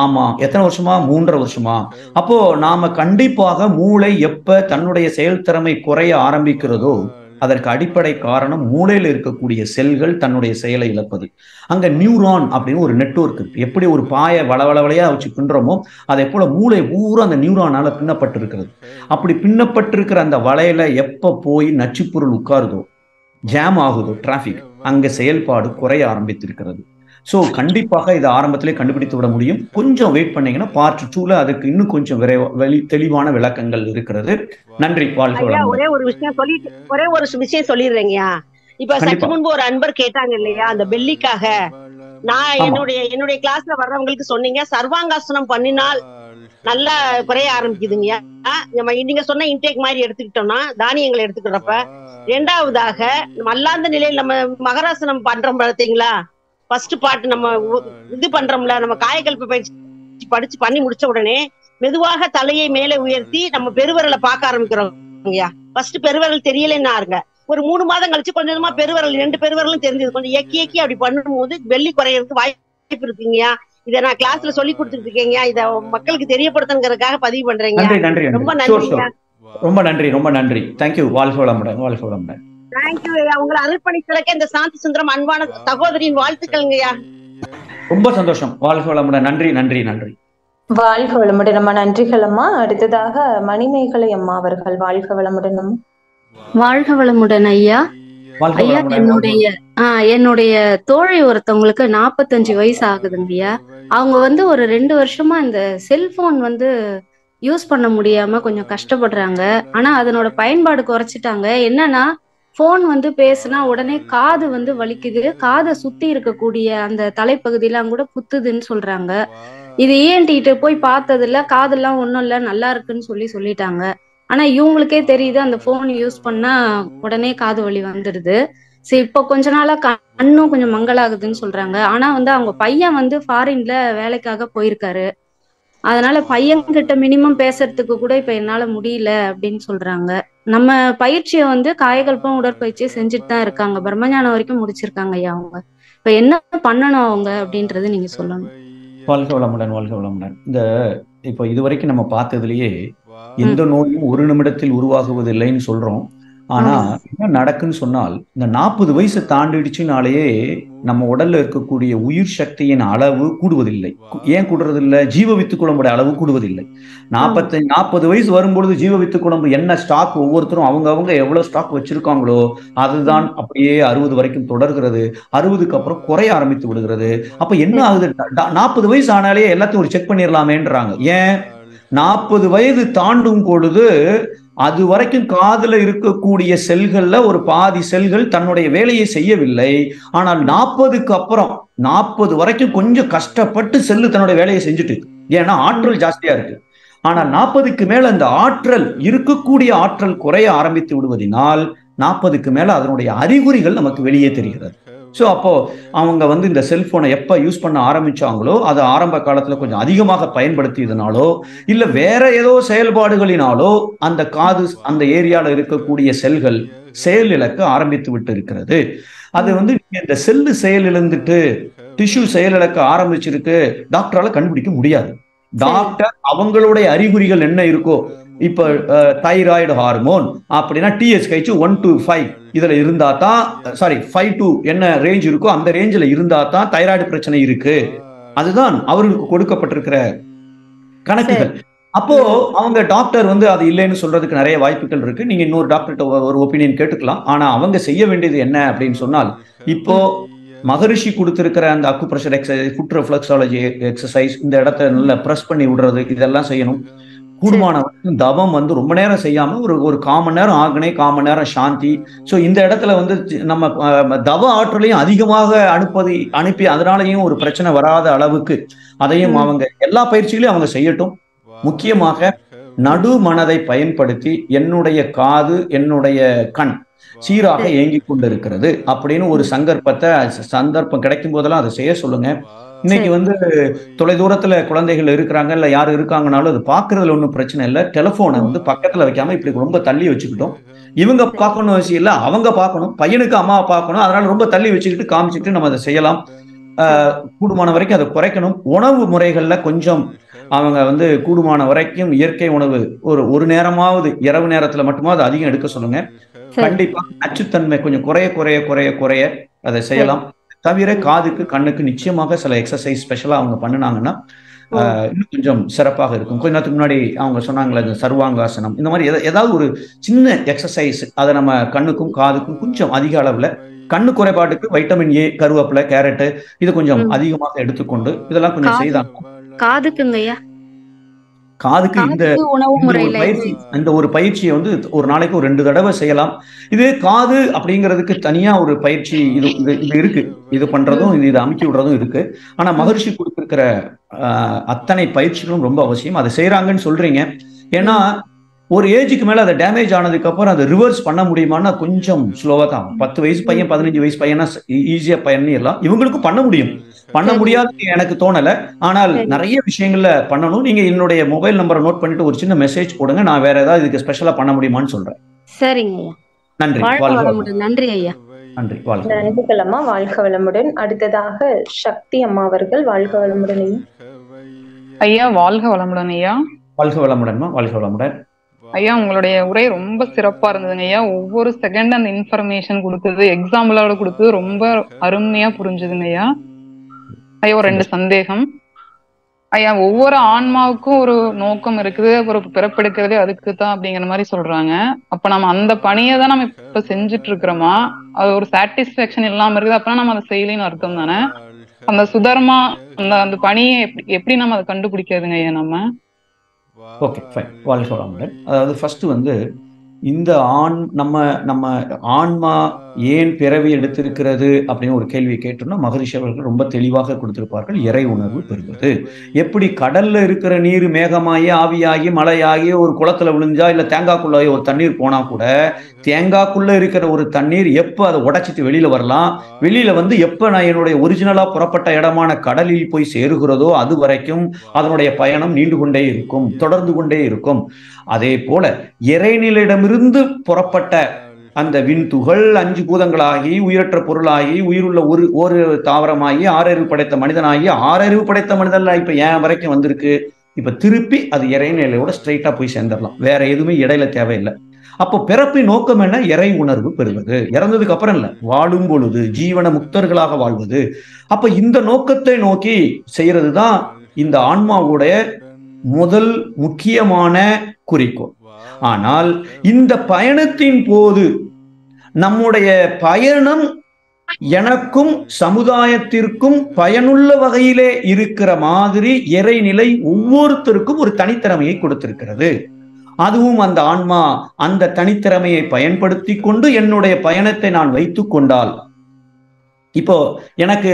ஆமா, எத்தனை வருஷமா? 3.5 வருஷமா? அப்போ நாம கண்டிப்பாக மூளை எப்ப தன்னுடைய செயல்திறமை குறைய ஆரம்பிக்கிறதோ அதற்கு அடிப்படை காரணம் மூளையில இருக்கக்கூடிய செல்கள் தன்னுடைய செயலை இழப்பது. அங்க நியூரான் அப்படின்னு ஒரு நெட்வொர்க் இருக்கு. எப்படி ஒரு பாயை வளவளையா வச்சு பின்றோமோ அதே போல மூளை பூரா அந்த நியூரானால பின்னப்பட்டிருக்கிறது. அப்படி பின்னப்பட்டிருக்கிற அந்த வளையல எப்ப போய் நச்சுப்பொருள் உட்காருதோ, ஜாம் ஆகுதோ டிராபிக், அங்க செயல்பாடு குறைய ஆரம்பித்திருக்கிறது. ஸோ கண்டிப்பாக இதை ஆரம்பத்திலே கண்டுபிடித்து விட முடியும். கொஞ்சம் வெயிட் பண்ணீங்கன்னா பார்ட் 2ல அதுக்கு இன்னும் கொஞ்சம் தெளிவான விளக்கங்கள் இருக்கிறது. நன்றி. ஒரே ஒரு விஷயம் சொல்லிடுறேங்கய்யா. இப்ப சற்று முன்பு ஒரு அன்பர் கேட்டாங்க இல்லையா, அந்த பெல்லிக்காக நான் என்னுடைய கிளாஸ்ல வர்றவங்களுக்கு சொன்னீங்க சர்வாங்காசனம் பண்ணினால் நல்லா குறைய ஆரம்பிக்குதுங்கய்யா. நம்ம நீங்க சொன்ன இன்டேக் மாதிரி எடுத்துக்கிட்டோம்னா தானியங்களை எடுத்துக்கிறப்ப, இரண்டாவதாக மல்லாந்த நிலையில் நம்ம மகராசனம் பண்றோம் பார்த்தீங்களா, ஃபர்ஸ்ட் பார்ட் நம்ம இது பண்றோம்ல, நம்ம காயக்கல்ப பயிற்சி படிச்சு பண்ணி முடிச்ச உடனே மெதுவாக தலையை மேலே உயர்த்தி நம்ம பெருவிரலை பார்க்க ஆரம்பிக்கிறோம். ஃபர்ஸ்ட் பெருவிரல் தெரியலன்னாருங்க. ஒரு 3 மாதம் கழிச்சு கொஞ்சமா பெருவிரல் 2 பெருவிரலும் தெரிஞ்சது. கொஞ்சம் எக்கி அப்படி பண்ணும்போது வெள்ளி குறையறதுக்கு வாய்ப்பு இருக்குங்கய்யா. இதை நான் கிளாஸ்ல சொல்லி கொடுத்துட்டு இருக்கேங்க. இதை மக்களுக்கு தெரியப்படுத்தணுங்கிறதுக்காக பதிவு பண்றேங்க. ரொம்ப நன்றிங்க. ரொம்ப நன்றி. தேங்க்யூ. வாழ்க வளமுடன். தேங்க்யூ ஐயா. உங்களை அர்ப்பணித்ததற்கு இந்த சாந்தி சுந்தரம் அன்பான சகோதரியின் வாழ்த்துக்கள்ங்கய்யா. ரொம்ப சந்தோஷம். வாழ்க வளமுடன். நன்றி. வாழ்க வளமுடன் அம்மா. நன்றிகள் அம்மா. அடுத்ததாக மணிமேகலை அம்மா அவர்கள். வாழ்க வளமுடன் அம்மா. வாழ்க வளமுடன் ஐயா. ஐயா, என்னுடைய தோழி ஒருத்தவங்களுக்கு 45 வயசு ஆகுதுங்க ஐயா. அவங்க ஒரு 2 வருஷமா இந்த செல்போன் யூஸ் பண்ண முடியாம கொஞ்சம் கஷ்டப்படுறாங்க. ஆனா அதனோட பயன்பாடு குறைச்சிட்டாங்க. என்னன்னா, போன் பேசுனா உடனே காது வலிக்குது, காதை சுத்தி இருக்கக்கூடிய அந்த தலைப்பகுதியெல்லாம் கூட குத்துதுன்னு சொல்றாங்க. இது ஏன்ட்டு போய் பார்த்ததுல காதெல்லாம் ஒண்ணும் இல்ல, நல்லா இருக்குன்னு சொல்லிட்டாங்க. ஆனா இவங்களுக்கே தெரியுது அந்த போன் யூஸ் பண்ணா உடனே காது வலி வந்துடுது. சரி, இப்ப கொஞ்ச நாளா கண்ணும் கொஞ்சம் மங்கலாகுதுன்னு சொல்றாங்க. ஆனா அவங்க பையன் ஃபாரின்ல வேலைக்காக போயிருக்காரு. அதனால பையன்கிட்ட மினிமம் பேசுறதுக்கு கூட இப்ப என்னால முடியல அப்படின்னு சொல்றாங்க. நம்ம பயிற்சியை காயகல்பம் உடற்பயிற்சியை செஞ்சுட்டு தான் இருக்காங்க. பிரம்மஞானம் வரைக்கும் முடிச்சிருக்காங்க ஐயா. அவங்க இப்ப என்ன பண்ணணும் அவங்க அப்படின்றது நீங்க சொல்லணும். வாழ்க வளமுடன், வாழ்க வளமுடன். இப்போ இதுவரைக்கும் நம்ம பார்த்ததுலயே எந்த நோயும் ஒரு நிமிடத்தில் உருவாகுவதில்லைன்னு சொல்றோம். ஆனா என்ன நடக்குன்னு சொன்னால், இந்த 40 வயசு தாண்டிடுச்சுனாலேயே நம்ம உடல்ல இருக்கக்கூடிய உயிர் சக்தியின் அளவு கூடுவதில்லை. ஏன் கூடுறதில்லை? ஜீவ வித்து குழம்புடைய அளவு கூடுவதில்லை. 40 வயசு வரும்பொழுது ஜீவ வித்து குழம்பு என்ன ஸ்டாக் ஒவ்வொருத்தரும் அவங்க எவ்வளவு ஸ்டாக் வச்சிருக்காங்களோ அதுதான் அப்படியே 60 வரைக்கும் தொடர்கிறது. 60க்கு அப்புறம் குறைய ஆரம்பித்து விடுகிறது. அப்ப என்ன ஆகுது? 40 வயசு ஆனாலே எல்லாத்தையும் ஒரு செக் பண்ணிடலாமேன்றாங்க. ஏன்? 40 வயது தாண்டும் பொழுது அது வரைக்கும் காதுல இருக்கக்கூடிய செல்கள்ல ஒரு பாதி செல்கள் தன்னுடைய வேலையை செய்யவில்லை. ஆனால் 40க்கு அப்புறம் 40 வரைக்கும் கொஞ்சம் கஷ்டப்பட்டு செல்லு தன்னுடைய வேலையை செஞ்சுட்டு, ஏன்னா ஆற்றல் ஜாஸ்தியா இருக்கு. ஆனால் 40க்கு மேல அந்த இருக்கக்கூடிய ஆற்றல் குறைய ஆரம்பித்து விடுவதனால் 40க்கு மேல அதனுடைய அறிகுறிகள் நமக்கு வெளியே தெரிகிறது. ஸோ அப்போ அவங்க இந்த செல்போனை எப்போ யூஸ் பண்ண ஆரம்பிச்சாங்களோ அது ஆரம்ப காலத்துல கொஞ்சம் அதிகமாக பயன்படுத்தியதுனாலோ இல்ல வேற ஏதோ செயல்பாடுகளினாலோ அந்த காது அந்த ஏரியால இருக்கக்கூடிய செல்கள் செயலிழக்க ஆரம்பித்து விட்டு இருக்கிறது. அது இந்த செல்லு செயலிழந்துட்டு டிஷ்யூ செயலிழக்க ஆரம்பிச்சிருக்கு, டாக்டரால கண்டுபிடிக்க முடியாது. டாக்டர் அவங்களுடைய அறிகுறிகள் என்ன இருக்கோ, இப்ப தைராய்டு ஹார்மோன் அப்படின்னா TSH 1 to 5 இதுல இருந்தா தான், 5 to என்ன ரேஞ்ச் இருக்கோ அந்த ரேஞ்சில் இருந்தா தான் தைராய்டு பிரச்சனை இருக்கு. அதுதான் அவர்களுக்கு கொடுக்கப்பட்டிருக்கிற கணக்குகள். அப்போ அவங்க டாக்டர் அது இல்லைன்னு சொல்றதுக்கு நிறைய வாய்ப்புகள் இருக்கு. நீங்க இன்னொரு டாக்டர்கிட்ட ஒரு ஒப்பீனியன் கேட்டுக்கலாம். ஆனா அவங்க செய்ய வேண்டியது என்ன அப்படின்னு சொன்னால், இப்போ மகரிஷி கொடுத்திருக்கிற அந்த acupressure exercise, food reflexology exercise, இந்த இடத்த நல்லா பிரஸ் பண்ணி விடுறது, இதெல்லாம் செய்யணும். கூடுமான தவம் ரொம்ப நேரம் செய்யாம ஒரு 1/4 மணி நேரம் ஆகனே, 1/4 மணி நேரம் சாந்தி. ஸோ இந்த இடத்துல நம்ம தவ ஆற்றலையும் அதிகமாக அனுப்பி அதனாலையும் ஒரு பிரச்சனை வராத அளவுக்கு அதையும் அவங்க எல்லா பயிற்சிகளையும் அவங்க செய்யட்டும். முக்கியமாக நடு மனதை பயன்படுத்தி என்னுடைய காது என்னுடைய கண் சீராக இயங்கி கொண்டிருக்கிறது அப்படின்னு ஒரு சந்தர்ப்பம் கிடைக்கும் போதெல்லாம் அதை செய்ய சொல்லுங்க. இன்னைக்கு தொலைதூரத்துல குழந்தைகள் இருக்கிறாங்க, இல்ல யாரு இருக்காங்கனாலும் அது பாக்குறதுல ஒன்றும் பிரச்சனை இல்லை. டெலிபோனை பக்கத்துல வைக்காம இப்படி ரொம்ப தள்ளி வச்சுக்கிட்டோம். இவங்க பார்க்கணும் அவசியம் இல்லை, அவங்க பார்க்கணும். பையனுக்கு அம்மாவை பார்க்கணும், அதனால ரொம்ப தள்ளி வச்சுக்கிட்டு காமிச்சிட்டு நம்ம அதை செய்யலாம். கூடுமான வரைக்கும் அதை குறைக்கணும். உணவு முறைகள்ல கொஞ்சம் அவங்க கூடுமான வரைக்கும் இயற்கை உணவு ஒரு நேரமாவது இரவு நேரத்துல மட்டுமாவது அதிகம் எடுக்க சொல்லுங்க. கண்டிப்பா நச்சுத்தன்மை கொஞ்சம் குறைய குறைய குறைய குறைய அதை செய்யலாம். தவிர காதுக்கு கண்ணுக்கு நிச்சயமாக சில எக்ஸசைஸ் ஸ்பெஷலா அவங்க பண்ணினாங்கன்னா இன்னும் கொஞ்சம் சிறப்பாக இருக்கும். கொஞ்ச நேரத்துக்கு முன்னாடி அவங்க சொன்னாங்களே இந்த சர்வாங்காசனம், இந்த மாதிரி ஏதாவது ஒரு சின்ன எக்ஸசைஸ் அதை நம்ம கண்ணுக்கும் காதுக்கும் கொஞ்சம் அதிக அளவுல, கண்ணு குறைபாட்டுக்கு வைட்டமின் A, கருவேப்பிலை, கேரட் இது கொஞ்சம் அதிகமாக எடுத்துக்கொண்டு இதெல்லாம் கொஞ்சம் செய்தாங்க. காதுக்கு இந்த ஒரு பயிற்சியை ஒரு நாளைக்கு ஒரு 2 தடவை செய்யலாம். இது காது அப்படிங்கிறதுக்கு தனியா ஒரு பயிற்சி இது இருக்கு. இது பண்றதும் இது அமுக்கி விடுறதும் இருக்கு. ஆனா மகரிஷி கொடுத்திருக்கிற அத்தனை பயிற்சிகளும் ரொம்ப அவசியம். அதை செய்யறாங்கன்னு சொல்றீங்க. ஏன்னா ஒரு ஏஜுக்கு மேல அதை டேமேஜ் ஆனதுக்கு அப்புறம் அதை ரிவர்ஸ் பண்ண முடியுமான்னா கொஞ்சம் ஸ்லோவா தான். 10 வயசு பையன் 15 வயசு பையனா ஈஸியா பண்ணிடலாம். இவங்களுக்கும் பண்ண முடியும். பண்ண முடியாது எனக்கு தோணல. ஆனால் நிறைய விஷயங்கள்ல பண்ணணும். நீங்க என்னுடைய மொபைல் நம்பரை நோட் பண்ணிட்டு ஒரு சின்ன மெசேஜ் போடுங்க. நான் வேற ஏதாவது இதுக்கு ஸ்பெஷலா பண்ண முடியுமான்னு சொல்றேன். சரிங்க ஐயா. நன்றி. நன்றி ஐயா. நன்றி. நன்றிகள் அம்மா. வாழ்க வளமுடன். அடுத்ததாக சக்தி அம்மா அவர்கள். வாழ்க வளமுடன் ஐயா. வாழ்க வளமுடன் ஐயா. வாழ்க வளமுடன்மா. வாழ்க வளமுடன் ஐயா. உங்களுடைய உரை ரொம்ப சிறப்பா இருந்ததுங்க ஐயா. ஒவ்வொரு செகண்ட் அந்த இன்ஃபர்மேஷன் கொடுத்தது, எக்ஸாம்பிளோட கொடுத்தது ரொம்ப அருமையா புரிஞ்சுதுங்க ஐயா. ஐயா ஒரு 2 சந்தேகம் ஐயா ஒவ்வொரு ஆன்மாவுக்கும் ஒரு நோக்கம் இருக்குது, ஒரு பிறப்பெடுக்கிறதே அதுக்கு தான் அப்படிங்கிற மாதிரி சொல்றாங்க. அப்ப நம்ம அந்த பணியை தான் நம்ம இப்ப செஞ்சுட்டு இருக்கிறோமா? அது ஒரு சாட்டிஸ்பாக்சன் இல்லாம இருக்குது, அப்பனா நம்ம அதை செய்யலைன்னு அர்த்தம் தானே? அந்த சுதர்மா அந்த பணியை எப்படி நம்ம அதை கண்டுபிடிக்கிறதுங்க ஐயா நம்ம? ஓகே ஃபைன், வாழ்க வளமுடன். அதாவது ஃபர்ஸ்ட் வந்து இந்த நம்ம ஆன்மா ஏன் பிறவி எடுத்திருக்கிறது அப்படின்னு ஒரு கேள்வி கேட்டோம்னா மகரிஷி அவர்கள் ரொம்ப தெளிவாக கொடுத்திருப்பார்கள். இறை உணர்வு பெறுவது. எப்படி கடல்ல இருக்கிற நீர் மேகமாகி ஆவியாகி மழையாகி ஒரு குளத்துல விழுந்தா இல்ல தேங்காய்க்குள்ள ஒரு தண்ணீர் போனா கூட தேங்காய்க்குள்ள இருக்கிற ஒரு தண்ணீர் எப்ப அதை உடைச்சிட்டு வெளியில வரலாம், வெளியில வந்து எப்ப நான் என்னுடைய ஒரிஜினலா புறப்பட்ட இடமான கடலில் போய் சேருகிறதோ அது வரைக்கும் அதனுடைய பயணம் நீண்டு கொண்டே இருக்கும், தொடர்ந்து கொண்டே இருக்கும். அதே போல இறைநிலையிடமிருந்து புறப்பட்ட அந்த விண்துகள் 5 பூதங்களாகி உயிரற்ற பொருளாகி உயிருள்ள ஒரு தாவரமாகி 6 அறிவு படைத்த மனிதனாகி 6 அறிவு படைத்த மனிதன் இப்ப ஏன் வரைக்கும் வந்திருக்கு. இப்ப திருப்பி அது இறைநிலையோட ஸ்ட்ரைட்டா போய் சேர்ந்துடலாம், வேற எதுவுமே இடையில தேவையில்லை. அப்போ பிறப்பின் நோக்கம் என்ன? இறை உணர்வு பெறுவது. இறந்ததுக்கு அப்புறம் இல்ல, வாழும் பொழுது ஜீவன முக்தர்களாக வாழ்வது. அப்ப இந்த நோக்கத்தை நோக்கி செய்யறதுதான் இந்த ஆன்மாவுடைய முதல் முக்கியமான குறிக்கோள். ஆனால் இந்த பயணத்தின் போது நம்முடைய பயணம் எனக்கும் சமுதாயத்திற்கும் பயனுள்ள வகையிலே இருக்கிற மாதிரி இறைநிலை ஒவ்வொருத்தருக்கும் ஒரு தனித்திறமையை கொடுத்திருக்கிறது. அதுவும் அந்த ஆன்மா அந்த தனித்திறமையை பயன்படுத்தி கொண்டு என்னுடைய பயணத்தை நான் வைத்துக் கொண்டால், இப்போ எனக்கு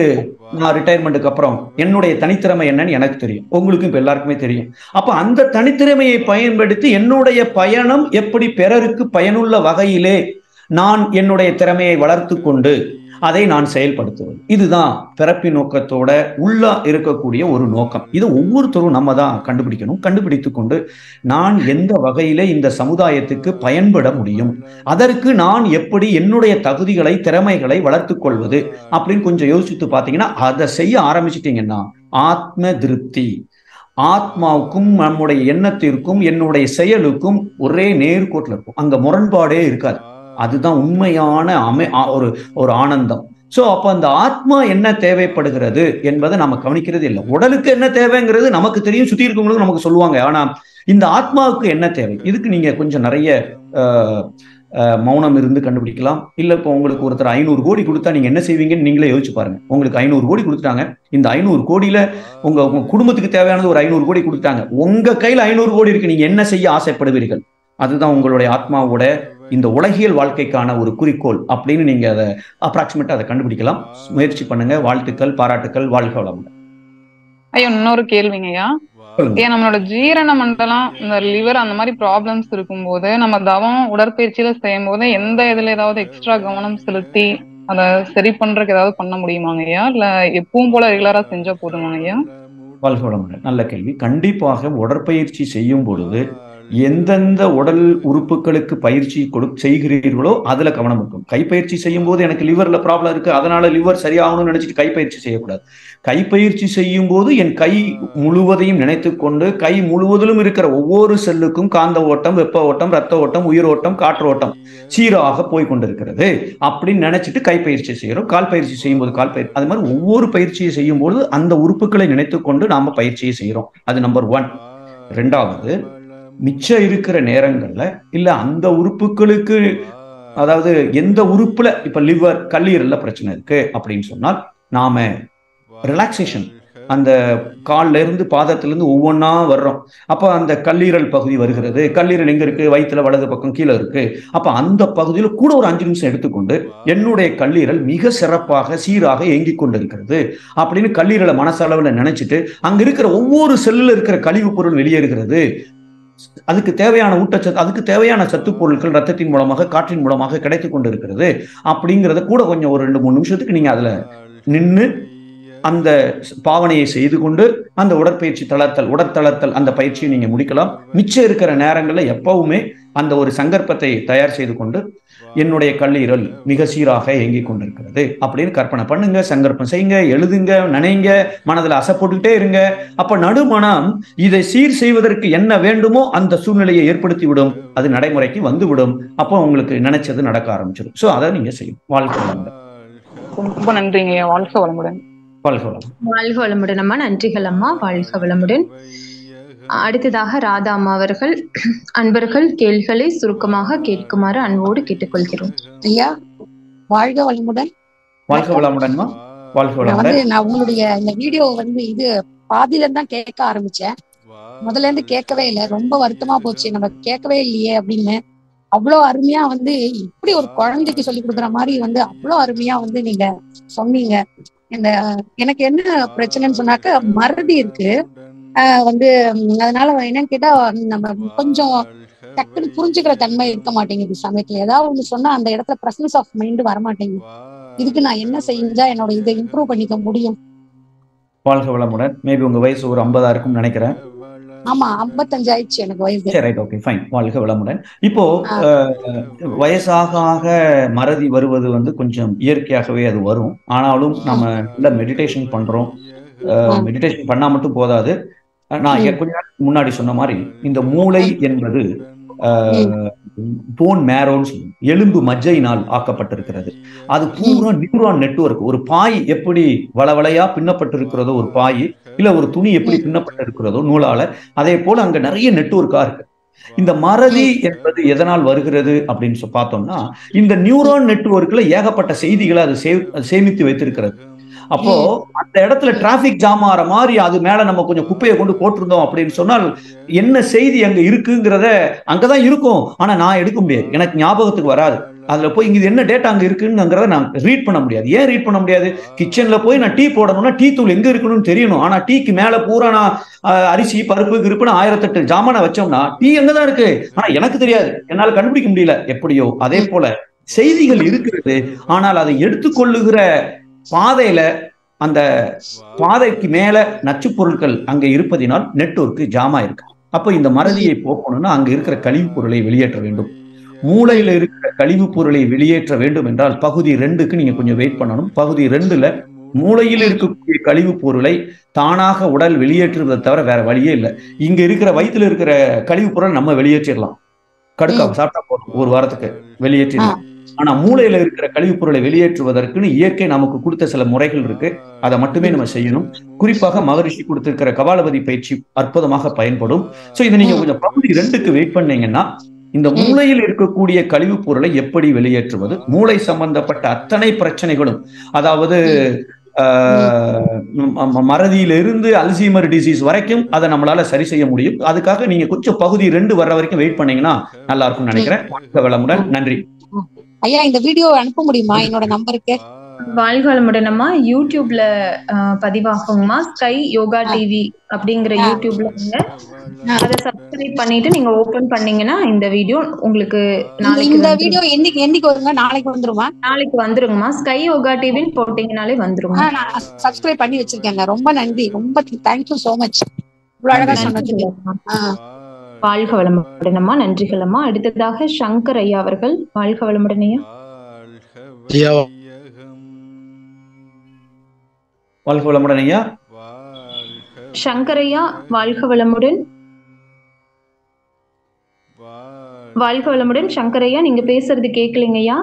நான் ரிட்டையர்மெண்ட்டுக்கு அப்புறம் என்னுடைய தனித்திறமை என்னன்னு எனக்கு தெரியும், உங்களுக்கும் இப்ப எல்லாருக்குமே தெரியும். அப்ப அந்த தனித்திறமையை பயன்படுத்தி என்னுடைய பயணம் எப்படி பிறருக்கு பயனுள்ள வகையிலே நான் என்னுடைய திறமையை வளர்த்து கொண்டு அதை நான் செயல்படுத்துவது. இதுதான் பிறப்பின் நோக்கத்தோட உள்ள இருக்கக்கூடிய ஒரு நோக்கம். இது ஒவ்வொருத்தரும் நம்ம தான் கண்டுபிடிக்கணும். கண்டுபிடித்து கொண்டு நான் எந்த வகையில இந்த சமுதாயத்துக்கு பயன்பட முடியும், அதற்கு நான் எப்படி என்னுடைய தகுதிகளை திறமைகளை வளர்த்து கொள்வது அப்படின்னு கொஞ்சம் யோசித்து பார்த்தீங்கன்னா அதை செய்ய ஆரம்பிச்சிட்டீங்கன்னா ஆத்ம திருப்தி, ஆத்மாவுக்கும் நம்முடைய எண்ணத்திற்கும் என்னுடைய செயலுக்கும் ஒரே நேர்கோட்டில் இருக்கும், அங்க முரண்பாடே இருக்காது. அதுதான் உண்மையான ஒரு ஆனந்தம். சோ அப்ப அந்த ஆத்மா என்ன தேவைப்படுகிறது என்பதை நம்ம கவனிக்கிறது இல்லை. உடலுக்கு என்ன தேவைங்கிறது நமக்கு தெரியும், சுத்தி இருக்கவங்களுக்கு நமக்கு சொல்லுவாங்க. ஆனா இந்த ஆத்மாவுக்கு என்ன தேவை, இதுக்கு நீங்க கொஞ்சம் நிறைய மௌனம் இருந்து கண்டுபிடிக்கலாம். இல்ல இப்போ உங்களுக்கு ஒருத்தர் 500 கோடி கொடுத்தா நீங்க என்ன செய்வீங்கன்னு நீங்களே யோசிச்சு பாருங்க. உங்களுக்கு 500 கோடி கொடுத்துட்டாங்க, இந்த 500 கோடியில உங்க குடும்பத்துக்கு தேவையானது ஒரு 500 கோடி கொடுத்தாங்க, உங்க கையில 500 கோடி இருக்கு, நீங்க என்ன செய்ய ஆசைப்படுவீர்கள்? அதுதான் உங்களுடைய ஆத்மாவோட இந்த உலகியல் வாழ்க்கைக்கான ஒரு குறிக்கோள் அப்படின்னு நீங்க அதை அப்ராக்சிமேட்டா அதை கண்டுபிடிக்கலாம். முயற்சி பண்ணுங்க. வாழ்த்துக்கள், பாராட்டுக்கள், வாழ்க வளமுடன். ஐயா இன்னொரு கேள்விங்கய்யா, நம்மளோட ஜீரண மண்டலம் இந்த லிவர் அந்த மாதிரி ப்ராப்ளம்ஸ் இருக்கும்போது நம்ம தவம் உடற்பயிற்சியில செய்யும் போது எந்த இதுல ஏதாவது எக்ஸ்ட்ரா கவனம் செலுத்தி அதை சரி பண்றதுக்கு ஏதாவது பண்ண முடியுமாங்க ஐயா, இல்ல எப்பவும் போல ரெகுலரா செஞ்சா போதுமாங்க ஐயா? வாழ்க வளமுடன். நல்ல கேள்வி. கண்டிப்பாக உடற்பயிற்சி செய்யும் பொழுது எந்தெந்த உடல் உறுப்புகளுக்கு பயிற்சி செய்கிறீர்களோ அதுல கவனம் இருக்கும். கைப்பயிற்சி செய்யும் போது எனக்கு லிவர்ல ப்ராப்ளம் இருக்கு, அதனால லிவர் சரியாகணும்னு நினைச்சிட்டு கைப்பயிற்சி செய்யக்கூடாது. கைப்பயிற்சி செய்யும் போது என் கை முழுவதையும் நினைத்து கொண்டு கை முழுவதிலும் இருக்கிற ஒவ்வொரு செல்லுக்கும் காந்த ஓட்டம், வெப்ப ஓட்டம், ரத்த ஓட்டம், உயிரோட்டம், காற்றோட்டம் சீராக போய் கொண்டிருக்கிறது அப்படின்னு நினைச்சிட்டு கைப்பயிற்சி செய்யறோம். கால் பயிற்சி செய்யும் போது கால் பயிற்சி, அது மாதிரி ஒவ்வொரு பயிற்சியை செய்யும் போது அந்த உறுப்புகளை நினைத்து கொண்டு நாம பயிற்சியை செய்யறோம். அது நம்பர் 1. 2வது, மிச்சம் இருக்கிற நேரங்கள்ல இல்ல அந்த உறுப்புகளுக்கு, அதாவது எந்த உறுப்புல இப்ப லிவர் கல்லீரல்ல பிரச்சனை இருக்கு அப்படின்னு சொன்னால் நாம ரிலாக்ஸேஷன், அந்த கால்ல இருந்து பாதத்துல இருந்து ஒவ்வொன்றா வர்றோம். அப்ப அந்த கல்லீரல் பகுதி வருகிறது. கல்லீரல் எங்க இருக்கு? வயிற்றுல வலது பக்கம் கீழே இருக்கு. அப்ப அந்த பகுதியில கூட ஒரு 5 நிமிஷம் எடுத்துக்கொண்டு என்னுடைய கல்லீரல் மிக சிறப்பாக சீராக இயங்கிக் கொண்டிருக்கிறது அப்படின்னு கல்லீரலை மனசளவுல நினைச்சிட்டு அங்க இருக்கிற ஒவ்வொரு செல்லுல இருக்கிற கழிவு பொருள் வெளியேறுகிறது, அதுக்கு தேவையான ஊட்டச்சத்து, அதுக்கு தேவையான சத்து பொருட்கள் ரத்தத்தின் மூலமாக காற்றின் மூலமாக கிடைத்துக் கொண்டு இருக்கிறது அப்படிங்கிறத கூட கொஞ்சம் ஒரு 2-3 நிமிஷத்துக்கு நீங்க அதுல நின்று அந்த பாவனையை செய்து கொண்டு அந்த உடற்பயிற்சி உடற்தளர்த்தல் அந்த பயிற்சியை நீங்க முடிக்கலாம். மிச்சம் இருக்கிற நேரங்கள்ல எப்பவுமே அந்த ஒரு சங்கற்பத்தை தயார் செய்து கொண்டு என்னுடைய கல்லீரல் மிக சீராக இயங்கிக் கொண்டிருக்கிறது அப்படின்னு கற்பனை பண்ணுங்க, சங்கற்பம் செய்யுங்க, எழுதுங்க, நினைங்க, மனதில் அசைப்பட்டுட்டே இருங்க. அப்ப நடுமனம் இதை சீர் செய்வதற்கு என்ன வேண்டுமோ அந்த சூழ்நிலையை ஏற்படுத்தி விடும், அது நடைமுறைக்கு வந்துவிடும். அப்போ உங்களுக்கு நினைச்சது நடக்க ஆரம்பிச்சிடும். சோ அதை நீங்க செய்யும். வாழ்க்கை வளமுடன். ரொம்ப நன்றிங்க. வாழ்க்கை வளமுடன். வாழ்க வளம். வாழ்க வளமுடன் அம்மா. நன்றிகள் அம்மா. வாழ்க வளமுடன். அடுத்ததாக ராதா அம்மா அவர்கள் அன்பர்கள் கேள்விகளை சுருக்கமாக கேட்குமாறு அன்போடு கேட்டுக்கொள்கிறோம். ஐயா வாழ்க வளமுடன். வாழ்க வளமுடன்மா. வாழ்க நான் வளமுடன். நான் உங்களுடைய இந்த வீடியோ இது பாதியில தான் கேட்க ஆரம்பிச்சேன். முதல்ல இருந்து கேட்கவே இல்லை. ரொம்ப வருத்தமா போச்சு, நம்ம கேட்கவே இல்லையே அப்படின்னு. அவ்வளோ அருமையா இப்படி ஒரு குழந்தைக்கு சொல்லி கொடுக்குற மாதிரி அவ்வளோ அருமையா நீங்க சொன்னீங்க. இந்த எனக்கு என்ன பிரச்சனைன்னு சொன்னாக்க மறதி இருக்கு. அதனால என்னன்னு கேட்டா நம்ம கொஞ்சம் டக்குன்னு புரிஞ்சுக்கிற தன்மை இருக்க மாட்டேங்குது. சமயத்துல ஏதாவது ஒண்ணு சொன்னா அந்த இடத்துல பிரசன்ஸ் ஆஃப் மைண்ட் வரமாட்டேங்குது. இதுக்கு நான் என்ன செஞ்சா என்னோட இதை இம்ப்ரூவ் பண்ணிக்க முடியும்? வாழ்க வளமுடன். மேபி உங்க வயசு ஒரு 50 இருக்கும்னு நினைக்கிறேன். ஆமா, 55 ஆயிடுச்சு எனக்கு வயசு. சரி, ரைட், ஓகே, ஃபைன். வாழ்க வளமுடன். இப்போ வயசாக ஆக மறதி வருவது கொஞ்சம் இயற்கையாகவே அது வரும். ஆனாலும் நம்ம நல்ல மெடிடேஷன் பண்றோம். மெடிடேஷன் பண்ணா மட்டும் போதாது. நான் கொஞ்ச நேரத்துக்கு முன்னாடி சொன்ன மாதிரி இந்த மூளை என்பது போன் மேரோன்னு எலும்பு மஜ்ஜையினால் ஆக்கப்பட்டிருக்கிறது. அது பூரா நியூரான் நெட்வொர்க். ஒரு பாய் எப்படி வளவளையா பின்னப்பட்டிருக்கிறதோ ஒரு பாய், இல்ல ஒரு துணி எப்படி பின்னப்பட்டிருக்கிறதோ நூலால, அதே போல அங்க நிறைய நெட்வொர்க்கா இருக்கு. இந்த மறதி என்பது எதனால் வருகிறது அப்படின்னு பார்த்தோம்னா, இந்த நியூரான் நெட்வொர்க்ல ஏகப்பட்ட செய்திகளை அது சேமித்து வைத்திருக்கிறது. அப்போ அந்த இடத்துல டிராபிக் ஜாம் ஆகிற மாதிரி அது மேல நம்ம கொஞ்சம் குப்பையை கொண்டு போட்டிருந்தோம் அப்படின்னு சொன்னால் என்ன செய்தி அங்க இருக்குங்கிறத அங்கதான் இருக்கும். ஆனா நான் எடுக்க முடியாது, எனக்கு ஞாபகத்துக்கு வராது. அதுல போய் இங்க என்ன டேட்டா அங்க இருக்குங்கிறத நான் ரீட் பண்ண முடியாது. ஏன் ரீட் பண்ண முடியாது? கிச்சன்ல போய் நான் டீ போடணும்னா டீ தூள் எங்க இருக்கணும்னு தெரியணும். ஆனா டீக்கு மேல பூரா நான் அரிசி பருப்பு கிருப்புன்னு 1008 ஜாமான வச்சோம்னா டீ எங்கதான் இருக்கு, ஆனா எனக்கு தெரியாது, என்னால கண்டுபிடிக்க முடியல. எப்படியோ அதே போல செய்திகள் இருக்கிறது, ஆனால் அதை எடுத்துக்கொள்ளுகிற பாதையில அந்த பாதைக்கு மேல நச்சு பொருட்கள் அங்க இருப்பதினால் நெட்வொர்க் ஜாமா இருக்கு. அப்ப இந்த மறதியை போக்கணும்னா அங்க இருக்கிற கழிவுப் பொருளை வெளியேற்ற வேண்டும். மூளையில இருக்கிற கழிவுப் பொருளை வெளியேற்ற வேண்டும் என்றால் பகுதி 2க்கு நீங்க கொஞ்சம் வெயிட் பண்ணணும். பகுதி 2ல மூளையில் இருக்கக்கூடிய கழிவுப் பொருளை தானாக உடல் வெளியேற்றுவதை தவிர வேற வழியே இல்லை. இங்க இருக்கிற வயிற்றுல இருக்கிற கழிவுப் பொருளை நம்ம வெளியேற்றிடலாம். கடுக்கா சாப்பிட்டா போதும், ஒரு வாரத்துக்கு வெளியேற்றிடலாம். ஆனா மூளையில இருக்கிற கழிவுப் பொருளை வெளியேற்றுவதற்குன்னு இயற்கை நமக்கு கொடுத்த சில முறைகள் இருக்கு. அதை மட்டுமே நம்ம செய்யணும். குறிப்பாக மகரிஷி கொடுத்திருக்கிற கபாலபதி பயிற்சி அற்புதமாக பயன்படும். சோ இதை நீங்க கொஞ்சம் பகுதி 2க்கு வெயிட் பண்ணீங்கன்னா இந்த மூளையில் இருக்கக்கூடிய கழிவுப் பொருளை எப்படி வெளியேற்றுவது, மூளை சம்பந்தப்பட்ட அத்தனை பிரச்சனைகளும், அதாவது மறதியிலிருந்து அல்சீமர் டிசீஸ் வரைக்கும் அதை நம்மளால சரி செய்ய முடியும். அதுக்காக நீங்க கொஞ்சம் பகுதி 2 வர்ற வரைக்கும் வெயிட் பண்ணீங்கன்னா நல்லா இருக்கும்னு நினைக்கிறேன். வாழ்க வளமுடன். நன்றி. ஐயா இந்த வீடியோ அனுப்ப முடியுமா என்னோட நம்பருக்கு? வாழ்க வளமுடன் அம்மா. யூடியூப்ல பதிவாகுங்கம்மா. ஸ்கை யோகா டிவி அப்படிங்கிற யூடியூப்ல அதை சப்ஸ்கிரைப் பண்ணிட்டு நீங்க ஓபன் பண்ணீங்கன்னா இந்த வீடியோ உங்களுக்கு நாளைக்கு. இந்த வீடியோ என்னைக்கு வருங்க? நாளைக்கு வந்துருமா? நாளைக்கு வந்துருங்கம்மா. ஸ்கை யோகா டிவின்னு போட்டீங்கனாலே வந்துருங்க. நான் சப்ஸ்கிரைப் பண்ணி வச்சிருக்கேங்க. ரொம்ப நன்றி, ரொம்ப தேங்க்யூ சோ மச். இவ்வளவு அழகா சொன்னதுக்கு. வாழ்க வளமுடன் அம்மா. நன்றிகள் அம்மா. அடுத்ததாக சங்கர் ஐயா அவர்கள். வாழ்க வளமுடன் ஐயா. வாழ்க வளமுடன் ஐயா. சங்கர் ஐயா வாழ்க வளமுடன். வாழ்க வளமுடன் சங்கர் ஐயா. நீங்க பேசுறது கேட்கலைங்க ஐயா.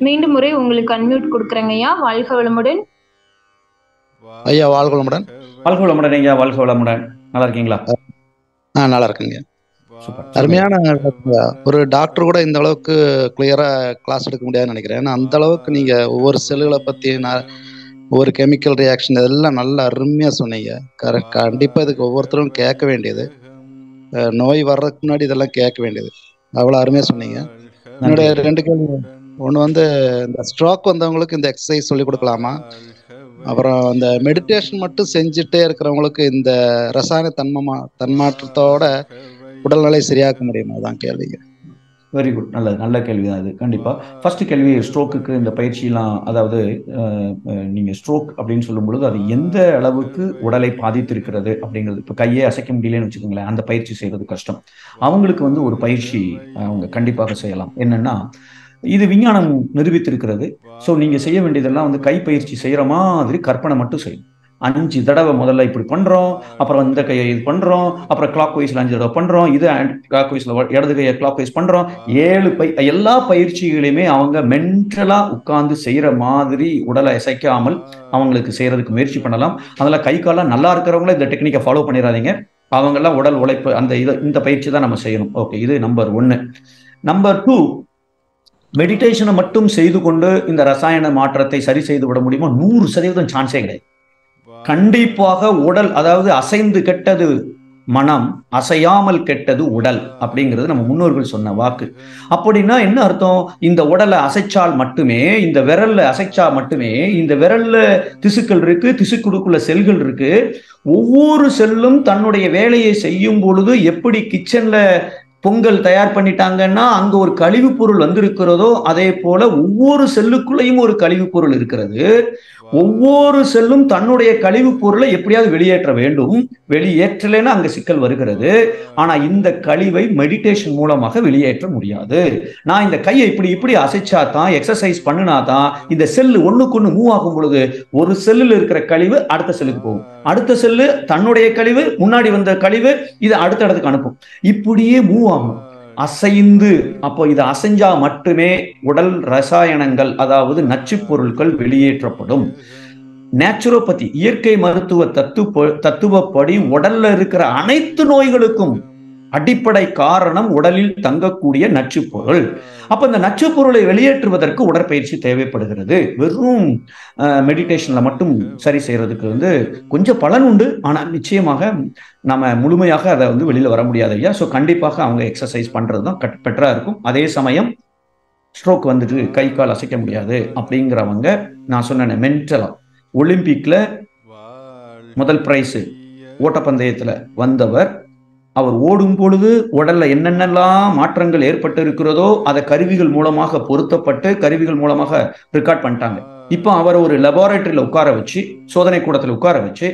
மீண்டும் முறை உங்களுக்கு அன்மியூட் கொடுக்குறேங்க ஐயா. வாழ்க வளமுடன் ஐயா. வாழ்க வளமுடன். வாழ்க வளமுடன் ஐயா. வாழ்க வளமுடன். நல்லா இருக்கீங்களா? நல்லா இருக்குங்க. அருமையான ஒரு டாக்டர் கூட இந்த அளவுக்கு கிளியரா கிளாஸ் எடுக்க முடியாதுன்னு நினைக்கிறேன். ஏன்னா அந்த அளவுக்கு நீங்க ஒவ்வொரு செல்லுகளை பத்தி ஒவ்வொரு கெமிக்கல் ரியாக்ஷன் இதெல்லாம் நல்லா அருமையா சொன்னீங்க. கண்டிப்பா இதுக்கு ஒவ்வொருத்தரும் கேட்க வேண்டியது. நோய் வர்றதுக்கு முன்னாடி இதெல்லாம் கேட்க வேண்டியது. அவ்வளவு அருமையா சொன்னீங்க. என்னுடைய 2 கேள்வி. ஒண்ணு இந்த ஸ்ட்ரோக் வந்தவங்களுக்கு இந்த எக்ஸசைஸ் சொல்லி கொடுக்கலாமா? அப்புறம் இந்த மெடிடேஷன் மட்டும் செஞ்சுட்டே இருக்கிறவங்களுக்கு இந்த ரசாயன தன்மாற்றத்தோட உடல்நிலை சரியாக்க முடியுமா? அதான் கேள்விங்க. Very good. நல்ல கேள்வி தான் அது. கண்டிப்பா ஃபர்ஸ்ட் கேள்வி, ஸ்ட்ரோக்குக்கு இந்த பயிற்சியெல்லாம், அதாவது நீங்க ஸ்ட்ரோக் அப்படின்னு சொல்லும் பொழுது அது எந்த அளவுக்கு உடலை பாதித்திருக்கிறது அப்படிங்கிறது. இப்போ கையே அசைக்க முடியலன்னு வச்சுக்கோங்களேன், அந்த பயிற்சி செய்யறது கஷ்டம். அவங்களுக்கு ஒரு பயிற்சி அவங்க கண்டிப்பாக செய்யலாம். என்னன்னா, இது விஞ்ஞானம் நிரூபித்திருக்கிறது. ஸோ நீங்க செய்ய வேண்டியதெல்லாம் கைப்பயிற்சி செய்யற மாதிரி கற்பனை மட்டும் செய்யும். 5 தடவை முதல்ல இப்படி பண்றோம், அப்புறம் இந்த கையை இது பண்றோம், அப்புறம் கிளாக் வைஸ்ல 5 தடவை பண்றோம், இது கிளாக் வைஸ்ல இடது கையை கிளாக் வைஸ் பண்றோம். 7 எல்லா பயிற்சிகளையுமே அவங்க மென்டலா உட்கார்ந்து செய்யற மாதிரி உடலை அசைக்காமல் அவங்களுக்கு செய்யறதுக்கு முயற்சி பண்ணலாம். அதெல்லாம் கை காலம் நல்லா இருக்கிறவங்கள இந்த டெக்னிக்கை ஃபாலோ பண்ணிடாதீங்க. அவங்கெல்லாம் உடல் உழைப்பு அந்த இந்த பயிற்சி தான் நம்ம செய்யணும். ஓகே, இது நம்பர் 1. நம்பர் 2, மெடிடேஷனை மட்டும் செய்து கொண்டு இந்த ரசாயன மாற்றத்தை சரி செய்து விட முடியுமா? 100% சான்ஸே கிடையாது. கண்டிப்பாக உடல், அதாவது அசைந்து கெட்டது மனம், அசையாமல் கெட்டது உடல் அப்படிங்கிறது நம்ம முன்னோர்கள் சொன்ன வாக்கு. அப்படின்னா என்ன அர்த்தம்? இந்த உடலை அசைச்சால் மட்டுமே, இந்த விரல்ல அசைச்சா மட்டுமே, இந்த விரல்ல திசுக்கள் இருக்கு, திசுக்குழுக்குள்ள செல்கள் இருக்கு. ஒவ்வொரு செல்லும் தன்னுடைய வேலையை செய்யும் பொழுது எப்படி கிச்சன்ல பொங்கல் தயார் பண்ணிட்டாங்கன்னா அங்க ஒரு கழிவு பொருள் வந்திருக்கிறதோ அதே போல ஒவ்வொரு செல்லுக்குள்ளேயும் ஒரு கழிவு பொருள் இருக்கிறது. ஒவ்வொரு செல்லும் தன்னுடைய கழிவு பொருளை எப்படியாவது வெளியேற்ற வேண்டும். வெளியேற்றலைன்னா அங்க சிக்கல் வருகிறது. ஆனா இந்த கழிவை மெடிடேஷன் மூலமாக வெளியேற்ற முடியாது. நான் இந்த கையை இப்படி இப்படி அசைச்சா தான், எக்ஸசைஸ் பண்ணினா தான் இந்த செல்லு ஒண்ணுக்கு ஒண்ணு மூவ் ஆகும் பொழுது ஒரு செல்லுல இருக்கிற கழிவு அடுத்த செல்லுக்கு போகும், அடுத்த செல்லு தன்னுடைய கழிவு, முன்னாடி வந்த கழிவு இது அடுத்த இடத்துக்கு அனுப்பும். இப்படியே மூவ் ஆகும், அசைந்து. அப்போ இது அசைஞ்சா மட்டுமே உடல் ரசாயனங்கள், அதாவது நச்சு பொருட்கள் வெளியேற்றப்படும். நேச்சுரோபதி, இயற்கை மருத்துவ தத்துவப்படி உடல்ல இருக்கிற அனைத்து நோய்களுக்கும் அடிப்படை காரணம் உடலில் தங்கக்கூடிய நச்சு பொருள். அப்ப இந்த நச்சு பொருளை வெளியேற்றுவதற்கு உடற்பயிற்சி தேவைப்படுகிறது. வெறும் மெடிடேஷன்ல மட்டும் சரி செய்யறதுக்கு கொஞ்சம் பலன் உண்டு. ஆனா நிச்சயமாக நம்ம முழுமையாக அதை வெளியில வர முடியாது ஐயா. ஸோ கண்டிப்பாக அவங்க எக்ஸசைஸ் பண்றது தான் பெட்டரா இருக்கும். அதே சமயம் ஸ்ட்ரோக் கை கால் அசைக்க முடியாது அப்படிங்கிறவங்க, நான் சொன்ன மென்டலா, ஒலிம்பிக்ல முதல் பிரைஸ் ஓட்டப்பந்தயத்துல வந்தவர், அவர் ஓடும் பொழுது உடல்ல என்னென்னலாம் மாற்றங்கள் ஏற்பட்டு இருக்கிறதோ அதை கருவிகள் மூலமாக பொருத்தப்பட்டு கருவிகள் மூலமாக ரெக்கார்ட் பண்ணிட்டாங்க. இப்போ அவர் ஒரு லெபார்டரியில உட்கார வச்சு, சோதனை கூடத்துல உட்கார வச்சு,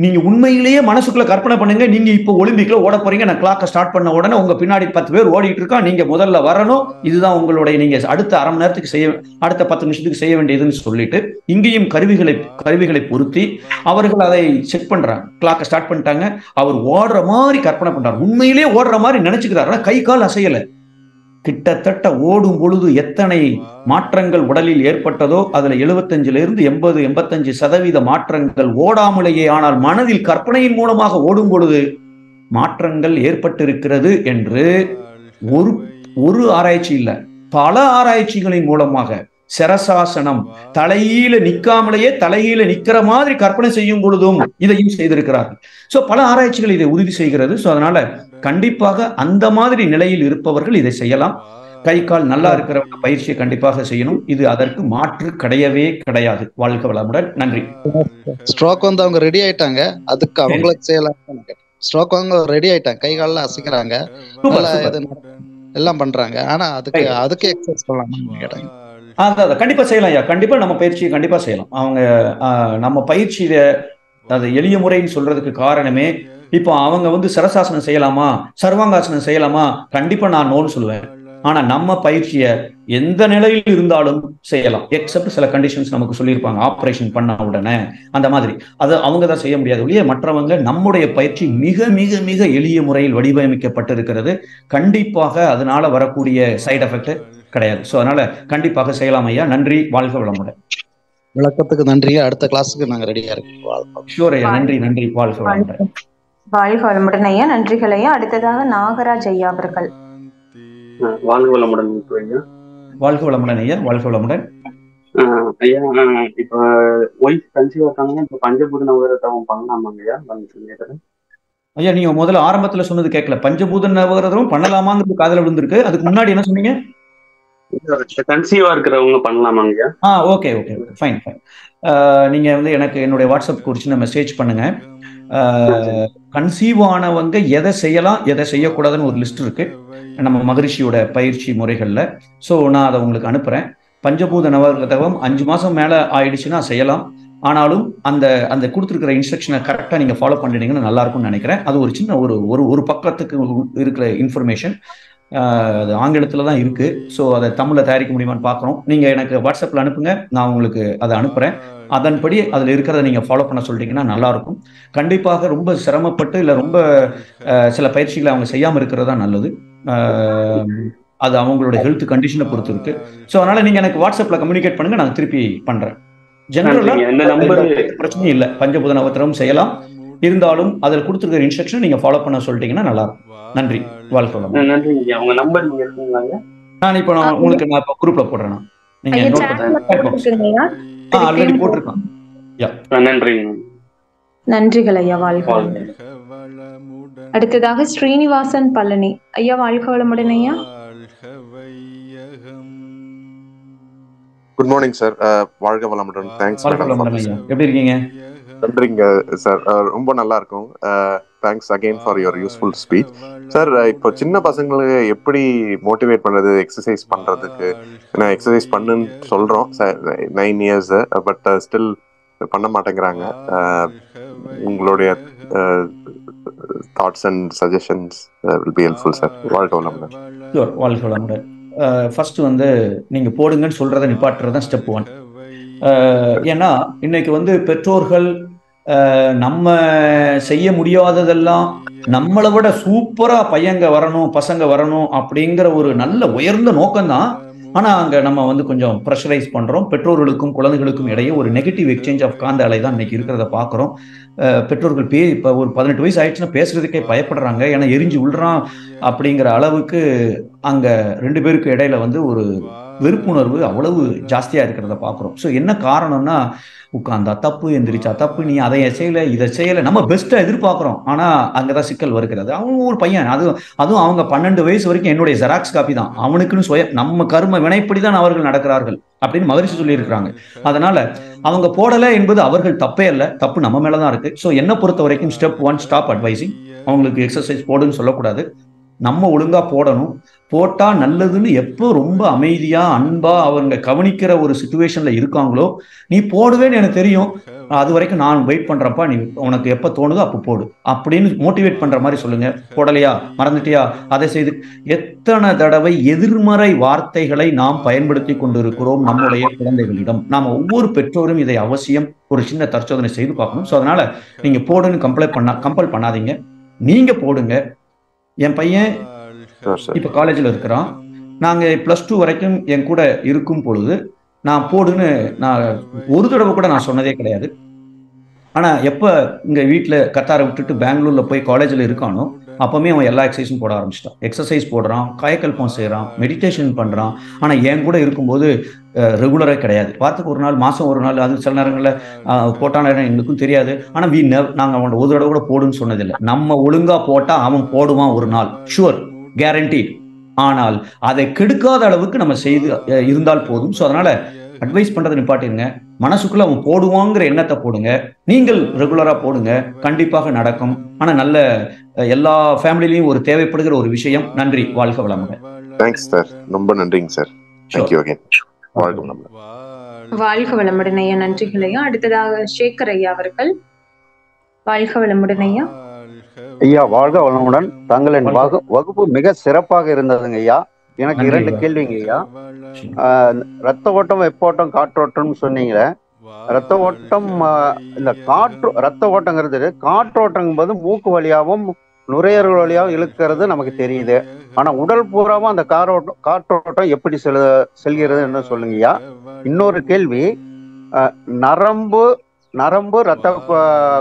நீங்க உண்மையிலேயே மனசுக்குள்ள கற்பனை பண்ணுங்க, நீங்க இப்போ ஒலிம்பிக்ல ஓட போறீங்க, நான் கிளாக்கை ஸ்டார்ட் பண்ண உடனே உங்க பின்னாடி 10 பேர் ஓடிட்டு இருக்கா, நீங்க முதல்ல வரணும், இதுதான் உங்களுடைய நீங்க அடுத்த அரை மணி நேரத்துக்கு அடுத்த 10 நிமிஷத்துக்கு செய்ய வேண்டியதுன்னு சொல்லிட்டு இங்கேயும் கருவிகளை பொருத்தி அவர்கள் அதை செக் பண்றாங்க. கிளாக்கை ஸ்டார்ட் பண்ணிட்டாங்க, அவர் ஓடுற மாதிரி கற்பனை பண்றாரு, உண்மையிலேயே ஓடுற மாதிரி நினைச்சுக்கிறாரு, கை கால் அசையல. கிட்டத்தட்ட ஓடும் பொழுது எத்தனை மாற்றங்கள் உடலில் ஏற்பட்டதோ அதுல 75% 80-85% மாற்றங்கள் ஓடாமலேயே, ஆனால் மனதில் கற்பனையின் மூலமாக ஓடும் பொழுது மாற்றங்கள் ஏற்பட்டிருக்கிறது என்று ஒரு ஆராய்ச்சி இல்ல, பல ஆராய்ச்சிகளின் மூலமாக சரசாசனம், தலையில நிக்காமலேயே தலையில நிக்கிற மாதிரி கற்பனை செய்யும் பொழுதும் இதையும் செய்திருக்கிறார்கள். சோ பல ஆராய்ச்சிகள் இதை உறுதி செய்கிறது. சோ அதனால கண்டிப்பாக அந்த மாதிரி நிலையில் இருப்பவர்கள் இதை செய்யலாம். கை கால் நல்லா இருக்கிறவங்க பயிற்சியை கண்டிப்பாக செய்யணும். இது அதற்கு மாற்று கிடையவே கிடையாது. வாழ்க வளமுடன். நன்றி. ஸ்ட்ரோக் அவங்க ரெடி ஆயிட்டாங்க, அதுக்கு அவங்களுக்கு செய்யலாம். ஸ்ட்ரோக் அவங்க ரெடி ஆயிட்டாங்க, கை காலில் அசைக்கிறாங்க, எல்லாம் பண்றாங்க. ஆனா அதுக்கு எக்ஸசைஸ் பண்ணலாம் கேட்டாங்க. அதான் கண்டிப்பா செய்யலாம் ஐயா. கண்டிப்பா நம்ம பயிற்சியை கண்டிப்பா செய்யலாம். அவங்க நம்ம பயிற்சியில அது எளிய முறைன்னு சொல்றதுக்கு காரணமே, இப்போ அவங்க சரசாசனம் செய்யலாமா, சர்வாங்காசனம் செய்யலாமா, கண்டிப்பா நான் நோன்னு சொல்லுவேன். ஆனா நம்ம பயிற்சியை எந்த நிலையில் இருந்தாலும் செய்யலாம், எக்ஸப்ட் சில கண்டிஷன்ஸ் நமக்கு சொல்லியிருப்பாங்க, ஆப்ரேஷன் பண்ண உடனே அந்த மாதிரி அது அவங்க தான் செய்ய முடியாது ஒழிய மற்றவங்க. நம்முடைய பயிற்சி மிக மிக மிக எளிய முறையில் வடிவமைக்கப்பட்டிருக்கிறது. கண்டிப்பாக அதனால வரக்கூடிய சைடு எஃபெக்ட் கிடையாது. ஸோ அதனால கண்டிப்பாக செய்யலாம் ஐயா. நன்றி. வாழ்க வளமுடன். விளக்கத்துக்கு நன்றி. அடுத்த கிளாஸுக்கு நாங்க ரெடியா இருக்கோம். ஷூர் ஐயா. நன்றி நன்றி. வாழ்க வளமுடன். வாழ்க வளமுடன் ஐயா. நன்றிகள் ஐயா. அடுத்ததாக நாகராஜ் ஐயா அவர்கள். வாழ்க வளமுடன் ஐயா. வாழ்க வளமுடன் ஐயா. வாழ்க வளமுடன் ஐயா. இப்ப ஒய்ஃப் கன்சீவ் ஆகாங்கன்னா இப்ப பஞ்சபூத நவகிரகம் பண்ணலாமாங்க ஐயா? ஐயா நீங்க முதல்ல ஆரம்பத்துல சொன்னது கேட்கல. பஞ்சபூத நவகிரகம் பண்ணலாமாங்கிறது காதுல விழுந்திருக்கு. அதுக்கு முன்னாடி என்ன சொன்னீங்க? கன்சீவா இருக்கிறவங்க பண்ணலாமாங்க? Okay okay fine fine. நீங்க எனக்கு என்னுடைய வாட்ஸ்அப் ஒரு சின்ன மெசேஜ் பண்ணுங்க. கன்சீவ் ஆனவங்க எதை செய்யலாம் எதை செய்யக்கூடாதுன்னு ஒரு லிஸ்ட் இருக்கு நம்ம மகரிஷியோட பயிற்சி முறைகள்ல. ஸோ நான் அதை உங்களுக்கு அனுப்புறேன். பஞ்சபூத நவகிரகம் 5 மாசம் மேல ஆயிடுச்சுன்னா செய்யலாம். ஆனாலும் அந்த அந்த கொடுத்துருக்கிற இன்ஸ்ட்ரக்ஷனை கரெக்டாக நீங்கள் ஃபாலோ பண்ணிட்டீங்கன்னு நல்லா இருக்கும்னு நினைக்கிறேன். அது ஒரு சின்ன ஒரு பக்கத்துக்கு இருக்கிற இன்ஃபர்மேஷன். அது ஆங்கிலத்தில் தான் இருக்குது. ஸோ அதை தமிழில் தயாரிக்க முடியுமான்னு பார்க்குறோம். நீங்கள் எனக்கு வாட்ஸ்அப்பில் அனுப்புங்க, நான் உங்களுக்கு அதை அனுப்புகிறேன். அதன்படி அதில் இருக்கிறத நீங்கள் ஃபாலோ பண்ண சொல்லிட்டீங்கன்னா நல்லாயிருக்கும். கண்டிப்பாக ரொம்ப சிரமப்பட்டு இல்லை ரொம்ப சில பயிற்சிகளை அவங்க செய்யாமல் இருக்கிறது தான் நல்லது. அது அவங்களோட ஹெல்த் கண்டிஷனை பொறுத்து இருக்கு. ஸோ அதனால நீங்கள் எனக்கு வாட்ஸ்அப்பில் கம்யூனிகேட் பண்ணுங்க, நான் திருப்பி பண்ணுறேன். ஜெனரலாக பிரச்சனையும் இல்லை, பஞ்சபூத நவத்திரம் செய்யலாம். இருந்தாலும் அதில் கொடுத்துருக்கிற இன்ஸ்ட்ரக்ஷன் நீங்கள் ஃபாலோ பண்ண சொல்லிட்டீங்கன்னா நல்லா இருக்கும். நன்றி, வாழ்க்கை. நான் இப்போ உங்களுக்கு நான் இப்போ குரூப்ல போடுறேன். நீங்க ஆல்ரெடி போட்டிருக்கோம். நன்றிகள் ஐயா, வாழ்க. அடுத்ததாக ஸ்ரீனிவாசன் பழனி ஐயா, வாழ்க வளமுடன் ஐயா. குட் மார்னிங் சார், வாழ்க வளமுடன். Thanks madam. எப்படி இருக்கீங்க? நன்றிங்க சார், ரொம்ப நல்லா இருக்கும். Thanks again for your useful speech sir. இப்போ சின்ன பசங்களுக்கு எப்படி மோட்டிவேட் பண்றது எக்ஸசைஸ் பண்றதுக்கு? ஏன்னா எக்ஸசைஸ் பண்ணுன்னு சொல்றோம் 9 years, பட் ஸ்டில் பண்ண மாட்டேங்கிறாங்க. உங்களுடைய thoughts and suggestions will be helpful sir. வாழ்க வளமுடன். ஷூர், வாழ்க வளமுடன். ஃபர்ஸ்ட் வந்து நீங்க போடுங்கன்னு சொல்றதை நிப்பாட்டுறது தான் ஸ்டெப் 1. ஏன்னா இன்னைக்கு பெற்றோர்கள் நம்ம செய்ய முடியாததெல்லாம் நம்மளை விட சூப்பரா பசங்க வரணும் அப்படிங்கிற ஒரு நல்ல உயர்ந்த நோக்கம்தான். ஆனா அங்க நம்ம கொஞ்சம் ப்ரெஷரைஸ் பண்றோம். பெற்றோர்களுக்கும் குழந்தைகளுக்கும் இடையே ஒரு நெகட்டிவ் எக்ஸ்சேஞ்ச் ஆஃப் காந்த அலை தான் இன்னைக்கு இருக்கிறத பாக்குறோம். பெற்றோர்கள் இப்போ ஒரு 18 வயசு ஆயிடுச்சுன்னா பேசுறதுக்கே பயப்படுறாங்க. ஏன்னா எரிஞ்சு விழுறான் அப்படிங்கிற அளவுக்கு அங்க 2 பேருக்கு இடையில ஒரு வெறுப்புணர்வு அவ்வளவு ஜாஸ்தியா இருக்கிறத பாக்குறோம். ஸோ என்ன காரணம்னா, உட்கார்ந்தா தப்பு, எந்திரிச்சா தப்பு, நீ அதை செய்யல இதை செய்யல, நம்ம பெஸ்ட்டா எதிர்பார்க்கிறோம். ஆனா அங்கதான் சிக்கல் வருகிறது. அவன் ஒரு பையன், அதுவும் அவங்க 12 வயசு வரைக்கும் என்னுடைய ஜெராக்ஸ் காப்பி தான், அவனுக்குன்னு நம்ம கர்ம வினைப்படிதான் அவர்கள் நடக்கிறார்கள் அப்படின்னு மகரிஷி சொல்லி இருக்கிறாங்க. அதனால அவங்க போடல என்பது அவர்கள் தப்பே இல்லை, தப்பு நம்ம மேலதான் இருக்கு. ஸோ என்ன பொறுத்த வரைக்கும் ஸ்டெப் 1, ஸ்டாப் அட்வைசிங். அவங்களுக்கு எக்ஸசைஸ் போடுன்னு சொல்லக்கூடாது, நம்ம ஒழுங்கா போடணும். போட்டா நல்லதுன்னு எப்போ ரொம்ப அமைதியா அன்பா அவங்க கவனிக்கிற ஒரு சிச்சுவேஷன்ல இருக்காங்களோ, நீ போடுவேன்னு எனக்கு தெரியும், அது வரைக்கும் நான் வெயிட் பண்றப்பா, நீ உனக்கு எப்ப தோணுதோ அப்போ போடு அப்படின்னு மோட்டிவேட் பண்ற மாதிரி சொல்லுங்க. போடலையா, மறந்துட்டியா, அதை செய்து. எத்தனை தடவை எதிர்மறை வார்த்தைகளை நாம் பயன்படுத்தி கொண்டிருக்கிறோம் நம்முடைய குழந்தைகளிடம். நாம ஒவ்வொரு பெற்றோரும் இதை அவசியம் ஒரு சின்ன தற்சோதனை செய்து பார்க்கணும். ஸோ அதனால நீங்க போடுன்னு கம்பல் பண்ணாதீங்க, நீங்க போடுங்க. என் பையன் இப்ப காலேஜ்ல இருக்கிறான். நாங்க +2 வரைக்கும் என் கூட இருக்கும் பொழுது நான் போடுன்னு நான் ஒரு தடவை கூட நான் சொன்னதே கிடையாது. ஆனா எப்ப இங்க வீட்டுல கத்தாரை விட்டுட்டு பெங்களூர்ல போய் காலேஜ்ல இருக்கானோ அப்பவுமே அவன் எல்லா எக்ஸசைஸும் போட ஆரம்பிச்சிட்டான். எக்ஸசைஸ் போடுறான், காயக்கல்பம் செய்யறான், மெடிடேஷன் பண்றான். ஆனா என் கூட இருக்கும்போது ரெகுலரா கிடையாது. வாரத்துக்கு ஒரு நாள், மாசம் ஒரு நாள், அது சில நேரங்களில் போட்டான எங்களுக்கும் தெரியாது. ஆனா நாங்க அவன் ஒரு தடவை கூட போடுன்னு சொன்னதில்லை. நம்ம ஒழுங்கா போட்டா அவன் போடுவான் ஒரு நாள், ஷுவர், கேரண்டி. ஆனால் அதை கெடுக்காத அளவுக்கு நம்ம செய்து இருந்தால் போதும். ஸோ அதனால அட்வைஸ் பண்றதை நிப்பாட்டிருங்க. மனசுக்குள்ள அவன் போடுவாங்கிற எண்ணத்தை போடுங்க. நீங்கள் ரெகுலரா போடுங்க, கண்டிப்பாக நடக்கும். ஆனா நல்ல எல்லா ஃபேமிலிலையும் ஒரு தேவைப்படுகிற ஒரு விஷயம். நன்றி, வாழ்க வளமுடன். தேங்க்ஸ் சார், ரொம்ப நன்றிங்க சார். Thank you again. வாழ்க வளமுடன். வாழ்க வளமுடன் ஐயா. நன்றிகள் ஐயா. அடுத்ததாக சேகர் ஐயா அவர்கள். வாழ்க வளமுடன் ஐயா. ஐயா வாழ்க வளமுடன். தங்களின் வகுப்பு மிக சிறப்பாக இருந்ததுங்க ஐயா. எனக்கு 2 கேள்விங்க ஐயா. ரத்த ஓட்டம், வெப்போட்டம், காற்றோட்டம்னு சொன்னீங்களே. ரத்த ஓட்டம், இந்த ரத்த ஓட்டங்கிறது காற்றோட்டங்கும் போது மூக்கு வழியாகவும் நுரையீரல் வழியாகவும் இழுக்கிறது நமக்கு தெரியுது. ஆனா உடல் பூராவும் அந்த காற்றோட்டம் எப்படி செல்கிறது என்ன சொல்லுங்கய்யா. இன்னொரு கேள்வி, நரம்பு ரத்த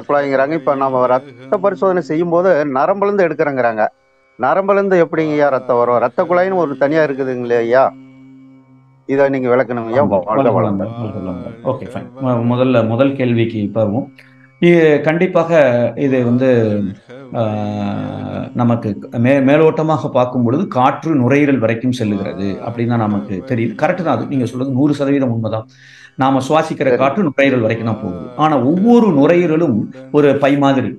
குழாய்ங்கிறாங்க. இப்ப நம்ம ரத்த பரிசோதனை செய்யும் போது நரம்புல இருந்து எடுக்கிறேங்கிறாங்க. நரம்புல இருந்து எப்படிங்கய்யா ரத்தம் வரும்? ரத்த குழாயின்னு ஒரு தனியா இருக்குதுங்களே ஐயா, இதை நீங்க விளக்கணும் ஐயா. Okay, fine. முதல் கேள்விக்கு வருவோம். கண்டிப்பாக இது நமக்கு மேலோட்டமாக பார்க்கும் பொழுது காற்று நுரையீரல் வரைக்கும் செல்லுகிறது அப்படின்னு தான் நமக்கு தெரியுது. கரெக்டு தான், அது நீங்க சொல்றது 100% உண்மைதான். நாம சுவாசிக்கிற காற்று நுரையீரல் வரைக்கும் தான் போகுது. ஆனா ஒவ்வொரு நுரையீரலும் ஒரு பை மாதிரி,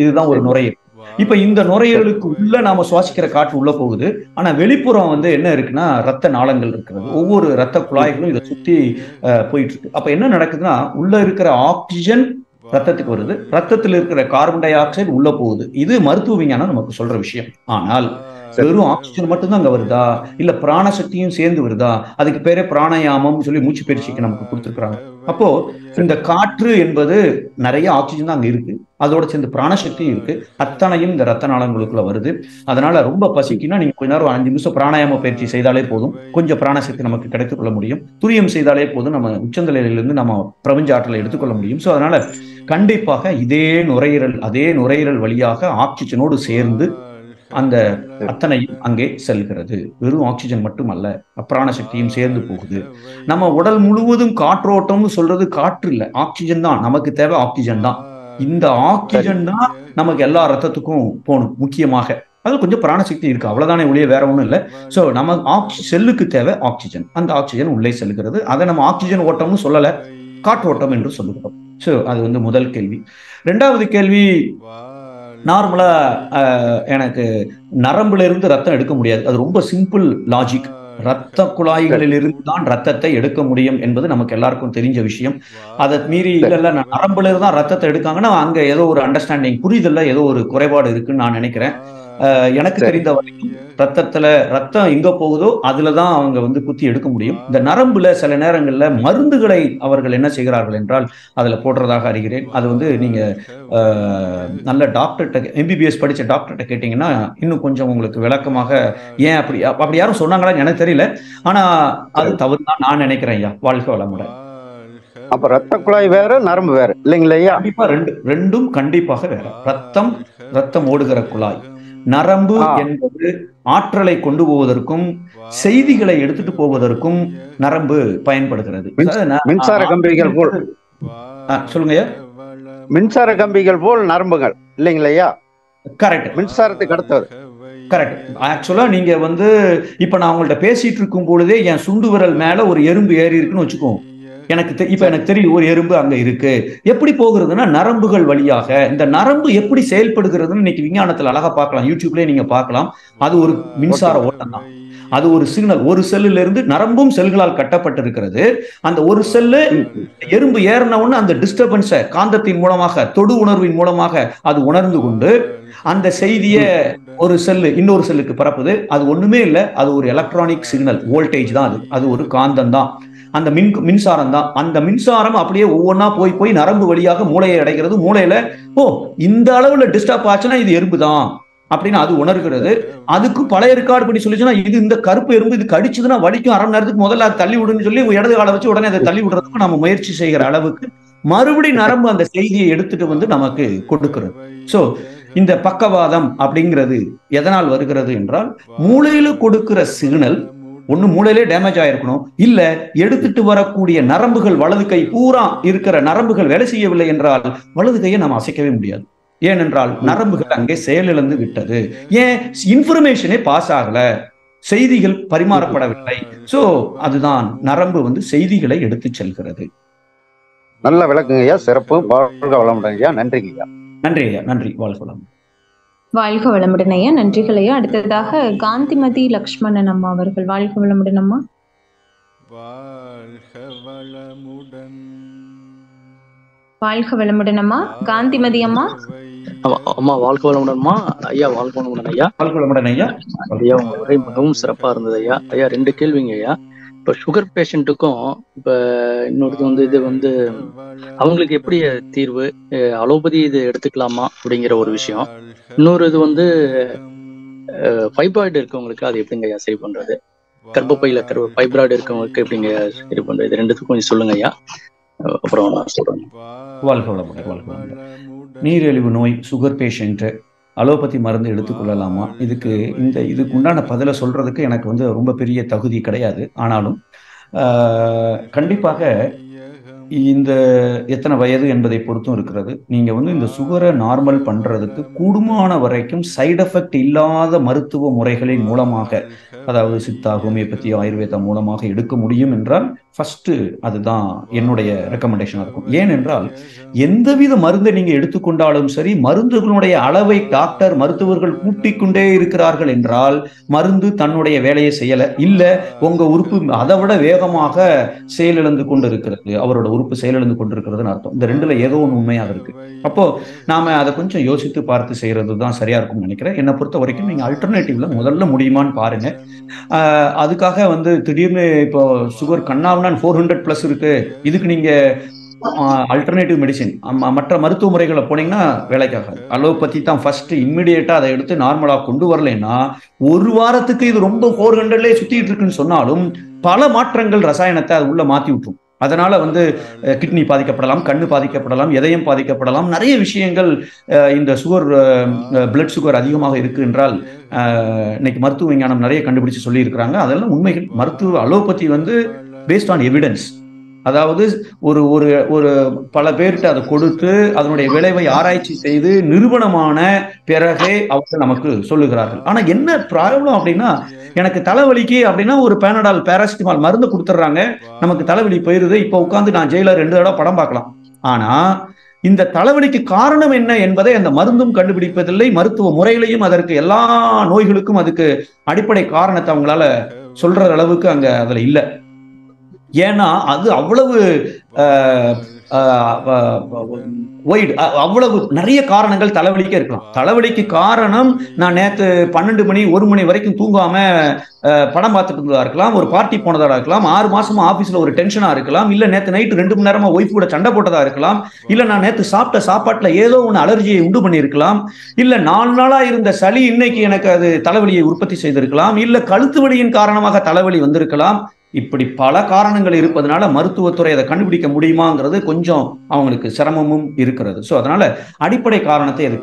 இதுதான் ஒரு நுரையீரல். இப்ப இந்த நுரையீரலுக்கு உள்ள நாம சுவாசிக்கிற காற்று உள்ள போகுது. ஆனா வெளிப்புறம் என்ன இருக்குன்னா ரத்த நாளங்கள் இருக்கிறது. ஒவ்வொரு ரத்த குழாய்களும் இதை சுத்தி போயிட்டு இருக்கு. அப்ப என்ன நடக்குதுன்னா, உள்ள இருக்கிற ஆக்சிஜன் ரத்தத்துக்கு வருது, ரத்தத்தில் இருக்கிற கார்பன் டை ஆக்சைடு உள்ள போகுது. இது மருத்துவ விஞ்ஞானம் நமக்கு சொல்ற விஷயம். ஆனால் வெறும் ஆக்சிஜன் மட்டும்தான் அங்க வருதா, இல்ல பிராணசக்தியும் சேர்ந்து வருதா? அதுக்கு பேரே பிராணாயாமம் சொல்லி மூச்சு பயிற்சிக்கு நமக்கு கொடுத்துருக்காங்க. அப்போ இந்த காற்று என்பது நிறைய ஆக்சிஜன் தான் அங்க இருக்கு, அதோட சேர்ந்து பிராணசக்தி இருக்கு, அத்தனையும் இந்த ரத்த நாளங்களுக்குள்ள வருது. அதனால ரொம்ப பசிக்குன்னா நீங்க கொஞ்ச நேரம் 5 நிமிஷம் பிராணாயாம பயிற்சி செய்தாலே போதும், கொஞ்சம் பிராணசக்தி நமக்கு கிடைத்துக் கொள்ள முடியும். துரியம் செய்தாலே போதும், நம்ம உச்சந்தலையிலிருந்து நம்ம பிரபஞ்ச ஆற்றலை எடுத்துக்கொள்ள முடியும். ஸோ அதனால கண்டிப்பாக இதே நுரையீரல், அதே நுரையீரல் வழியாக ஆக்சிஜனோடு சேர்ந்து அந்த அத்தனையும் அங்கே செல்கிறது. வெறும் ஆக்சிஜன் மட்டுமல்ல, பிராண சக்தியும் சேர்ந்து போகுது. நம்ம உடல் முழுவதும் காற்றோட்டம்னு சொல்றது காற்று இல்ல, ஆக்சிஜன் தான். நமக்கு தேவை ஆக்சிஜன் தான். இந்த ஆக்சிஜன் தான் நமக்கு எல்லா ரத்தத்துக்கும் போகணும். முக்கியமாக அது கொஞ்சம் பிராணசக்தி இருக்கு, அவ்வளவுதானே ஒழிய வேற ஒண்ணும் இல்லை. ஸோ நம்ம செல்லுக்கு தேவை ஆக்சிஜன், அந்த ஆக்சிஜன் உள்ளே செல்கிறது. அதை நம்ம ஆக்சிஜன் ஓட்டம்னு சொல்லல, காற்றோட்டம் என்று சொல்லுகிறோம். ஸோ அது வந்து முதல் கேள்வி. ரெண்டாவது கேள்வி, நார்மலா எனக்கு நரம்புல இருந்து ரத்தம் எடுக்க முடியாது, அது ரொம்ப சிம்பிள் லாஜிக். ரத்த குழாய்களில் இருந்து தான் ரத்தத்தை எடுக்க முடியும் என்பது நமக்கு எல்லாருக்கும் தெரிஞ்ச விஷயம். அதை மீறி இல்ல நரம்புல இருந்து தான் ரத்தத்தை எடுக்காங்கன்னா அங்க ஏதோ ஒரு அண்டர்ஸ்டாண்டிங், புரிதல்ல ஏதோ ஒரு குறைபாடு இருக்குன்னு நான் நினைக்கிறேன். எனக்கு தெரிந்த வரைக்கும் ரத்தம் எங்க போகுதோ அதுலதான் அவங்க வந்து குத்தி எடுக்க முடியும். இந்த நரம்புல சில நேரங்கள்ல மருந்துகளை அவர்கள் என்ன செய்கிறார்கள் என்றால் அதுல போடுறதாக அறிகிறேன். அது வந்து நீங்க நல்ல டாக்டர்கிட்ட, எம்பிபிஎஸ் படிச்ச டாக்டர்கிட்ட கேட்டீங்கன்னா இன்னும் கொஞ்சம் உங்களுக்கு விளக்கமாக, ஏன் அப்படி யாரும் சொன்னாங்களான்னு எனக்கு தெரியல, ஆனா அது தவறு தான் நான் நினைக்கிறேன். ஐயா வாழ்க வளமுடன். அப்ப ரத்த குழாய் வேற, நரம்பு வேற இல்லைங்களா? கண்டிப்பா ரெண்டும் கண்டிப்பாக வேற. ரத்தம் ஓடுகிற குழாய், நரம்பு என்பது ஆற்றலை கொண்டு போவதற்கும் செய்திகளை எடுத்துட்டு போவதற்கும் நரம்பு பயன்படுகிறது. மின்சார கம்பிகள் போல். சொல்லுங்க. மின்சார கம்பிகள் போல் நரம்புகள் இல்லைங்களையா? கரெக்ட். மின்சாரத்துக்கு அடுத்தது. கரெக்ட். ஆக்சுவலா நீங்க வந்து இப்ப நான் உங்கள்ட்ட பேசிட்டு இருக்கும் பொழுதே என் சுண்டு விரல் மேல ஒரு எறும்பு ஏறி இருக்குன்னு வச்சுக்கோங்க. எனக்கு தெரியும் ஒரு எறும்பு அங்க இருக்கு. எப்படி போகிறதுன்னா நரம்புகள் வழியாக. இந்த நரம்பு எப்படி செயல்படுகிறதுன்னு இன்னைக்கு விஞ்ஞானத்துல அழகா பார்க்கலாம், யூடியூப்லயே நீங்க பார்க்கலாம். அது ஒரு மின்சார ஓட்டம் தான், அது ஒரு சிக்னல். ஒரு செல்லுல இருந்து, நரம்பும் செல்களால் கட்டப்பட்டிருக்கிறது. அந்த ஒரு செல்லு எறும்பு ஏறின உடனே அந்த டிஸ்டர்பன்ஸை காந்தத்தின் மூலமாக, தொடு உணர்வின் மூலமாக அது உணர்ந்து கொண்டு அந்த செய்தியை ஒரு செல்லு இன்னொரு செல்லுக்கு பரப்புது. அது ஒண்ணுமே இல்லை, அது ஒரு எலக்ட்ரானிக் சிக்னல், வோல்டேஜ் தான். அது ஒரு காந்தம் தான், அந்த மின்சாரம் தான். அந்த மின்சாரம் அப்படியே ஒவ்வொன்னா போய் நரம்பு வழியாக மூளையை அடைகிறது. மூளையில இந்த அளவுல டிஸ்டர்ப் ஆச்சுன்னா இது எறும்பு தான் அப்படின்னு அது உணர்கிறது. அதுக்கு பழைய ரெக்கார்டு பண்ணி சொல்லிச்சுன்னா இது இந்த கருப்பு எறும்பு, இது கடிச்சதுன்னா வலிக்கும், அரை மணி நேரத்துக்கு முதல்ல அது தள்ளி விடுன்னு சொல்லி இடது காலை வச்சு உடனே அதை தள்ளி விடுறதுக்கு நம்ம முயற்சி செய்கிற அளவுக்கு மறுபடியும் நரம்பு அந்த செய்தியை எடுத்துட்டு வந்து நமக்கு கொடுக்கிறது. சோ இந்த பக்கவாதம் அப்படிங்கிறது எதனால் வருகிறது என்றால், மூளையில கொடுக்கிற சிக்னல் ஒண்ணு மூளையிலே டேமேஜ் ஆயிருக்கணும், இல்ல எடுத்துட்டு வரக்கூடிய நரம்புகள், வலது கை பூரா இருக்கிற நரம்புகள் வேலை செய்யவில்லை என்றால் வலது கையை நம்ம அசைக்கவே முடியாது. ஏனென்றால் நரம்புகள் அங்கே செயலிழந்து விட்டது. ஏன்? இன்ஃபர்மேஷனே பாஸ் ஆகல, செய்திகள் பரிமாறப்படவில்லை. சோ அதுதான் நரம்பு வந்து செய்திகளை எடுத்து செல்கிறது. நல்ல விளக்குங்க ஐயா, சிறப்பு. வாழ்க வளமுடன் ஐயா. நன்றிங்க ஐயா. நன்றி ஐயா, நன்றி. வாழ்க வளமுடன். வாழ்க வளமுடன் ஐயா. நன்றிகள் ஐயா. அடுத்ததாக காந்திமதி லக்ஷ்மணன் அம்மா அவர்கள். வாழ்க வளமுடன் அம்மா. வாழ்க வளமுடன் அம்மா. காந்திமதி அம்மா. அம்மா வாழ்க வளமுடன்மா ஐயா. வாழ்க வளமுடன் ஐயா. வாழ்க வளமுடன் ஐயா. ஐயா உங்க உரை மிகவும் சிறப்பா இருந்தது ஐயா. ஐயா 2 கேள்விங்க ஐயா. இப்ப சுகர் பேஷண்ட்டுக்கும் இப்ப இன்னொருது வந்து இது வந்து அவங்களுக்கு எப்படி தீர்வு, அலோபதி இது எடுத்துக்கலாமா அப்படிங்கிற ஒரு விஷயம். இன்னொரு இது வந்து ஃபைப்ராய்டு இருக்கவங்களுக்கு அது எப்படிங்க ஐயா சரி பண்றது, கர்ப்பப்பையில ஃபைப்ராய்டு இருக்கவங்களுக்கு எப்படிங்க சரி பண்றது, இது ரெண்டுத்துக்கும் கொஞ்சம் சொல்லுங்க ஐயா. அப்புறம் நான் சொல்றேன். வாழ்க வளமுடன். வாழ்க வளமுடன். நீரிழிவு நோய், சுகர் பேஷண்ட் அலோபதி மருந்து எடுத்துக்கொள்ளலாமா? இதுக்கு உண்டான பதிலை சொல்றதுக்கு எனக்கு வந்து ரொம்ப பெரிய தகுதி கிடையாது. ஆனாலும் கண்டிப்பாக இந்த எத்தனை வயது என்பதை பொறுத்தும் இருக்கிறது. நீங்க வந்து இந்த சுகரை நார்மல் பண்றதுக்கு கூடுமான வரைக்கும் சைடு எஃபெக்ட் இல்லாத மருத்துவ முறைகளின் மூலமாக, அதாவது சித்தா, ஹோமியோபதி, ஆயுர்வேதா மூலமாக எடுக்க முடியும் என்றால் ஃபர்ஸ்ட் அதுதான் என்னுடைய ரெக்கமெண்டேஷனா இருக்கும். ஏனென்றால் எந்தவித மருந்தை நீங்க எடுத்துக்கொண்டாலும் சரி, மருந்துகளுடைய அளவை மருத்துவர்கள் கூட்டிக் கொண்டே இருக்கிறார்கள் என்றால் மருந்து தன்னுடைய வேலையை செய்யல, இல்ல உங்க உறுப்பு அதை விட வேகமாக செயலிழந்து கொண்டு இருக்கிறது, அவரோட உறுப்பு செயலிழந்து கொண்டிருக்கிறதுன்னு அர்த்தம். இந்த ரெண்டுல ஏதோ ஒன்று உண்மையாக இருக்கு. அப்போ நாம அதை கொஞ்சம் யோசித்து பார்த்து செய்யறது தான் சரியா இருக்கும்னு நினைக்கிறேன். என்னை பொறுத்த வரைக்கும் நீங்க அல்டர்னேட்டிவ்ல முதல்ல முடியுமான்னு பாருங்க. அதுக்காக வந்து திடீர்னு இப்போ சுகர் கண்ணாவனா 400+ இருக்கு, இதுக்கு நீங்க அல்டர்னேட்டிவ் மெடிசின் மற்ற மருத்துவ முறைகளை போனீங்கன்னா வேலைக்காகாது. அலோபதி தான் ஃபர்ஸ்ட் இம்மிடியேட்டா அதை எடுத்து நார்மலா கொண்டு வரலைன்னா ஒரு வாரத்துக்கு இது ரொம்ப 400லே சுத்திட்டு இருக்குன்னு சொன்னாலும் பல மாற்றங்கள் ரசாயனத்தை அது உள்ள மாத்தி விட்டுரும். அதனால வந்து கிட்னி பாதிக்கப்படலாம், கண்ணு பாதிக்கப்படலாம், இதயம் பாதிக்கப்படலாம், நிறைய விஷயங்கள். இந்த சுகர் பிளட் சுகர் அதிகமாக இருக்கு என்றால் இன்னைக்கு மருத்துவ விஞ்ஞானம் நிறைய கண்டுபிடிச்சு சொல்லி இருக்கிறாங்க. அதெல்லாம் உண்மைகள். மருத்துவ அலோபதி வந்து பேஸ்ட் ஆன் எவிடன்ஸ், அதாவது ஒரு ஒரு ஒரு பல பேர்கிட்ட அதை கொடுத்து அதனுடைய விளைவை ஆராய்ச்சி செய்து நிரூபணமான பிறகே அவங்க நமக்கு சொல்லுகிறார்கள். ஆனா என்ன ப்ராப்ளம் அப்படின்னா, எனக்கு தலைவலிக்கு அப்படின்னா ஒரு பேனடால் பேராசிட்டமால் மருந்து கொடுத்துட்றாங்க, நமக்கு தலைவலி போயிருது. இப்போ உட்காந்து நான் ஜெயிலர் 2 தடவை படம் பார்க்கலாம். ஆனா இந்த தலைவலிக்கு காரணம் என்ன என்பதை அந்த மருந்தும் கண்டுபிடிப்பதில்லை, மருத்துவ முறைகளையும் அதற்கு எல்லா நோய்களுக்கும் அதுக்கு அடிப்படை காரணத்தை அவங்களால சொல்ற அளவுக்கு அங்க அதுல இல்லை. ஏன்னா அது அவ்வளவு ஒய்டு, அவ்வளவு நிறைய காரணங்கள் தலைவலிக்க இருக்கலாம். தலைவலிக்கு காரணம் நான் நேற்று 12 மணி 1 மணி வரைக்கும் தூங்காம படம் பார்த்துட்டு இருந்ததா இருக்கலாம், ஒரு பார்ட்டி போனதா இருக்கலாம், 6 மாசமா ஆபீஸ்ல ஒரு டென்ஷனா இருக்கலாம், இல்ல நேற்று நைட்டு 2 மணி நேரமா ஒய்ஃப் கூட சண்டை போட்டதா இருக்கலாம், இல்ல நான் நேற்று சாப்பிட்ட சாப்பாட்டுல ஏதோ ஒன்று அலர்ஜியை உண்டு பண்ணியிருக்கலாம், இல்ல 4 நாளா இருந்த சளி இன்னைக்கு எனக்கு அது தலைவலியை உற்பத்தி செய்திருக்கலாம், இல்ல கழுத்து வலியின் காரணமாக தலைவலி வந்திருக்கலாம். இப்படி பல காரணங்கள் இருப்பதனால மருத்துவத்துறை அதை கண்டுபிடிக்க முடியுமாங்கிறது கொஞ்சம் அவங்களுக்கு சிரமமும் இருக்கிறது. ஸோ அதனால அடிப்படை காரணத்தை அது